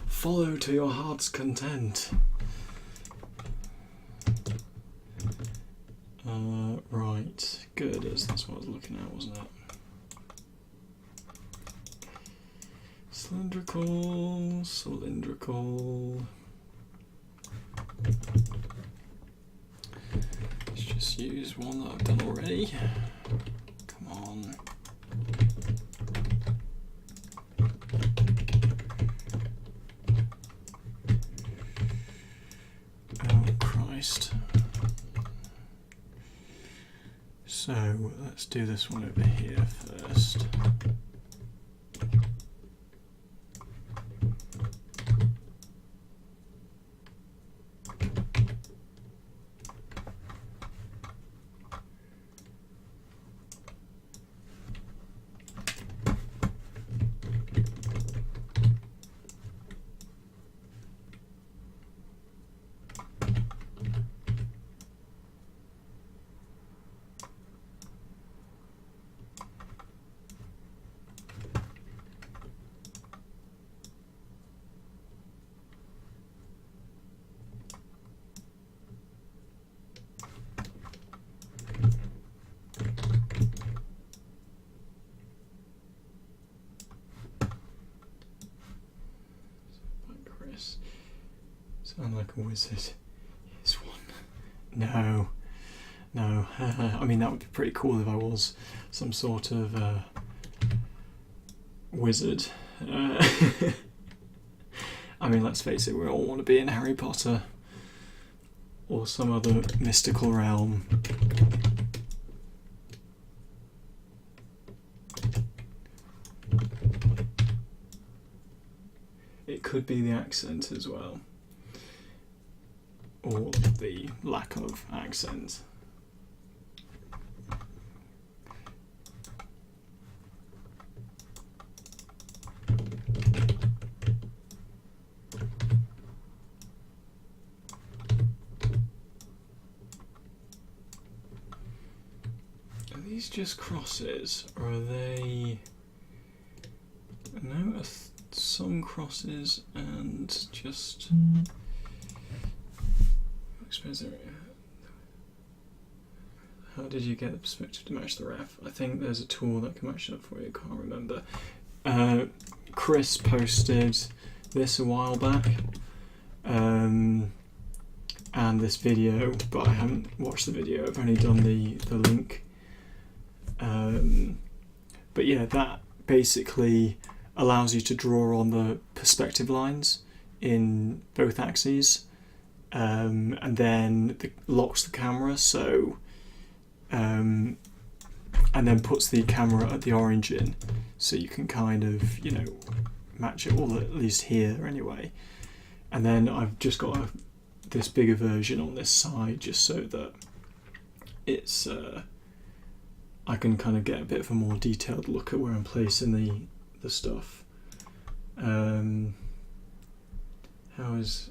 follow to your heart's content. Right, good, that's what I was looking at, wasn't it? Cylindrical. Let's just use one that I've done already. Come on. Oh, Christ. So let's do this one over here first. Sound like a wizard. Here's one. No. I mean, that would be pretty cool if I was some sort of wizard. I mean, let's face it, we all want to be in Harry Potter or some other mystical realm. it could be the accent as well, or the lack of accent. Are these just crosses, or are they... No, some crosses and just... I suppose there... How did you get the perspective to match the ref? I think there's a tool that can match it up for you, can't remember. Chris posted this a while back, and this video, but I haven't watched the video, I've only done the link. But yeah, that basically allows you to draw on the perspective lines in both axes, and then locks the camera, so and then puts the camera at the origin, so you can kind of, you know, match it, or at least here anyway. And then I've just got this bigger version on this side, just so that it's I can kind of get a bit of a more detailed look at where I'm placing the stuff. How is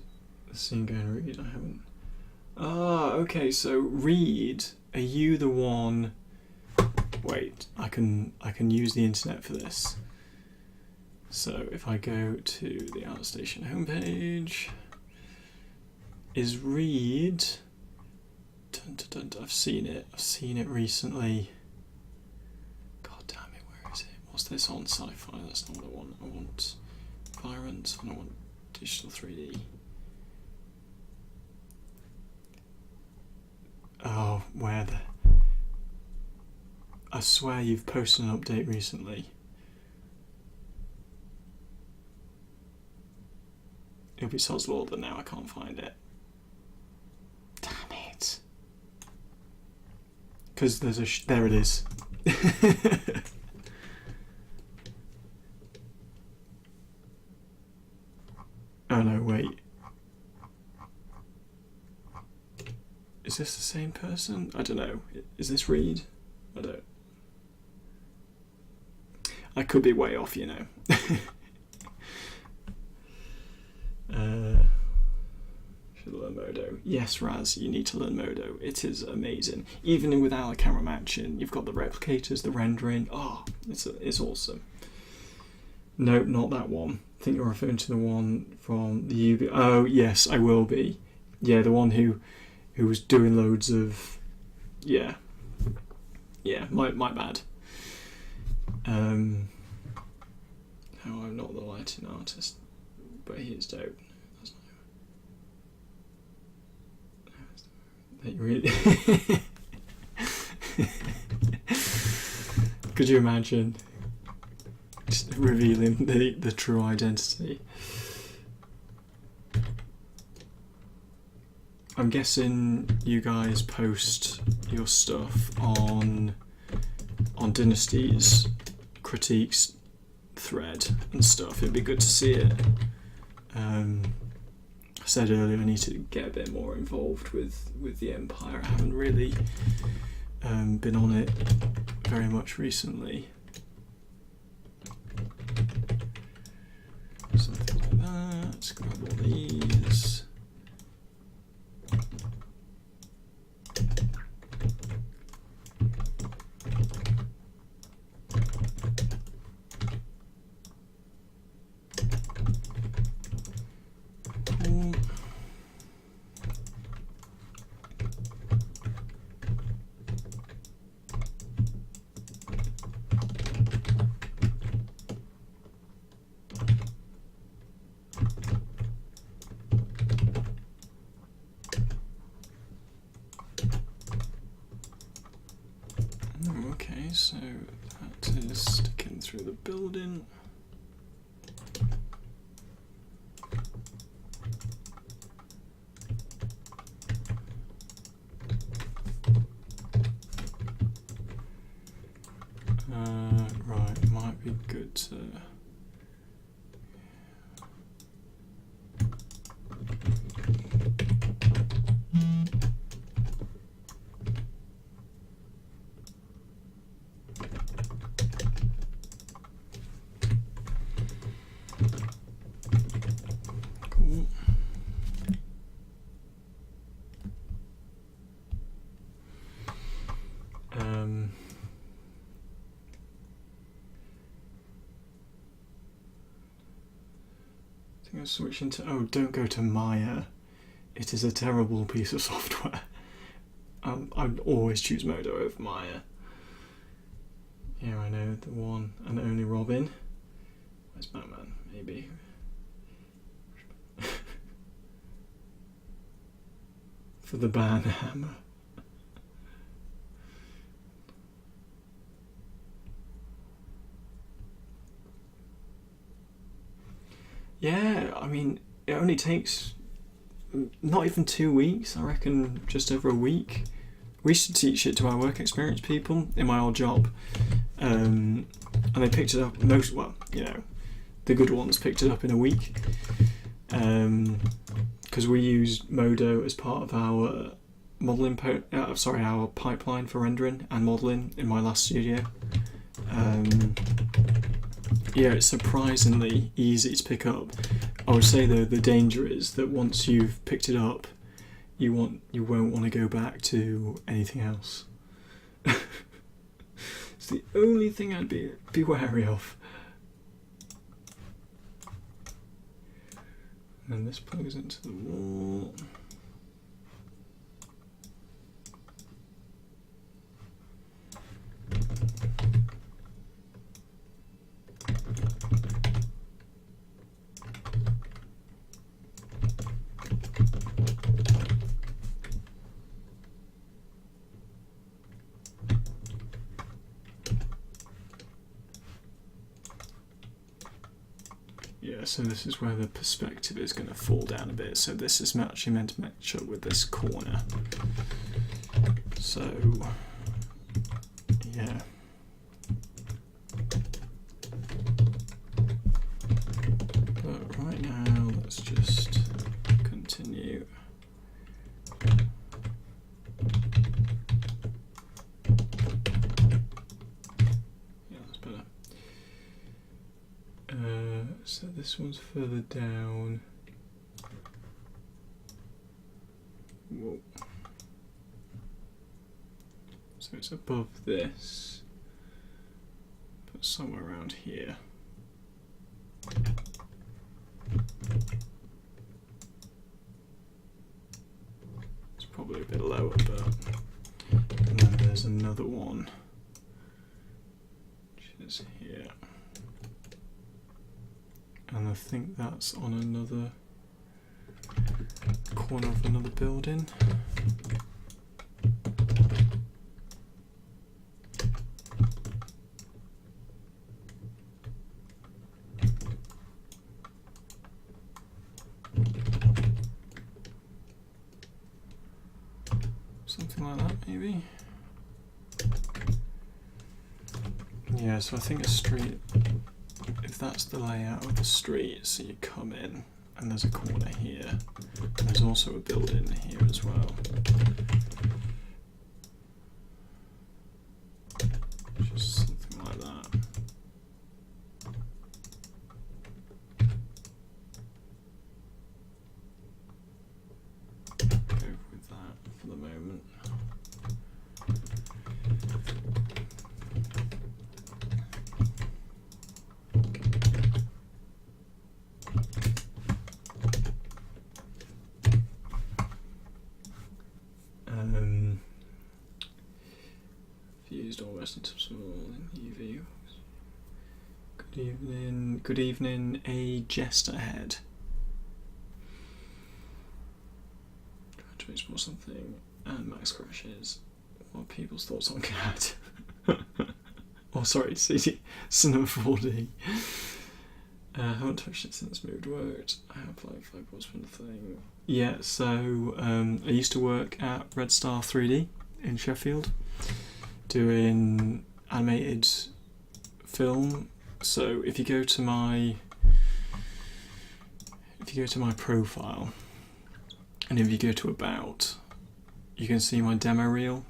the scene going, Reed? I haven't... Ah, okay, so Reed, are you the one... Wait, I can use the internet for this. So if I go to the ArtStation homepage, is Reed... Dun, dun, dun, I've seen it recently. God damn it, where is it? What's this on Sci-Fi? That's not what I want. I want environment, and I want digital 3D. Oh, where the... I swear you've posted an update recently. It'll be Sod's Law, but now I can't find it. Damn it. Because there's a... there it is. Oh no, wait. Is this the same person? I don't know. Is this Reed? I don't... I could be way off, you know. Should learn Modo. Yes, Raz, you need to learn Modo. It is amazing. Even without a camera matching, you've got the replicators, the rendering. Oh, it's awesome. No, not that one. I think you're referring to the one from the UV. Oh, yes, I will be. Yeah, the one who was doing loads of... Yeah. Yeah, my bad. How I'm not the lighting artist, but he is dope. That's not really. Could you imagine just revealing the true identity? I'm guessing you guys post your stuff on Dynasty's critiques thread and stuff. It'd be good to see it. I said earlier I need to get a bit more involved with the Empire. I haven't really been on it very much recently. Something like that. Let's grab all these. Okay, so that is sticking through the building. Right, might be good to... think I'm switching to... Oh, don't go to Maya. It is a terrible piece of software. I'd always choose Modo over Maya. Yeah, I know, the one and only Robin. Where's Batman? Maybe. For the banhammer. Yeah, I mean, it only takes not even 2 weeks, I reckon just over a week. We used to teach it to our work experience people in my old job, and they picked it up, the good ones picked it up in a week, because we used Modo as part of our modelling, our pipeline for rendering and modelling in my last studio. Yeah, it's surprisingly easy to pick up. I would say though the danger is that once you've picked it up, you won't want to go back to anything else. It's the only thing I'd be wary of. And this plugs into the wall. Yeah, so this is where the perspective is going to fall down a bit. So this is actually meant to match up with this corner. So, yeah. But right now, let's just continue. So this one's further down. Whoa. So it's above this, but somewhere around here. It's probably a bit lower, but... And then there's another one, which is here. And I think that's on another corner of another building. Something like that, maybe. Yeah, so I think a street, if that's the layout of the street, so you come in and there's a corner here, and there's also a building here as well. Just something like that. Go with that for the moment. Used all Western Subsoil in UV. Good evening, a jester ahead. Trying to explore something, and Max crashes. What are people's thoughts on CAD? Oh, sorry, Cinema 4D. Haven't touched it since Moved worked. I have like 5 balls from the thing. Yeah, so I used to work at Red Star 3D in Sheffield, doing animated film. So if you go to my profile, and if you go to about, you can see my demo reel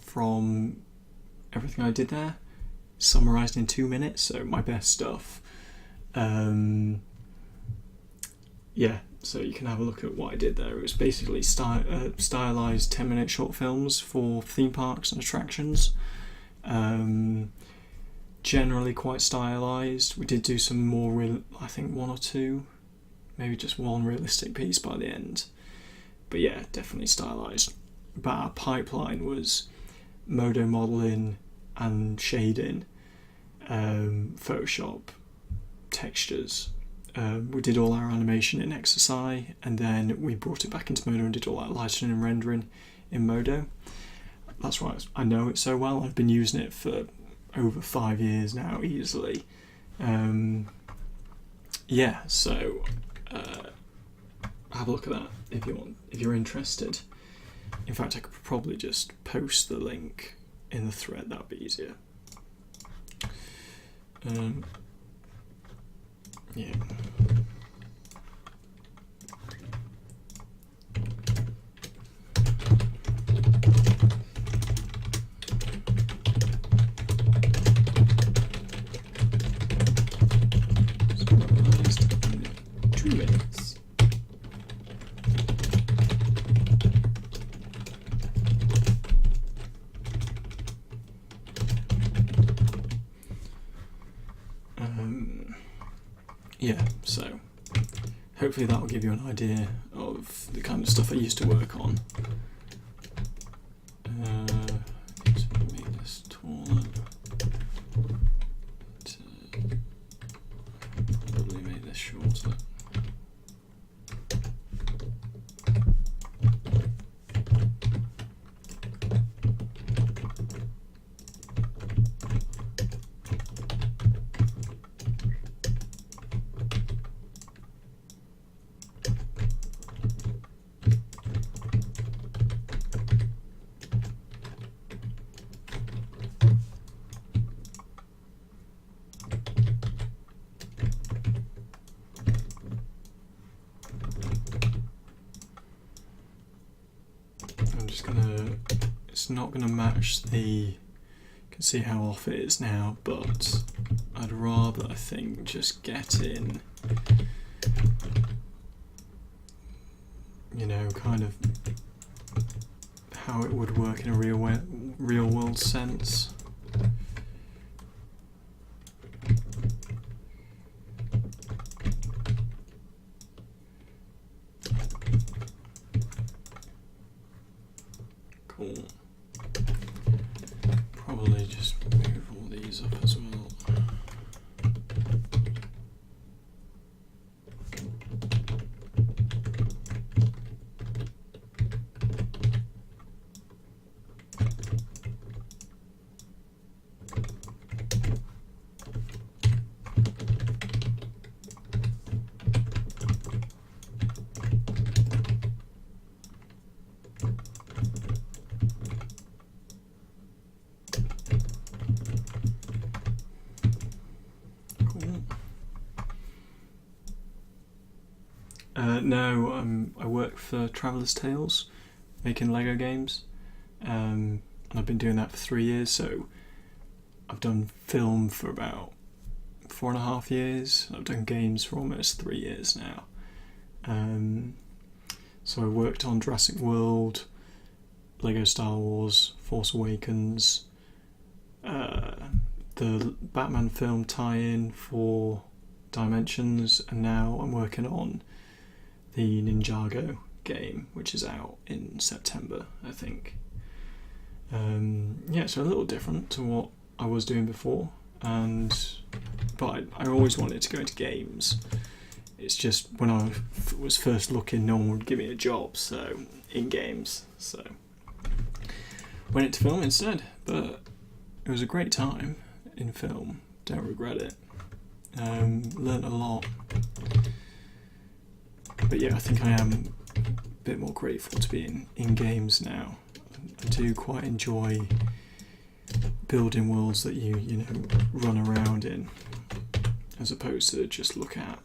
from everything I did there, summarized in 2 minutes. So my best stuff. Yeah, so you can have a look at what I did there. It was basically stylized 10-minute short films for theme parks and attractions. Generally quite stylized. We did do some more, I think 1 or 2 maybe just one realistic piece by the end. But yeah, definitely stylized. But our pipeline was Modo modeling and shading, Photoshop, textures. We did all our animation in XSI, and then we brought it back into Modo and did all our lighting and rendering in Modo. That's why I know it so well. I've been using it for over 5 years now, easily. Yeah, so have a look at that if you want, if you're interested. In fact, I could probably just post the link in the thread. That'd be easier. Yeah. Summarized in 2 minutes. Yeah, so hopefully that will give you an idea of the kind of stuff I used to work on. Need to make this taller. Probably make this shorter. It's not going to match the, you can see how off it is now, but I'd rather, I think, just get in, you know, kind of how it would work in a real world sense. Cool. Probably just move all these up as well. No, I work for Traveller's Tales, making Lego games, and I've been doing that for 3 years, so I've done film for about 4.5 years, I've done games for almost 3 years now. So I worked on Jurassic World, Lego Star Wars, Force Awakens, the Batman film tie-in for Dimensions, and now I'm working on the Ninjago game, which is out in September, I think. Yeah, so a little different to what I was doing before, but I always wanted to go into games. It's just when I was first looking, no one would give me a job, so in games. So went into film instead, but it was a great time in film. Don't regret it. Learned a lot. But yeah, I think I am a bit more grateful to be in games now. I do quite enjoy building worlds that you know, run around in, as opposed to just look at.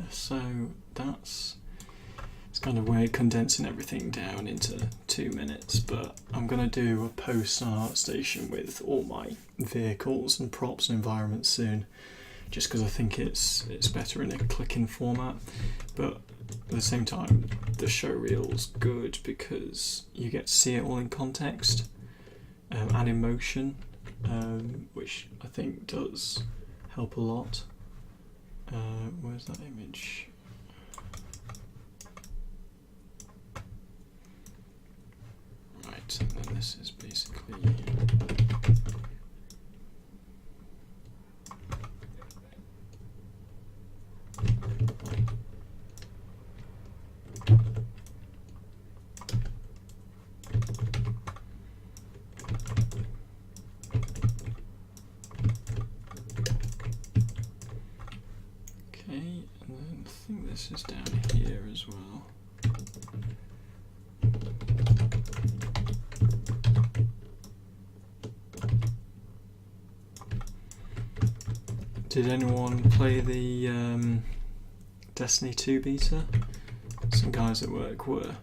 yeah, so it's kind of weird condensing everything down into 2 minutes, but I'm going to do a post on ArtStation with all my vehicles and props and environments soon, just because I think it's better in a clicking format. But at the same time, the show reel's good because you get to see it all in context and in motion, which I think does help a lot. Where's that image? Right, and then this is basically okay, and then I think this is down here as well. Did anyone play the Destiny 2 beta? Some guys at work were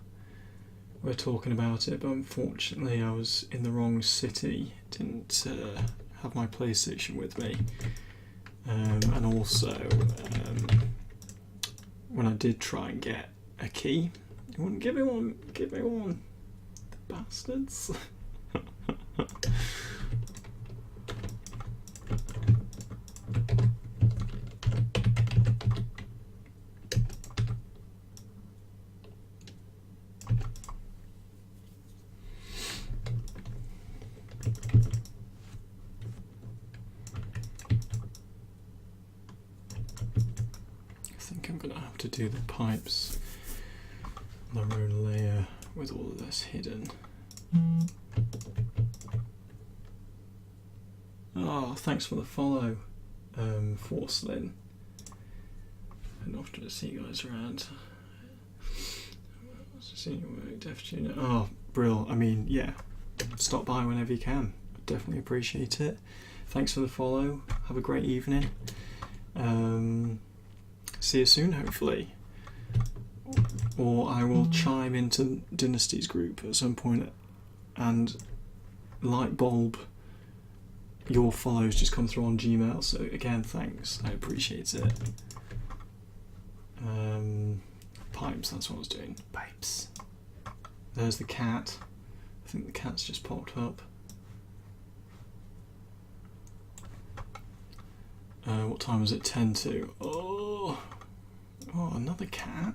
talking about it, but unfortunately I was in the wrong city, didn't have my PlayStation with me, and also when I did try and get a key, they wouldn't give me one, the bastards. To do the pipes on their own layer with all of this hidden. Oh, thanks for the follow, Forcelin. And often to see you guys around. Seeing your work, definitely. Oh, brill. I mean, yeah, stop by whenever you can. Definitely appreciate it. Thanks for the follow. Have a great evening. See you soon, hopefully. Or I will chime into Dynasty's group at some point and light bulb your follows just come through on Gmail. So again, thanks. I appreciate it. Pipes, that's what I was doing. Pipes. There's the cat. I think the cat's just popped up. What time is it? 10 to. Oh, another cat.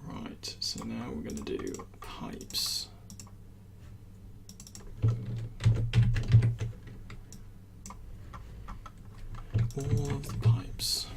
Right, so now we're going to do pipes. All of the pipes.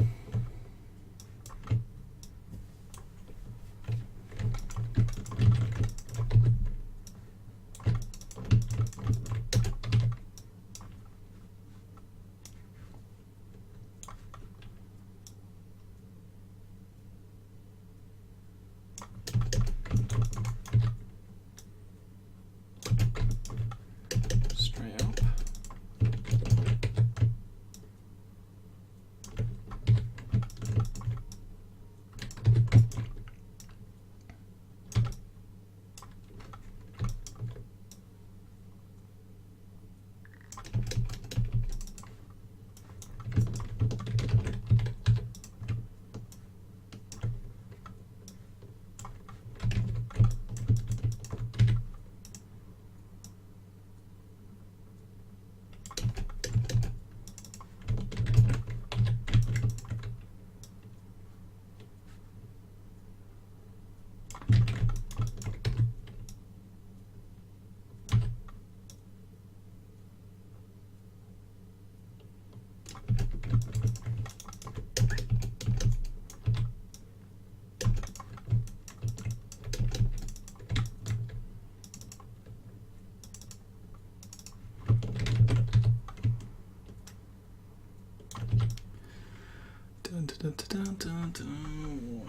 Dun, dun, dun, dun, dun, dun.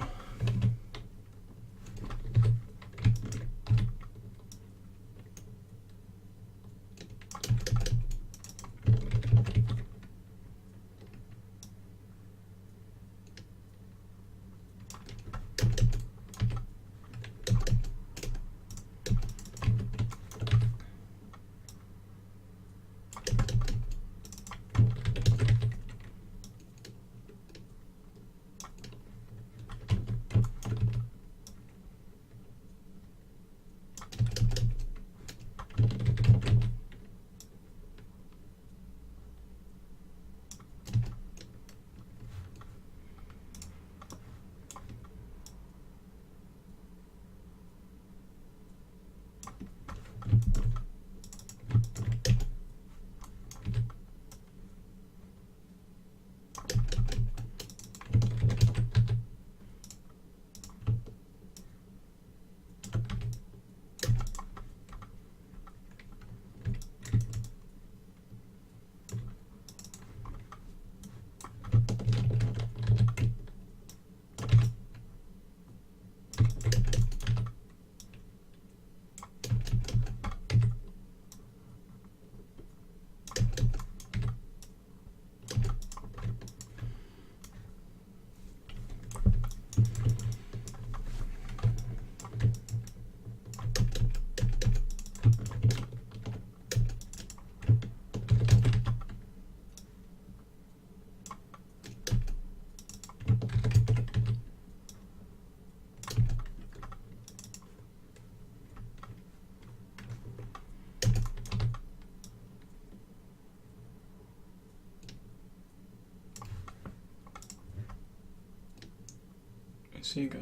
see you guys.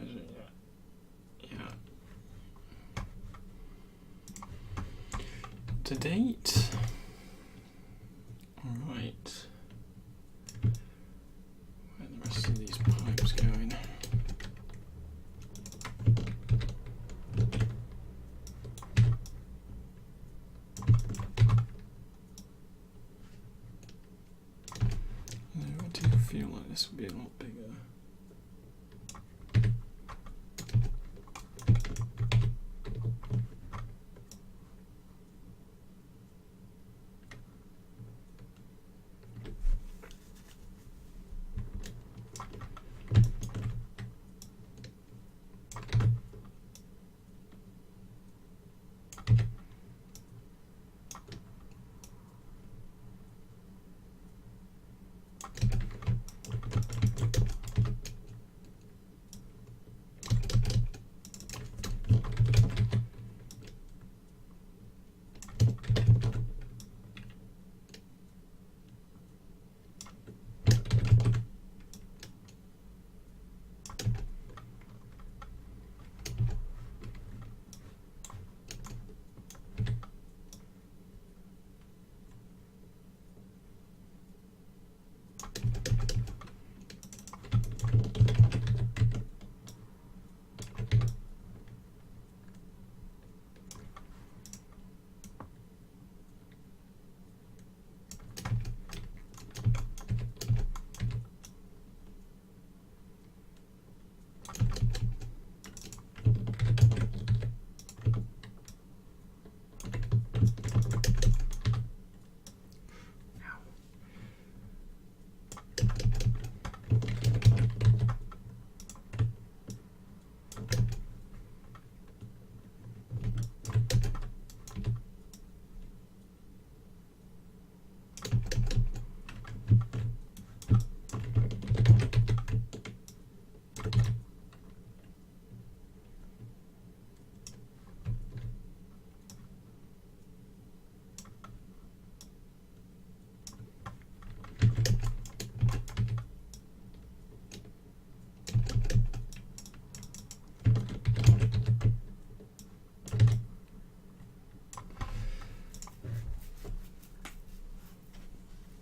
Yeah. To date. Alright. Where are the rest of these pipes going? I do feel like this would be a lot bigger.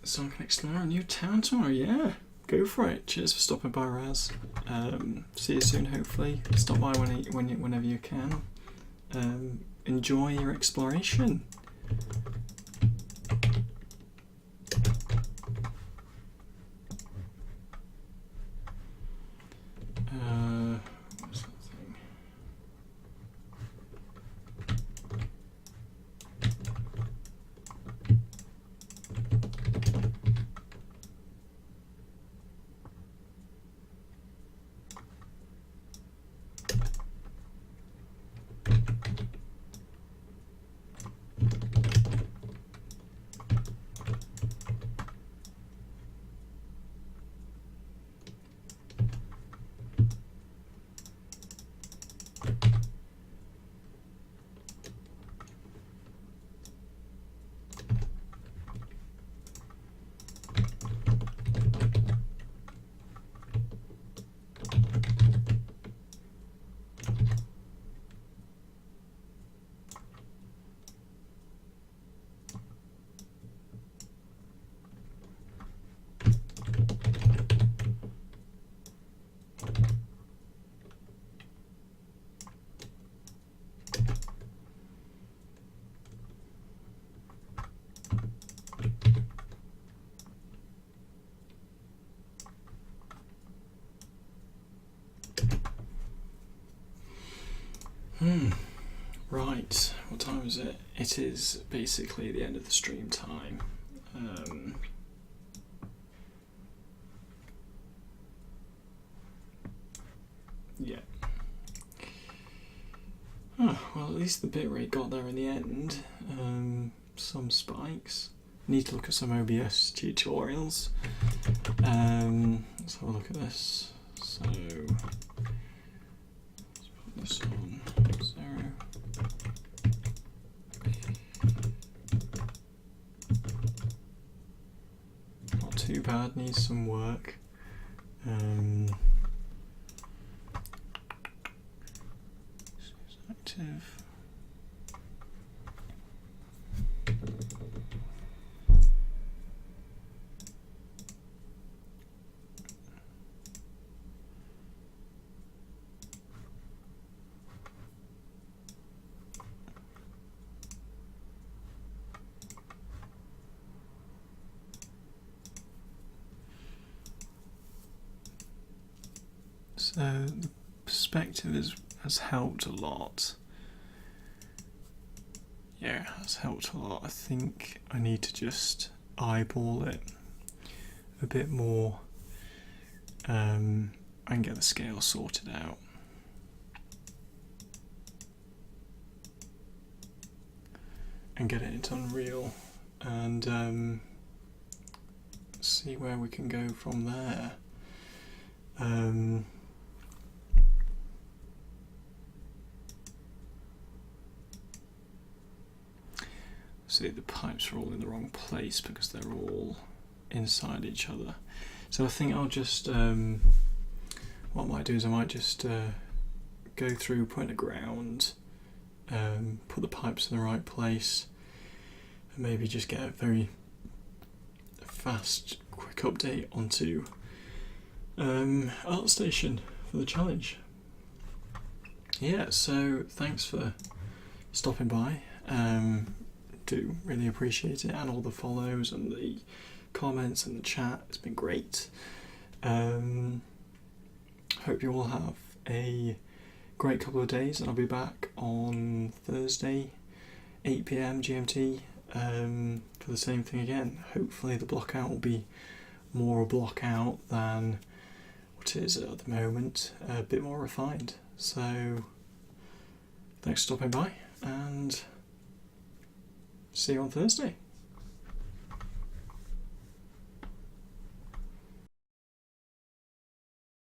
So I can explore a new town tomorrow, yeah. Go for it. Cheers for stopping by, Raz. See you soon, hopefully. Stop by whenever you can. Enjoy your exploration. What's that thing? Right, what time is it? It is basically the end of the stream time. Yeah. Oh, well, at least the bitrate got there in the end. Some spikes. Need to look at some OBS tutorials. Let's have a look at this. So, let's put this on 0. Not too bad, needs some work. active. So the perspective has helped a lot. Yeah, it has helped a lot. I think I need to just eyeball it a bit more and get the scale sorted out. And get it into Unreal and see where we can go from there. See, the pipes are all in the wrong place because they're all inside each other. So I think I'll just, what I might do is I might just go through, point a ground, put the pipes in the right place, and maybe just get a very fast, quick update onto ArtStation for the challenge. Yeah, so thanks for stopping by. Do really appreciate it, and all the follows and the comments and the chat. It's been great. Hope you all have a great couple of days, and I'll be back on Thursday 8 PM GMT for the same thing again. Hopefully the block out will be more a block out than what it is at the moment, a bit more refined. So thanks for stopping by, and see you on Thursday.